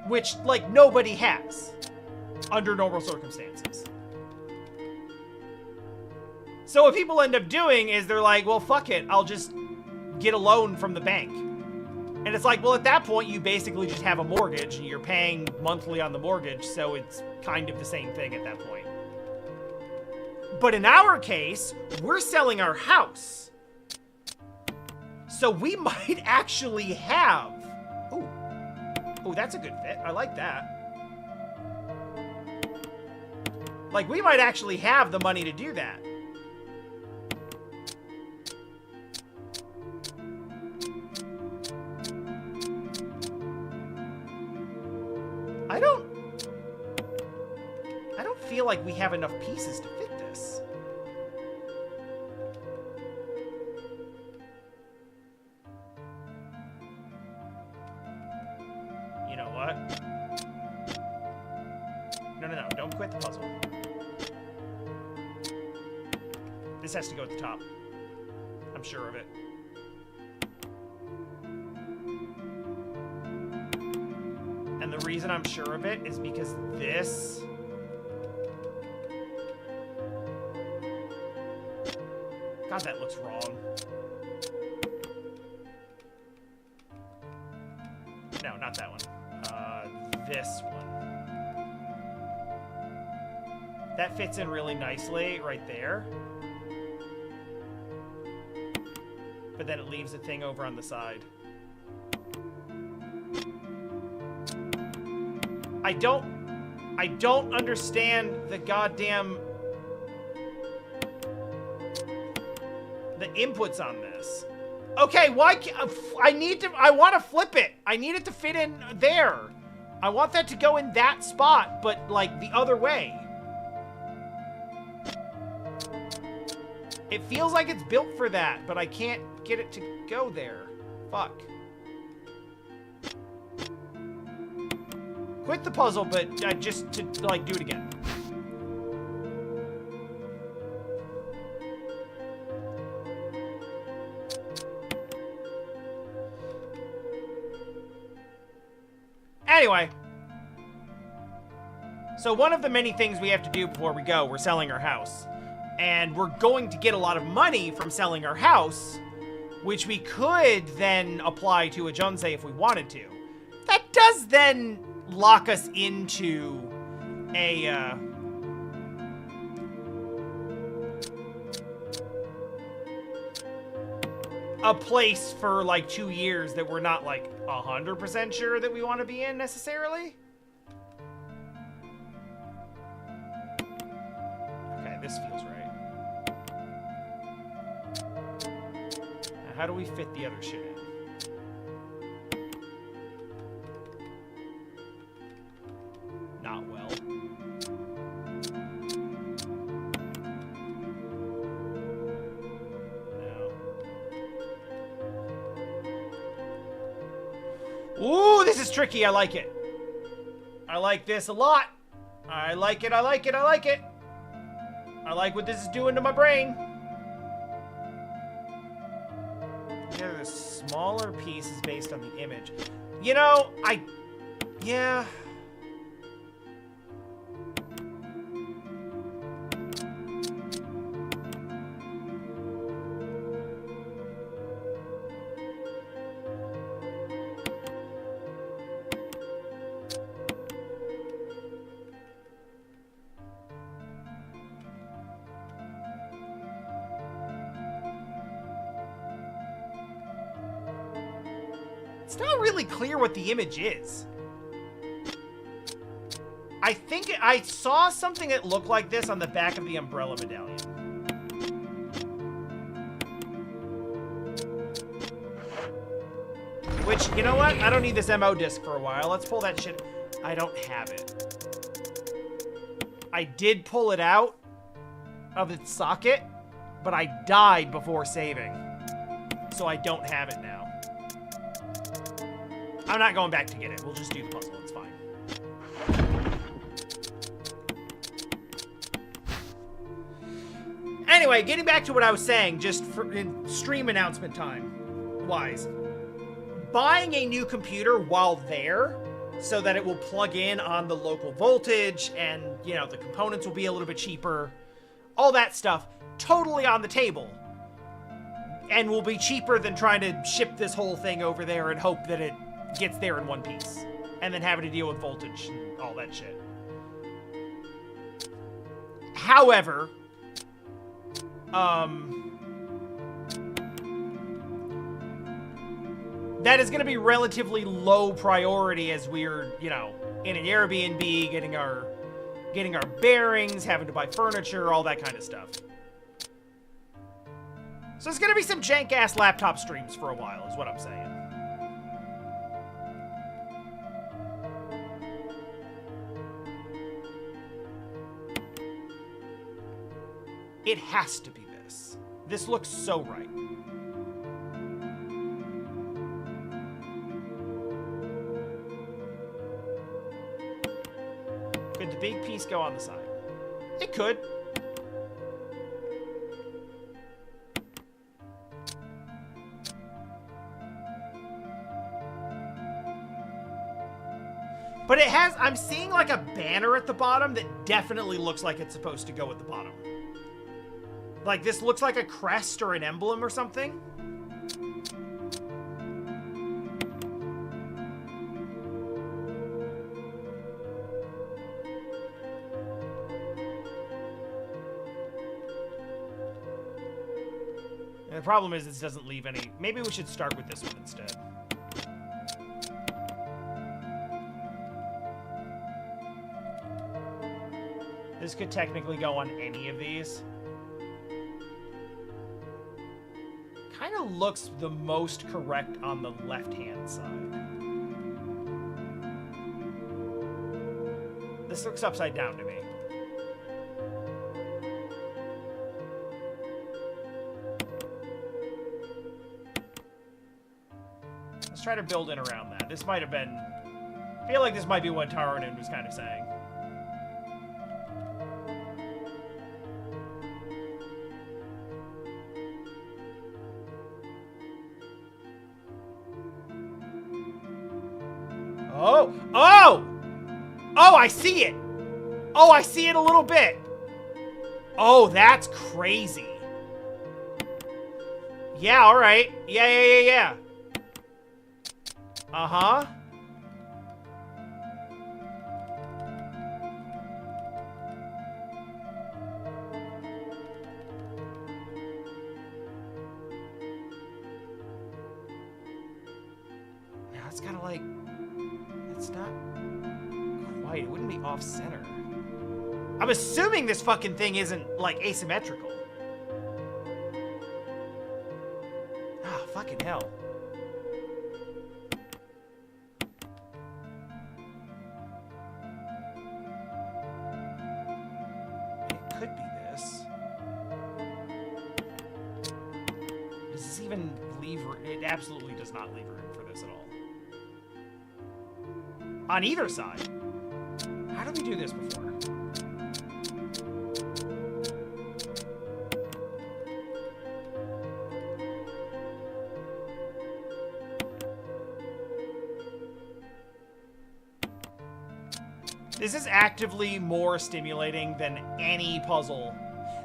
Which, like, nobody has under normal circumstances. So what people end up doing is they're like, well, fuck it, I'll just get a loan from the bank. And it's like, well, at that point, you basically just have a mortgage, and you're paying monthly on the mortgage, so it's kind of the same thing at that point. But in our case, we're selling our house. So we might actually have... Ooh, that's a good fit. I like that. Like, we might actually have the money to do that. I don't feel like we have enough pieces to fit this. You know what? No, don't quit the puzzle. This has to go at the top. I'm sure of it. And the reason I'm sure of it is because this... God, that looks wrong. No, not that one. This one. That fits in really nicely right there. But then it leaves a thing over on the side. I don't understand the goddamn... the inputs on this. Okay, why can't... I want to flip it. I need it to fit in there. I want that to go in that spot, but, like, the other way. It feels like it's built for that, but I can't get it to go there. Fuck. Quit the puzzle, but just to, like, do it again. Anyway. So one of the many things we have to do before we go, we're selling our house. And we're going to get a lot of money from selling our house, which we could then apply to a Junsei if we wanted to. That does then lock us into a place for like 2 years that we're not like 100% sure that we want to be in necessarily. Okay, this feels right. Now, how do we fit the other shit in? Not well. Ooh, this is tricky. I like it. I like this a lot. I like it, I like it, I like it. I like what this is doing to my brain. Yeah, the smaller pieces based on the image. You know, yeah. It's not really clear what the image is. I think I saw something that looked like this on the back of the Umbrella medallion. Which, you know what? I don't need this MO disc for a while. Let's pull that shit. I don't have it. I did pull it out of its socket, but I died before saving. So I don't have it now. I'm not going back to get it. We'll just do the puzzle. It's fine. Anyway, getting back to what I was saying, just for in stream announcement time wise. Buying a new computer while there so that it will plug in on the local voltage and, you know, the components will be a little bit cheaper. All that stuff, totally on the table. And will be cheaper than trying to ship this whole thing over there and hope that it gets there in one piece, and then having to deal with voltage and all that shit. However, that is going to be relatively low priority as we're, you know, in an Airbnb, getting our bearings, having to buy furniture, all that kind of stuff. So it's going to be some jank-ass laptop streams for a while, is what I'm saying. It has to be this. This looks so right. Could the big piece go on the side? It could. But it has, I'm seeing like a banner at the bottom that definitely looks like it's supposed to go at the bottom. Like, this looks like a crest or an emblem or something. And the problem is this doesn't leave any... Maybe we should start with this one instead. This could technically go on any of these. Kind of looks the most correct on the left-hand side. This looks upside down to me. Let's try to build in around that. This might have been... I feel like this might be what Taronin was kind of saying. Oh! Oh! Oh, I see it! Oh, I see it a little bit! Oh, that's crazy. Yeah, alright. Yeah. Uh-huh. Now it's kind of like... It's not quite... It wouldn't be off-center. I'm assuming this fucking thing isn't, like, asymmetrical. Ah, fucking hell. It could be this. Does this even leave... It absolutely does not leave room for this at all. On either side. How did we do this before? This is actively more stimulating than any puzzle.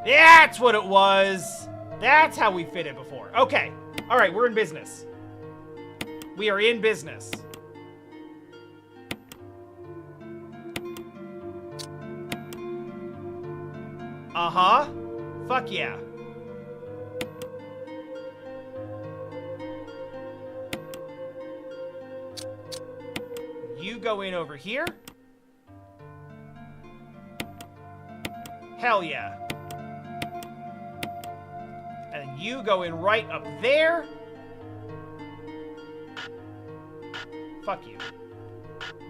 That's what it was. That's how we fit it before. Okay. All right, we're in business. We are in business. Uh-huh. Fuck yeah. You go in over here. Hell yeah. And then you go in right up there. Fuck you.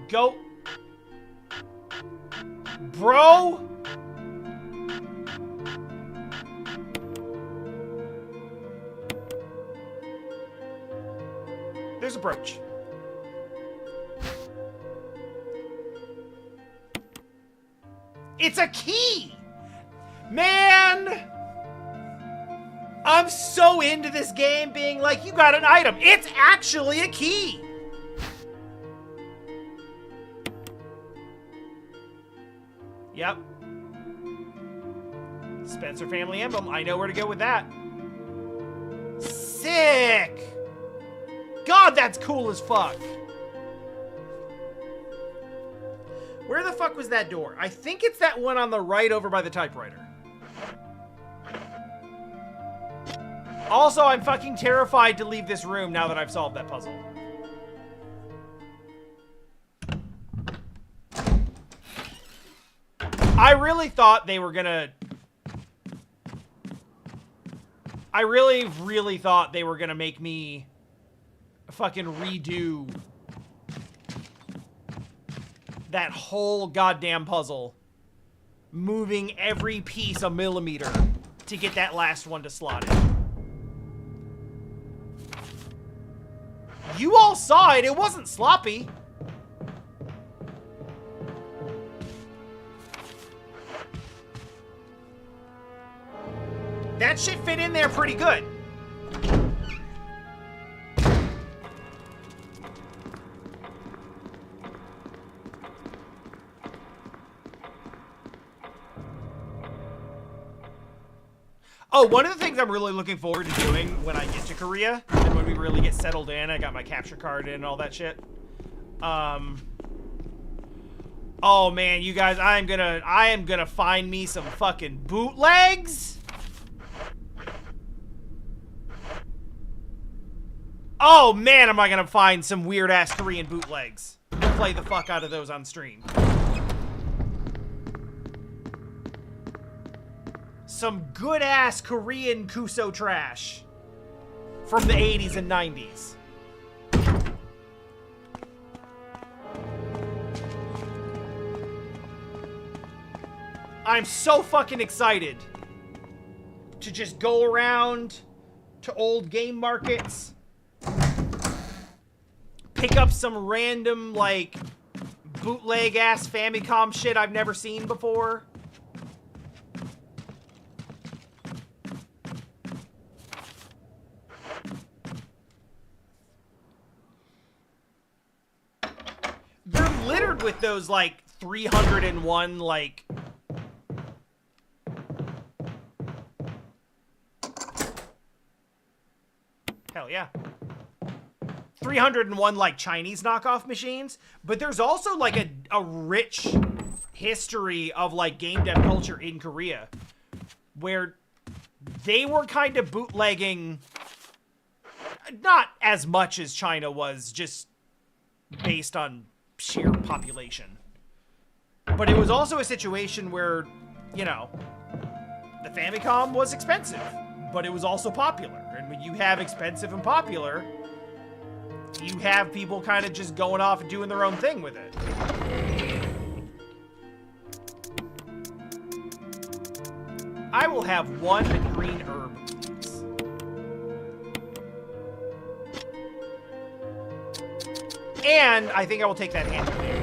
Go. Bro. There's a brooch. It's a key! Man! I'm so into this game being like, you got an item. It's actually a key! Yep. Spencer family emblem. I know where to go with that. Sick! God, that's cool as fuck. Where the fuck was that door? I think it's that one on the right over by the typewriter. Also, I'm fucking terrified to leave this room now that I've solved that puzzle. I really thought they were gonna... I really thought they were gonna make me fucking redo that whole goddamn puzzle, moving every piece a millimeter to get that last one to slot in. You all saw it. It wasn't sloppy. That shit fit in there pretty good. Oh, one of the things I'm really looking forward to doing when I get to Korea, and when we really get settled in, I got my capture card in and all that shit. Oh man, you guys, I am gonna find me some fucking bootlegs. Oh man, am I gonna find some weird ass Korean bootlegs. Play the fuck out of those on stream. Some good-ass Korean Kuso trash from the 80s and 90s. I'm so fucking excited to just go around to old game markets, pick up some random, like, bootleg-ass Famicom shit I've never seen before. They're littered with those, like, 301, like... Hell yeah. 301, like, Chinese knockoff machines. But there's also, like, a rich history of, like, game dev culture in Korea. Where they were kind of bootlegging... Not as much as China was, just based on sheer population. But it was also a situation where, you know, the Famicom was expensive, but it was also popular. And when you have expensive and popular, you have people kind of just going off and doing their own thing with it. I will have one green herb, please. And I think I will take that hand grenade.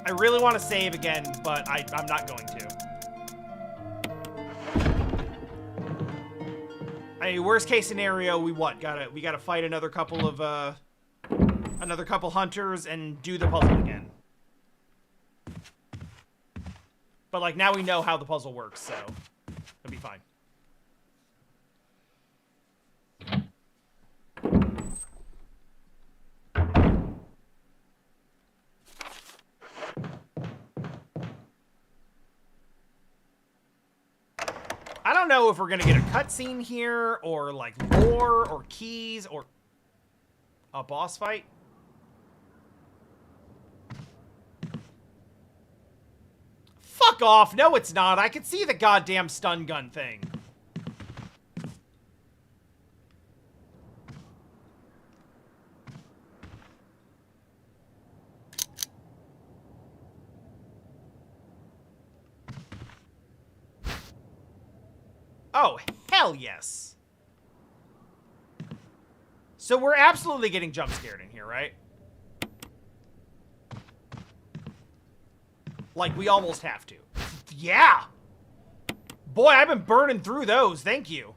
I really want to save again, but I'm not going to. I mean, worst case scenario, we what? We gotta fight another couple of hunters and do the puzzle again. But like now we know how the puzzle works, so it'll be fine. I don't know if we're gonna get a cutscene here, or like lore, or keys, or a boss fight. Fuck off! No, it's not. I can see the goddamn stun gun thing. Oh, hell yes. So we're absolutely getting jump scared in here, right? Like, we almost have to. Yeah! Boy, I've been burning through those. Thank you.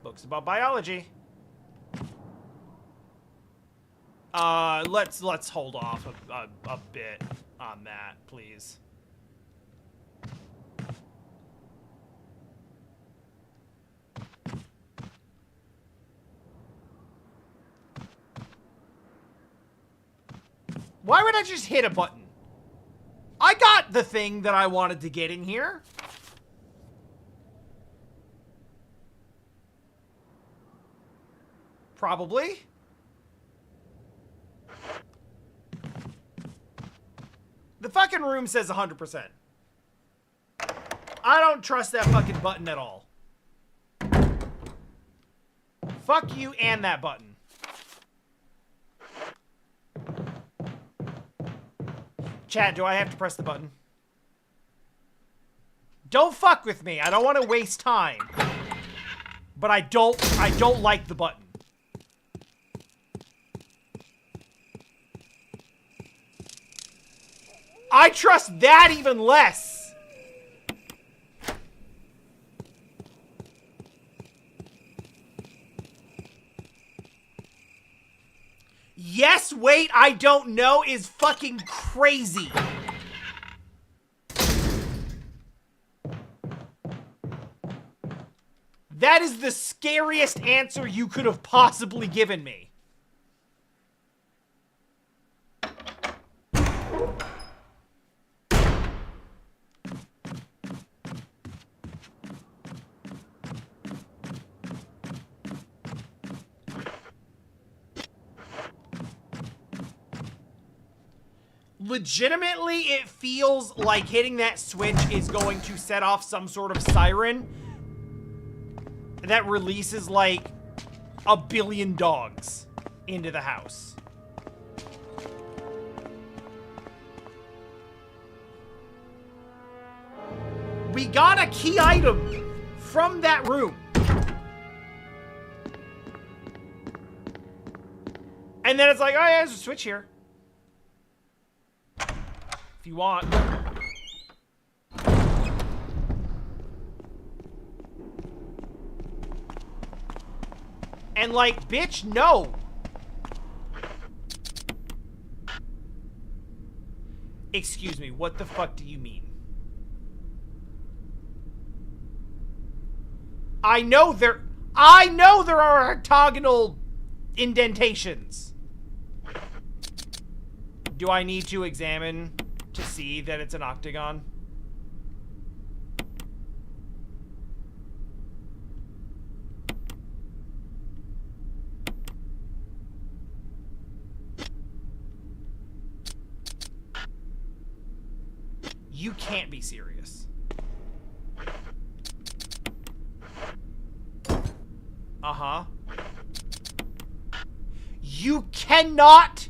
Books about biology. Let's hold off a bit on that, please. Why would I just hit a button? I got the thing that I wanted to get in here. Probably. The fucking room says 100%. I don't trust that fucking button at all. Fuck you and that button. Chat, do I have to press the button? Don't fuck with me. I don't want to waste time. But I don't like the button. I trust that even less. Yes, wait, I don't know is fucking crazy. That is the scariest answer you could have possibly given me. Legitimately, it feels like hitting that switch is going to set off some sort of siren that releases like 1 billion dogs into the house. We got a key item from that room. And then it's like, oh yeah, there's a switch here. If you want. And like, bitch, no. Excuse me, what the fuck do you mean? I know there are octagonal indentations. Do I need to examine to see that it's an octagon? You can't be serious. Uh-huh. You cannot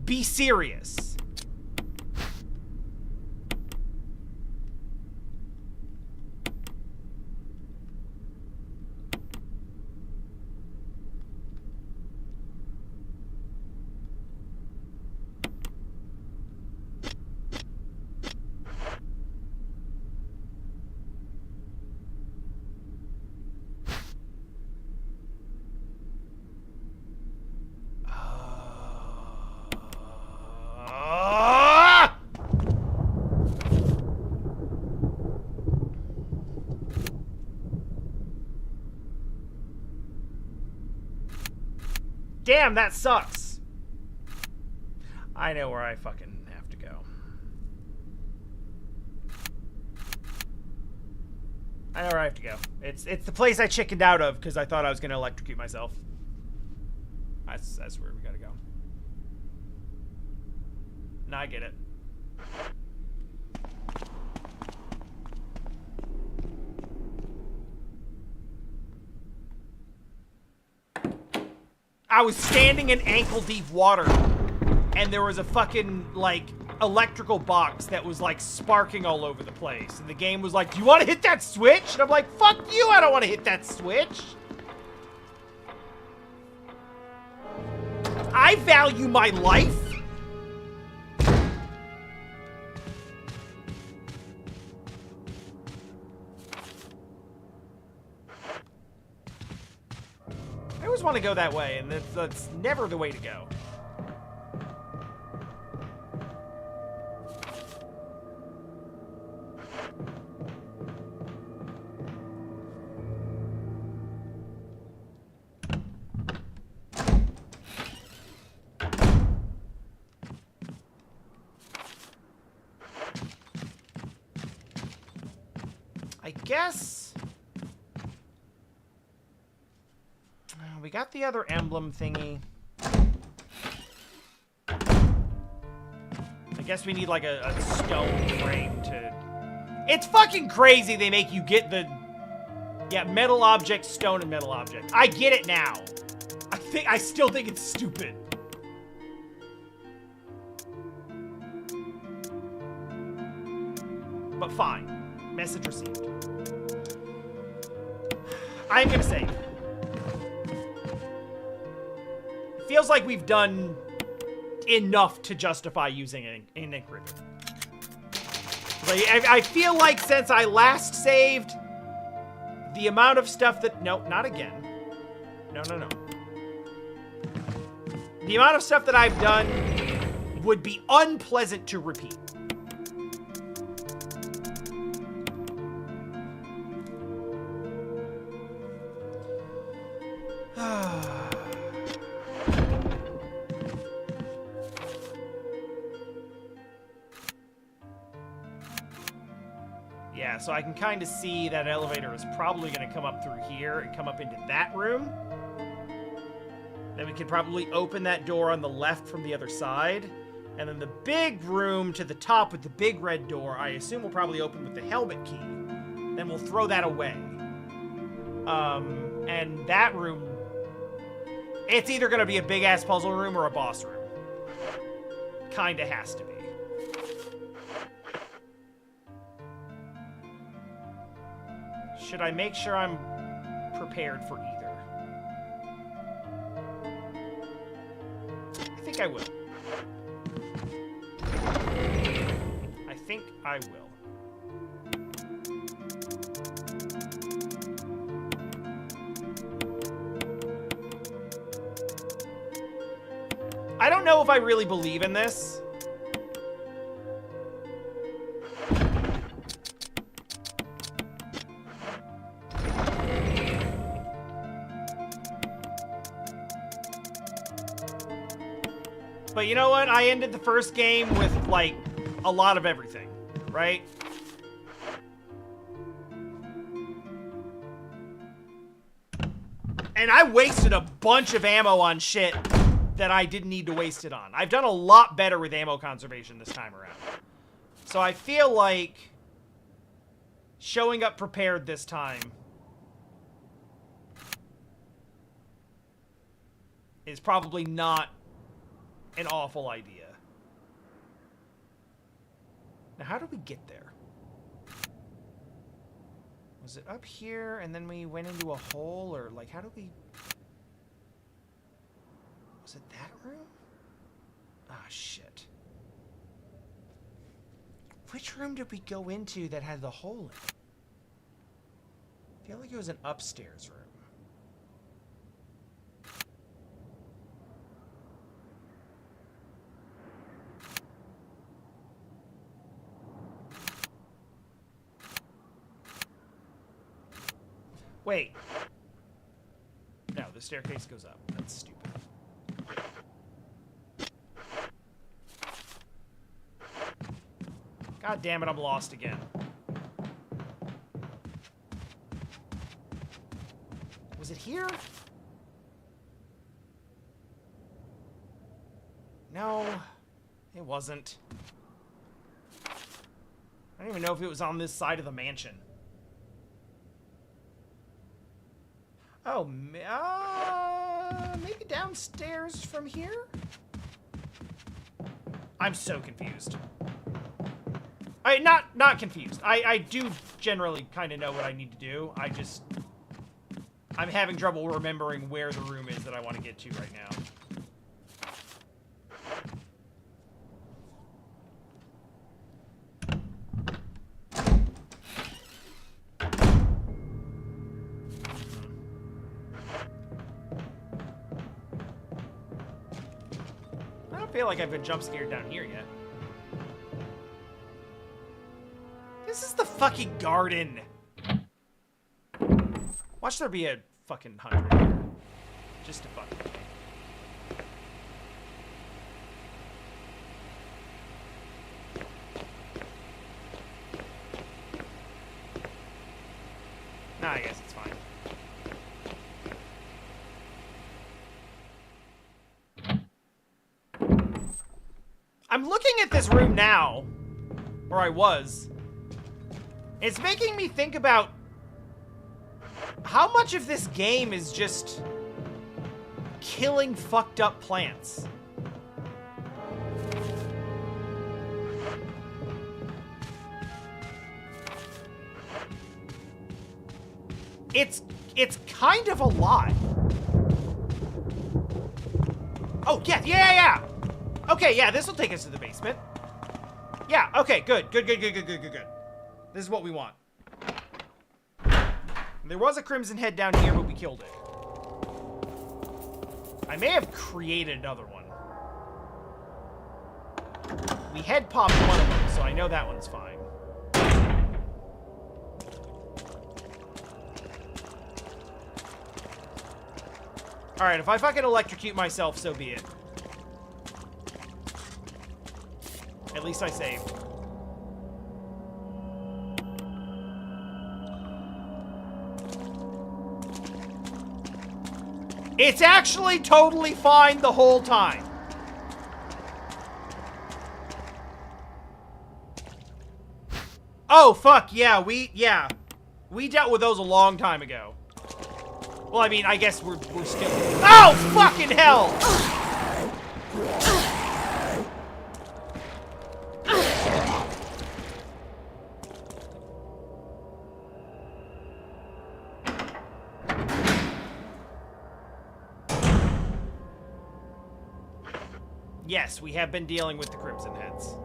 be serious. Damn, that sucks. I know where I fucking have to go. I know where I have to go. It's the place I chickened out of because I thought I was going to electrocute myself. That's where we gotta go. Now I get it. I was standing in ankle-deep water, and there was a fucking, like, electrical box that was, like, sparking all over the place. And the game was like, do you want to hit that switch? And I'm like, fuck you, I don't want to hit that switch. I value my life. I always want to go that way, and that's never the way to go. I guess we got the other emblem thingy. I guess we need like a stone frame to... It's fucking crazy they make you get the... Yeah, metal object, stone, and metal object. I get it now. I still think it's stupid. But fine. Message received. I'm gonna save. It feels like we've done enough to justify using an encryptor. Like, I feel like since I last saved, the amount of stuff that... Nope, not again. No. The amount of stuff that I've done would be unpleasant to repeat. Yeah, so I can kind of see that elevator is probably going to come up through here and come up into that room. Then we can probably open that door on the left from the other side. And then the big room to the top with the big red door, I assume will probably open with the helmet key. Then we'll throw that away. And that room, it's either going to be a big-ass puzzle room or a boss room. Kinda has to be. Should I make sure I'm prepared for either? I think I will. I think I will. I don't know if I really believe in this. But you know what? I ended the first game with, like, a lot of everything, right? And I wasted a bunch of ammo on shit that I didn't need to waste it on. I've done a lot better with ammo conservation this time around. So I feel like showing up prepared this time is probably not an awful idea. Now, how do we get there? Was it up here and then we went into a hole, or like how do we... Was it that room? Ah, shit. Which room did we go into that had the hole in it? I feel like it was an upstairs room. Wait. No, the staircase goes up. That's stupid. God damn it, I'm lost again. Was it here? No, it wasn't. I don't even know if it was on this side of the mansion. Oh, maybe downstairs from here? I'm so confused. Not confused. I do generally kind of know what I need to do. I'm having trouble remembering where the room is that I want to get to right now. I don't feel like I've been jump scared down here yet. This is the fucking garden. Watch there be a fucking 100 here. Just to fuck with me. Nah, I guess it's fine. I'm looking at this room now. Or I was. It's making me think about how much of this game is just killing fucked up plants. It's kind of a lot. Oh, yeah. Okay, yeah, this will take us to the basement. Yeah, okay, good. This is what we want. There was a Crimson Head down here, but we killed it. I may have created another one. We head popped one of them, so I know that one's fine. Alright, if I fucking electrocute myself, so be it. At least I saved. It's actually totally fine the whole time. Oh, fuck, yeah, we dealt with those a long time ago. Well, I mean, I guess we're still... Oh, fucking hell! Yes, we have been dealing with the Crimson Heads.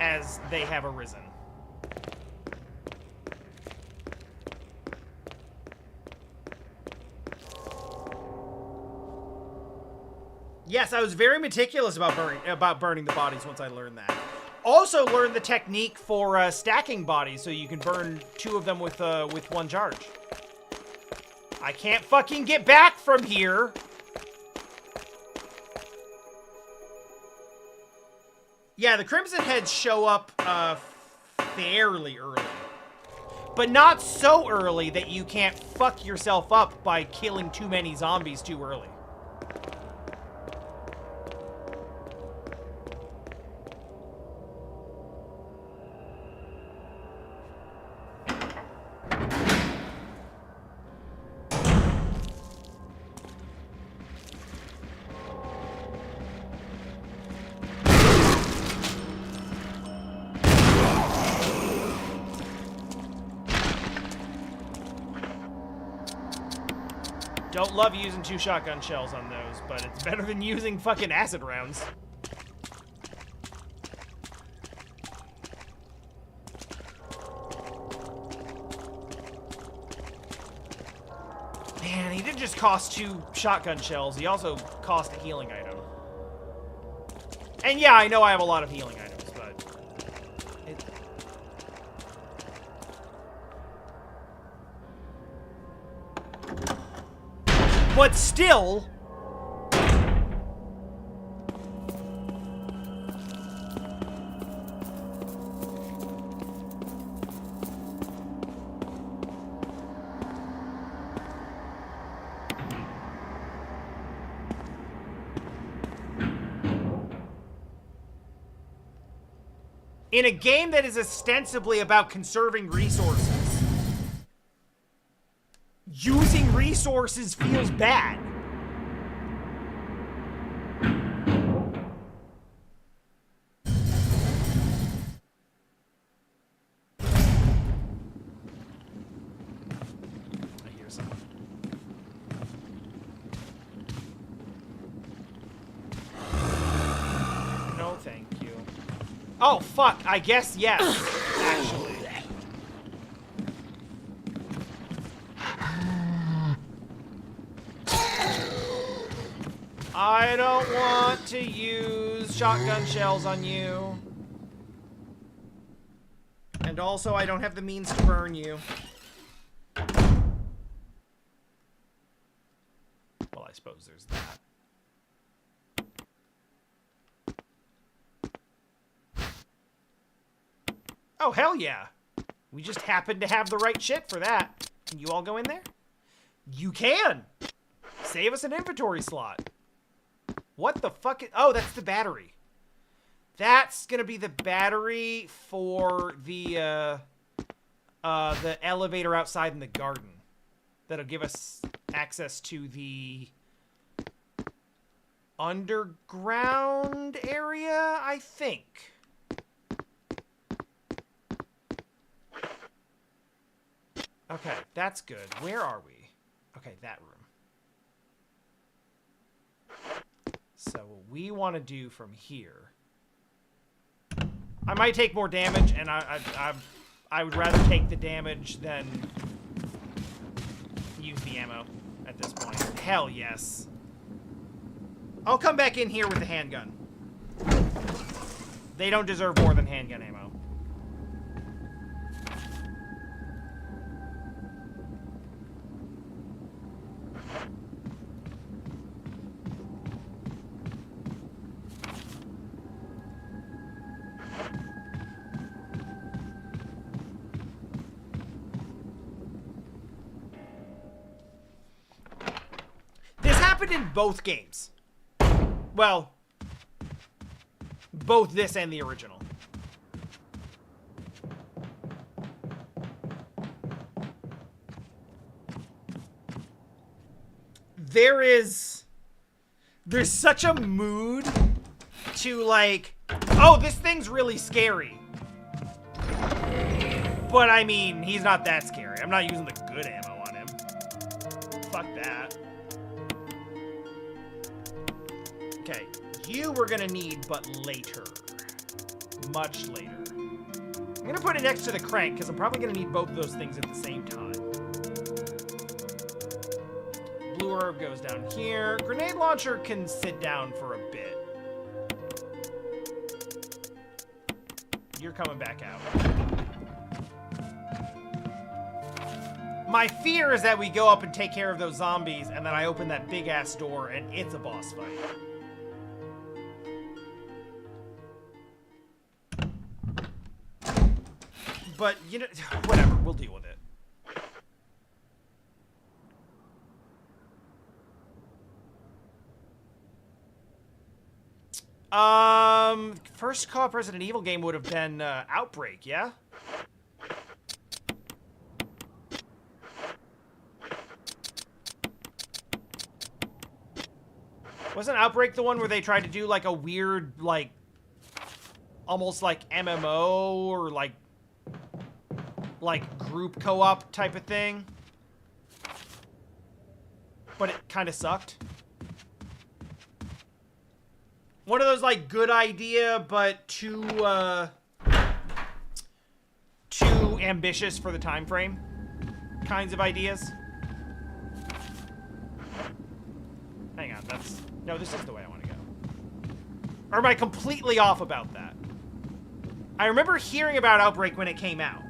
As they have arisen. Yes, I was very meticulous about burning the bodies once I learned that. Also learned the technique for stacking bodies, so you can burn 2 of them with one charge. I can't fucking get back from here. Yeah, the Crimson Heads show up fairly early. But not so early that you can't fuck yourself up by killing too many zombies too early. Don't love using 2 shotgun shells on those, but it's better than using fucking acid rounds. Man, he didn't just cost 2 shotgun shells, he also cost a healing item. And yeah, I know I have a lot of healing items, but... But still... in a game that is ostensibly about conserving resources, using resources feels bad. I hear someone. No, thank you. Oh, fuck. I guess yes, actually. I don't want to use shotgun shells on you. And also, I don't have the means to burn you. Well, I suppose there's that. Oh, hell yeah. We just happen to have the right shit for that. Can you all go in there? You can! Save us an inventory slot. What the fuck? Oh, that's the battery. That's gonna be the battery for the elevator outside in the garden. That'll give us access to the underground area, I think. Okay, that's good. Where are we? Okay, that room. So what we want to do from here... I might take more damage, and I would rather take the damage than use the ammo at this point. Hell yes. I'll come back in here with the handgun. They don't deserve more than handgun ammo. happened in both games. Well, both this and the original. There's such a mood to like, oh, this thing's really scary. But I mean, he's not that scary. I'm not using the good ammo on him. Fuck that. Okay, you we're gonna need, but later. Much later. I'm gonna put it next to the crank, because I'm probably gonna need both of those things at the same time. Blue herb goes down here. Grenade launcher can sit down for a bit. You're coming back out. My fear is that we go up and take care of those zombies, and then I open that big-ass door, and it's a boss fight. But, you know, whatever. We'll deal with it. First co-op Resident Evil game would have been Outbreak, yeah? Wasn't Outbreak the one where they tried to do like a weird, like, almost like MMO or like group co-op type of thing? But it kind of sucked. One of those, like, good idea, but too ambitious for the time frame kinds of ideas. Hang on, that's... No, this is the way I want to go. Or am I completely off about that? I remember hearing about Outbreak when it came out.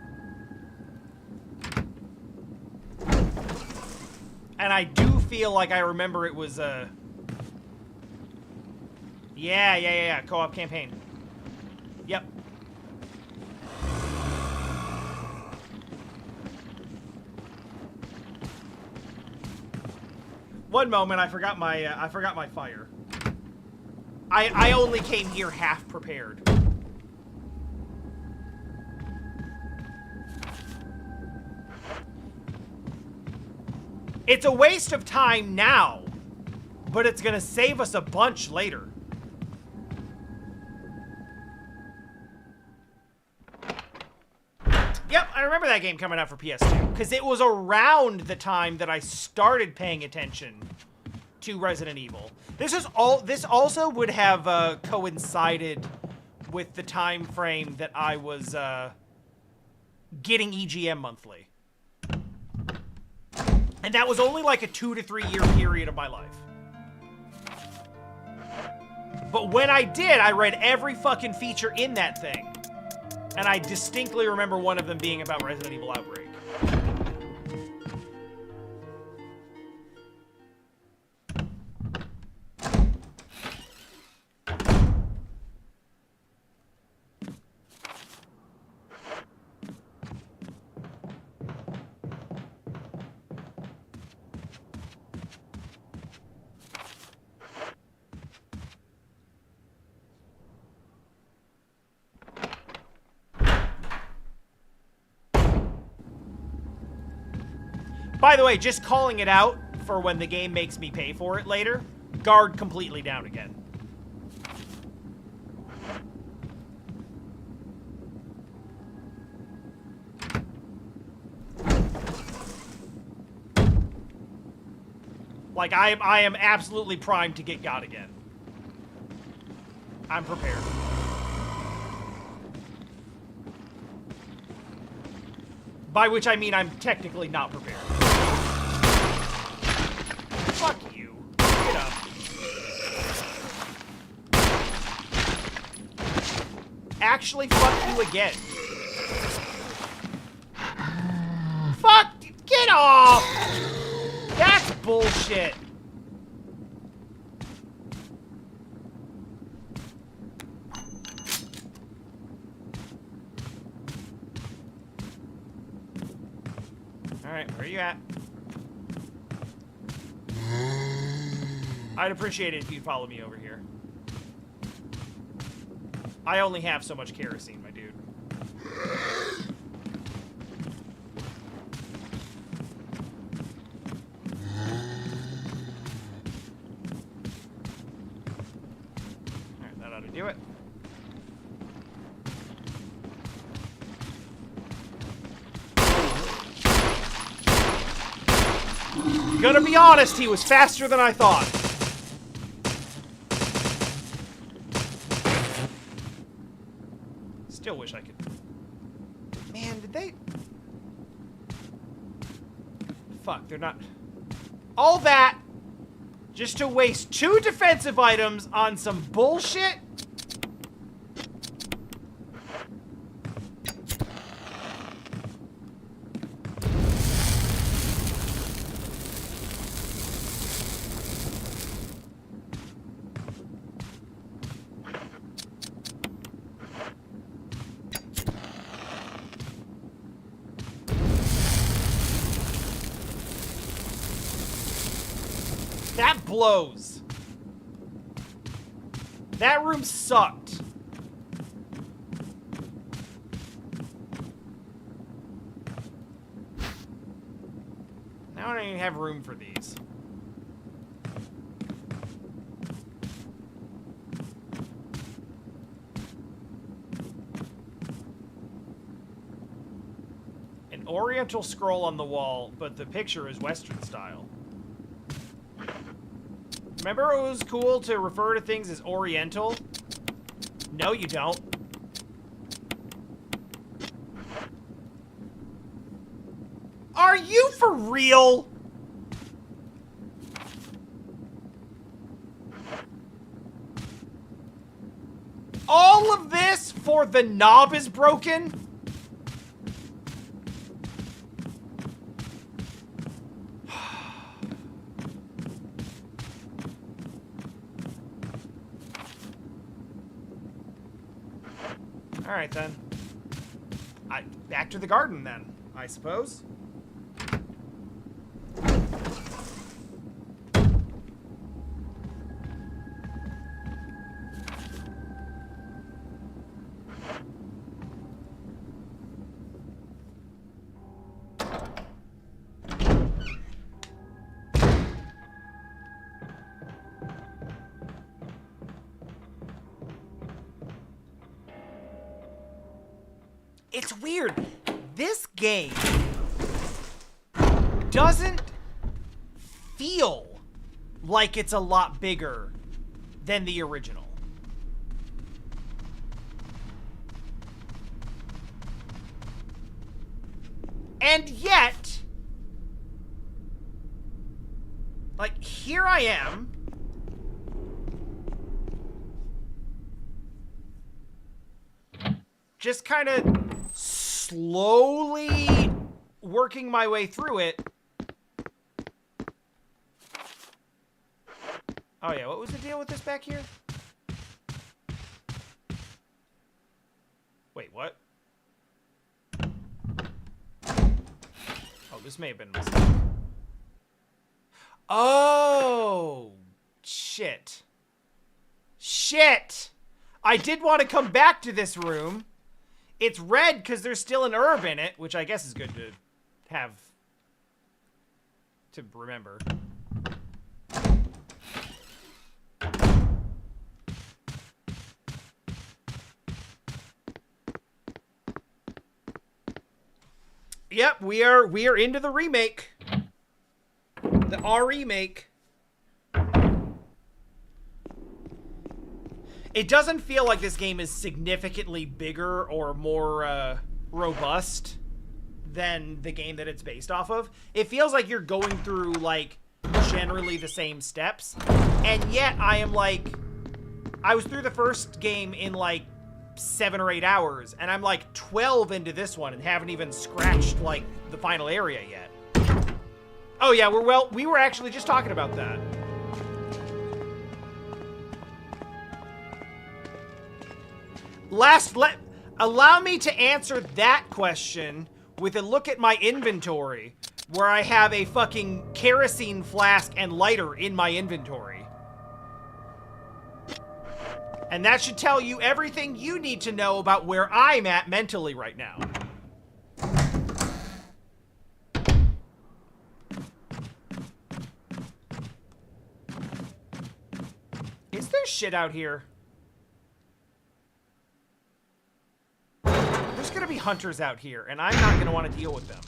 And I do feel like I remember it was, Yeah. Co-op campaign. Yep. One moment, I forgot my fire. I only came here half prepared. It's a waste of time now, but it's gonna save us a bunch later. Yep, I remember that game coming out for PS2, because it was around the time that I started paying attention to Resident Evil. This also would have coincided with the time frame that I was getting EGM monthly. And that was only like a 2 to 3 year period of my life. But when I did, I read every fucking feature in that thing. And I distinctly remember one of them being about Resident Evil Outbreak. By the way, just calling it out for when the game makes me pay for it later, guard completely down again. Like, I am absolutely primed to get God again. I'm prepared. By which I mean I'm technically not prepared. Fuck you. Get up. Actually, fuck you again. Fuck! Get off! That's bullshit. Alright, where are you at? I'd appreciate it if you'd follow me over here. I only have so much kerosene, my dude. Alright, that ought to do it. Gonna be honest, he was faster than I thought. Still wish I could. Man, did they? Fuck, they're not. All that just to waste 2 defensive items on some bullshit? That blows. That room sucked. Now I don't even have room for these. An Oriental scroll on the wall, but the picture is Western style. Remember it was cool to refer to things as Oriental? No, you don't. Are you for real? All of this for the knob is broken? All right, then. Back to the garden, then, I suppose. It's weird. This game doesn't feel like it's a lot bigger than the original. And yet, like, here I am. Just kind of slowly working my way through it. Oh yeah, what was the deal with this back here? Wait, what? Oh, this may have been a mistake. Oh, shit. Shit! I did want to come back to this room. It's red because there's still an herb in it, which I guess is good to have to remember. Yep, we are into the remake. The remake. It doesn't feel like this game is significantly bigger or more robust than the game that it's based off of. It feels like you're going through, like, generally the same steps. And yet, I was through the first game in, like, 7 or 8 hours. And I'm, like, 12 into this one and haven't even scratched, like, the final area yet. Oh, yeah, we were actually just talking about that. Allow me to answer that question with a look at my inventory, where I have a fucking kerosene flask and lighter in my inventory. And that should tell you everything you need to know about where I'm at mentally right now. Is there shit out here? There's gonna be hunters out here, and I'm not gonna want to deal with them.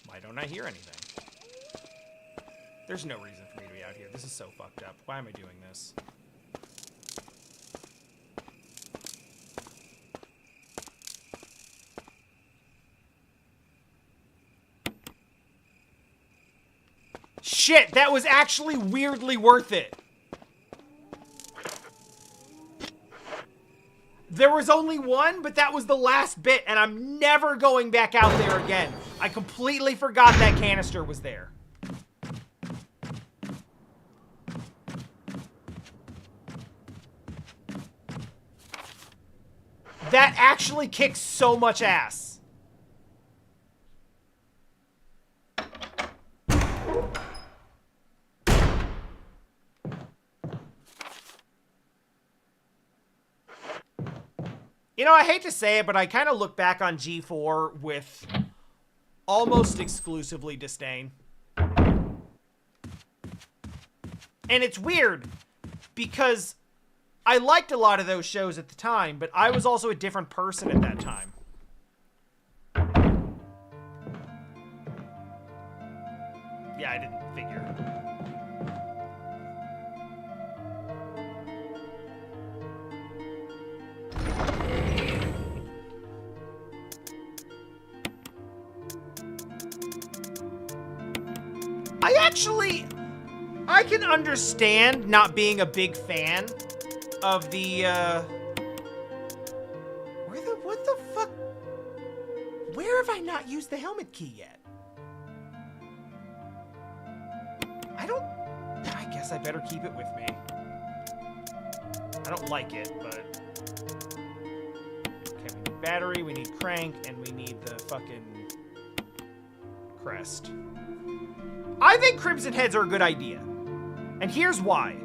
Why don't I hear anything? There's no reason for me to be out here. This is so fucked up. Why am I doing this? Shit, that was actually weirdly worth it. There was only one, but that was the last bit, and I'm never going back out there again. I completely forgot that canister was there. That actually kicks so much ass. You know, I hate to say it, but I kind of look back on G4 with almost exclusively disdain. And it's weird, because I liked a lot of those shows at the time, but I was also a different person at that time. Yeah, I didn't figure. I can understand not being a big fan of the, what the fuck? Where have I not used the helmet key yet? I guess I better keep it with me. I don't like it, but... Okay, we need battery, we need crank, and we need the fucking crest. I think Crimson Heads are a good idea. And here's why.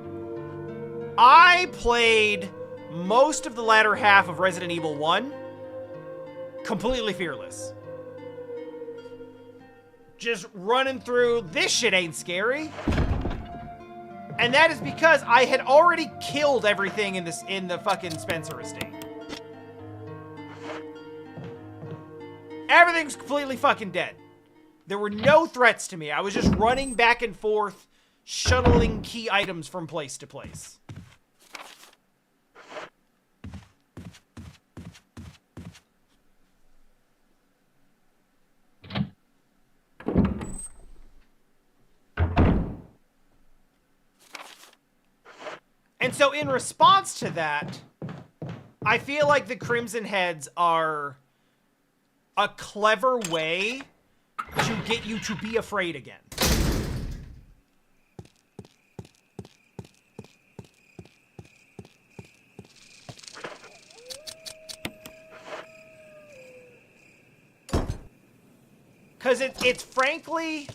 I played most of the latter half of Resident Evil 1 completely fearless. Just running through, this shit ain't scary. And that is because I had already killed everything in the fucking Spencer estate. Everything's completely fucking dead. There were no threats to me. I was just running back and forth, shuttling key items from place to place. And so in response to that, I feel like the Crimson Heads are a clever way to get you to be afraid again. Because it's frankly...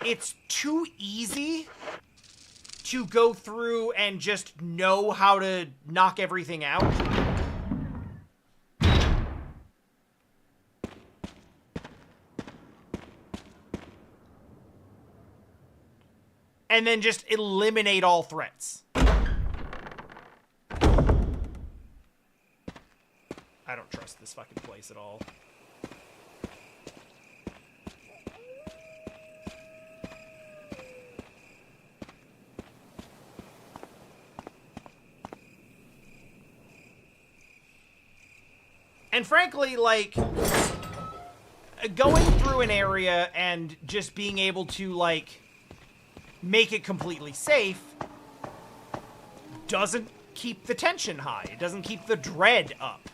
It's too easy to go through and just know how to knock everything out. And then just eliminate all threats. I don't trust this fucking place at all. And frankly, like, going through an area and just being able to, like, make it completely safe doesn't keep the tension high. It doesn't keep the dread up.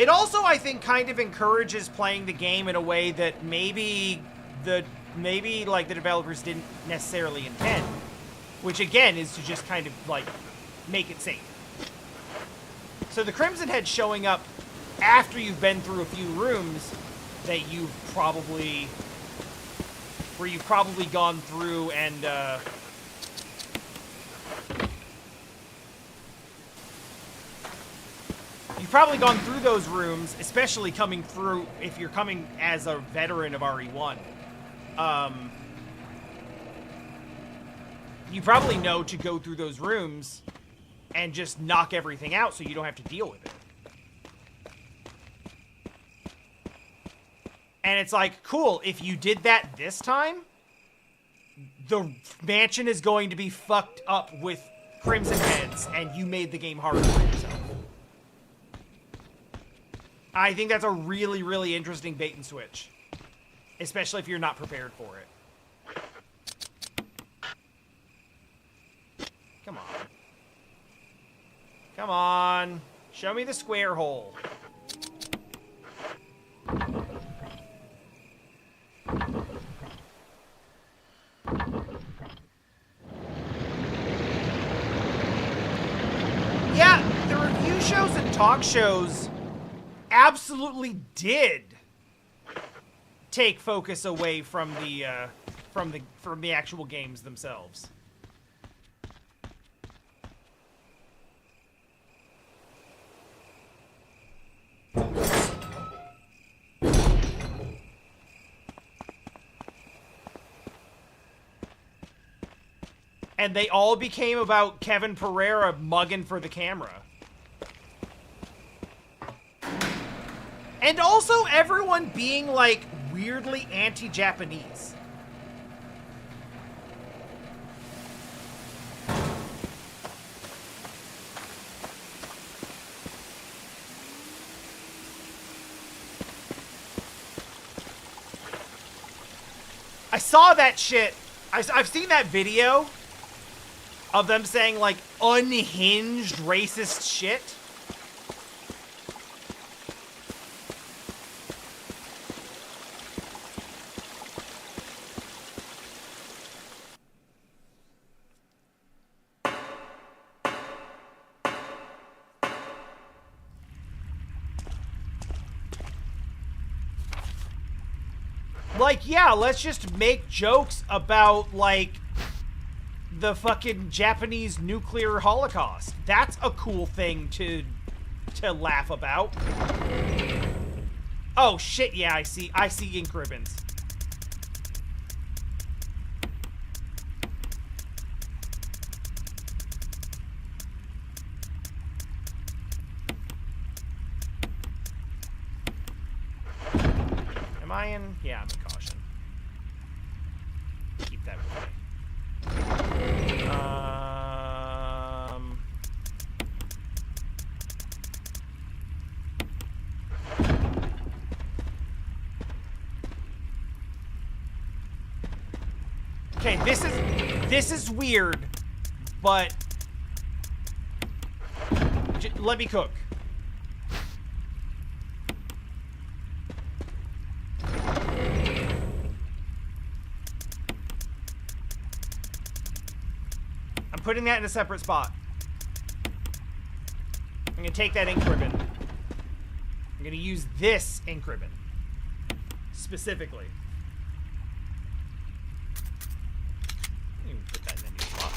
It also, I think, kind of encourages playing the game in a way that maybe like the developers didn't necessarily intend, which again is to just kind of like make it safe. So the Crimson Head showing up after you've been through a few rooms that you've probably gone through and you've probably gone through those rooms, especially coming through if you're coming as a veteran of RE1. You probably know to go through those rooms and just knock everything out so you don't have to deal with it. And it's like, cool, if you did that this time, the mansion is going to be fucked up with Crimson Heads, and you made the game harder for yourself. I think that's a really, really interesting bait and switch. Especially if you're not prepared for it. Come on. Come on. Show me the square hole. Yeah, the review shows and talk shows absolutely did take focus away from the actual games themselves. And they all became about Kevin Pereira mugging for the camera. And also everyone being, like, weirdly anti-Japanese. I saw that shit. I've seen that video of them saying, like, unhinged racist shit. Like, yeah, let's just make jokes about, like, the fucking Japanese nuclear holocaust. That's a cool thing to laugh about. Oh, shit, yeah, I see ink ribbons. Am I in? Yeah, I'm in caution. Keep that with me. Okay, this is weird, but let me cook. I'm putting that in a separate spot. I'm gonna take that ink ribbon. I'm gonna use this ink ribbon specifically. Put that in a new spot.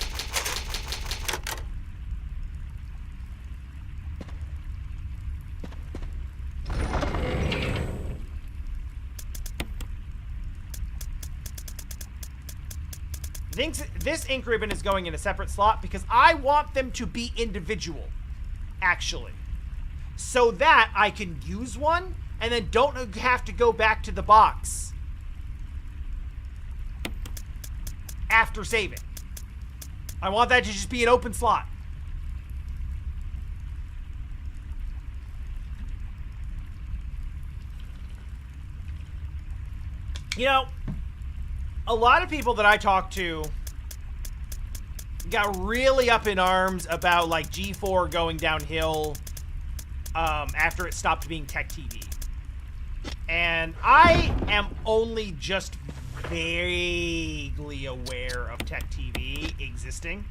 This ink ribbon is going in a separate slot because I want them to be individual, actually. So that I can use one and then don't have to go back to the box after saving. I want that to just be an open slot. You know, a lot of people that I talk to got really up in arms about, like, G4 going downhill after it stopped being Tech TV. And I am only just vaguely aware of Tech TV existing.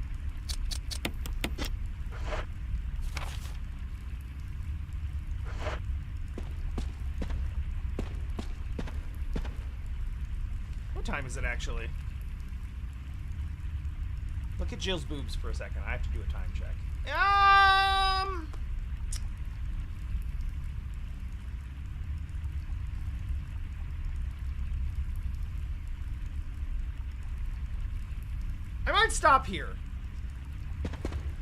What time is it actually? Look at Jill's boobs for a second. I have to do a time check. I might stop here.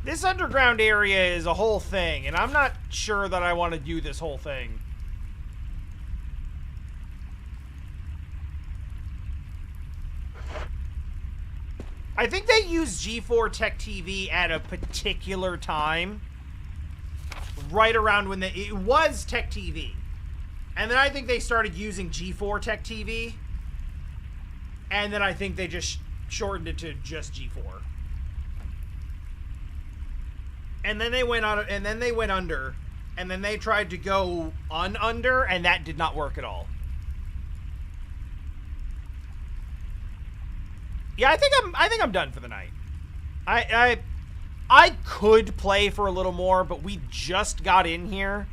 This underground area is a whole thing, and I'm not sure that I want to do this whole thing. I think they used G4 Tech TV at a particular time, right around when it was Tech TV. And then I think they started using G4 Tech TV, and then I think they just shortened it to just G4. And then they went on, and then they went under, and then they tried to go under, and that did not work at all. Yeah, I think I'm done for the night. I could play for a little more, but we just got in here.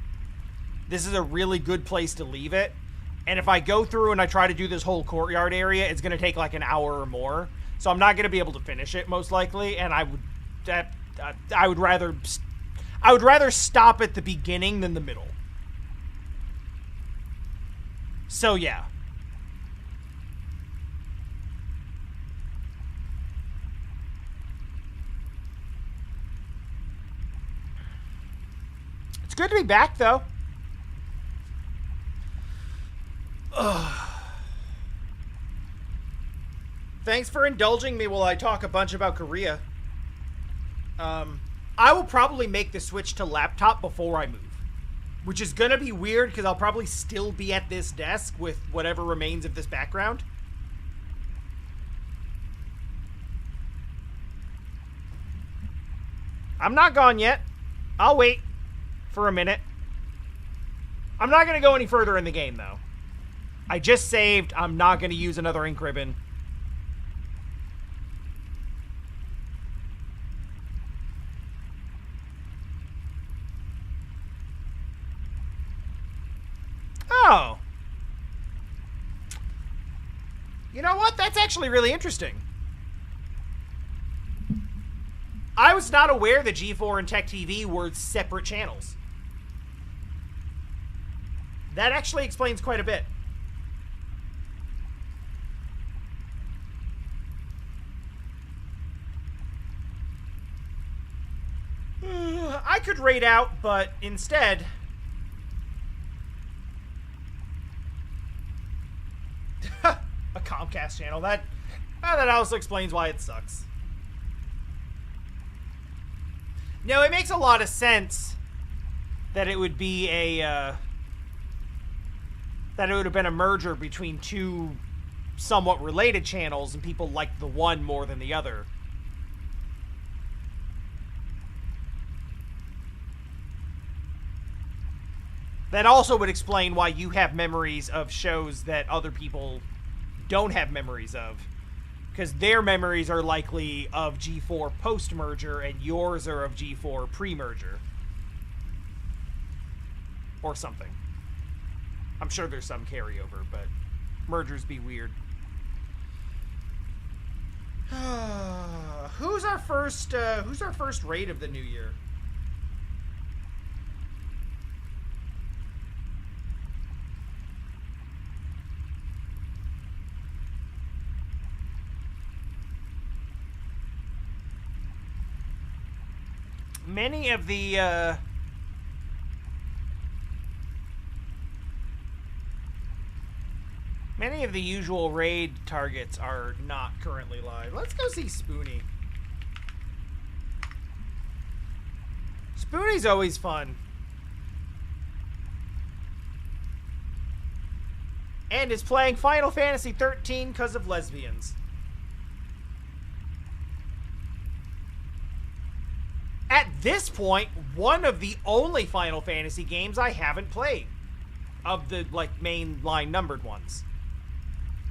This is a really good place to leave it. And if I go through and I try to do this whole courtyard area, it's going to take like an hour or more. So I'm not going to be able to finish it most likely, and I would rather stop at the beginning than the middle. So yeah. It's good to be back though. Ugh. Thanks for indulging me while I talk a bunch about Korea. I will probably make the switch to laptop before I move. Which is gonna be weird because I'll probably still be at this desk with whatever remains of this background. I'm not gone yet. I'll wait for a minute. I'm not gonna go any further in the game though. I just saved. I'm not gonna use another ink ribbon. Oh. You know what? That's actually really interesting. I was not aware that G4 and Tech TV were separate channels. That actually explains quite a bit. I could raid out, but instead... a Comcast channel. That also explains why it sucks. No, it makes a lot of sense that it would be a that it would have been a merger between two somewhat related channels and people liked the one more than the other. That also would explain why you have memories of shows that other people don't have memories of. Because their memories are likely of G4 post-merger and yours are of G4 pre-merger. Or something. I'm sure there's some carryover, but mergers be weird. Who's our first raid of the new year? Many of the usual raid targets are not currently live. Let's go see Spoonie. Spoonie's always fun. And is playing Final Fantasy 13 because of lesbians. at this point, one of the only Final Fantasy games I haven't played. Of the, like, mainline numbered ones.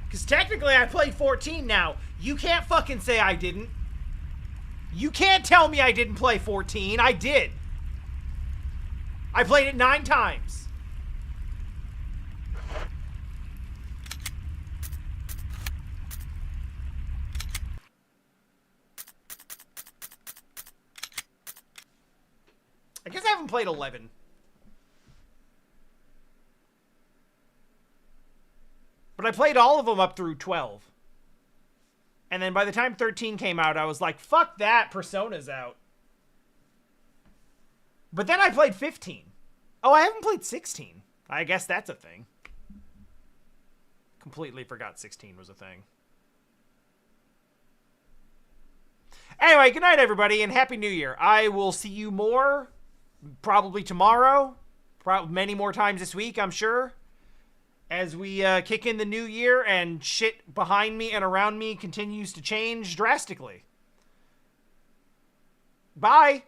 Because technically I played 14 now. You can't fucking say I didn't. You can't tell me I didn't play 14. I did. I played it 9 times. I guess I haven't played 11. But I played all of them up through 12. And then by the time 13 came out, I was like, fuck that, Persona's out. But then I played 15. Oh, I haven't played 16. I guess that's a thing. Completely forgot 16 was a thing. Anyway, good night, everybody, and Happy New Year. I will see you more, probably tomorrow, many more times this week, I'm sure, as we kick in the new year and shit behind me and around me continues to change drastically. Bye!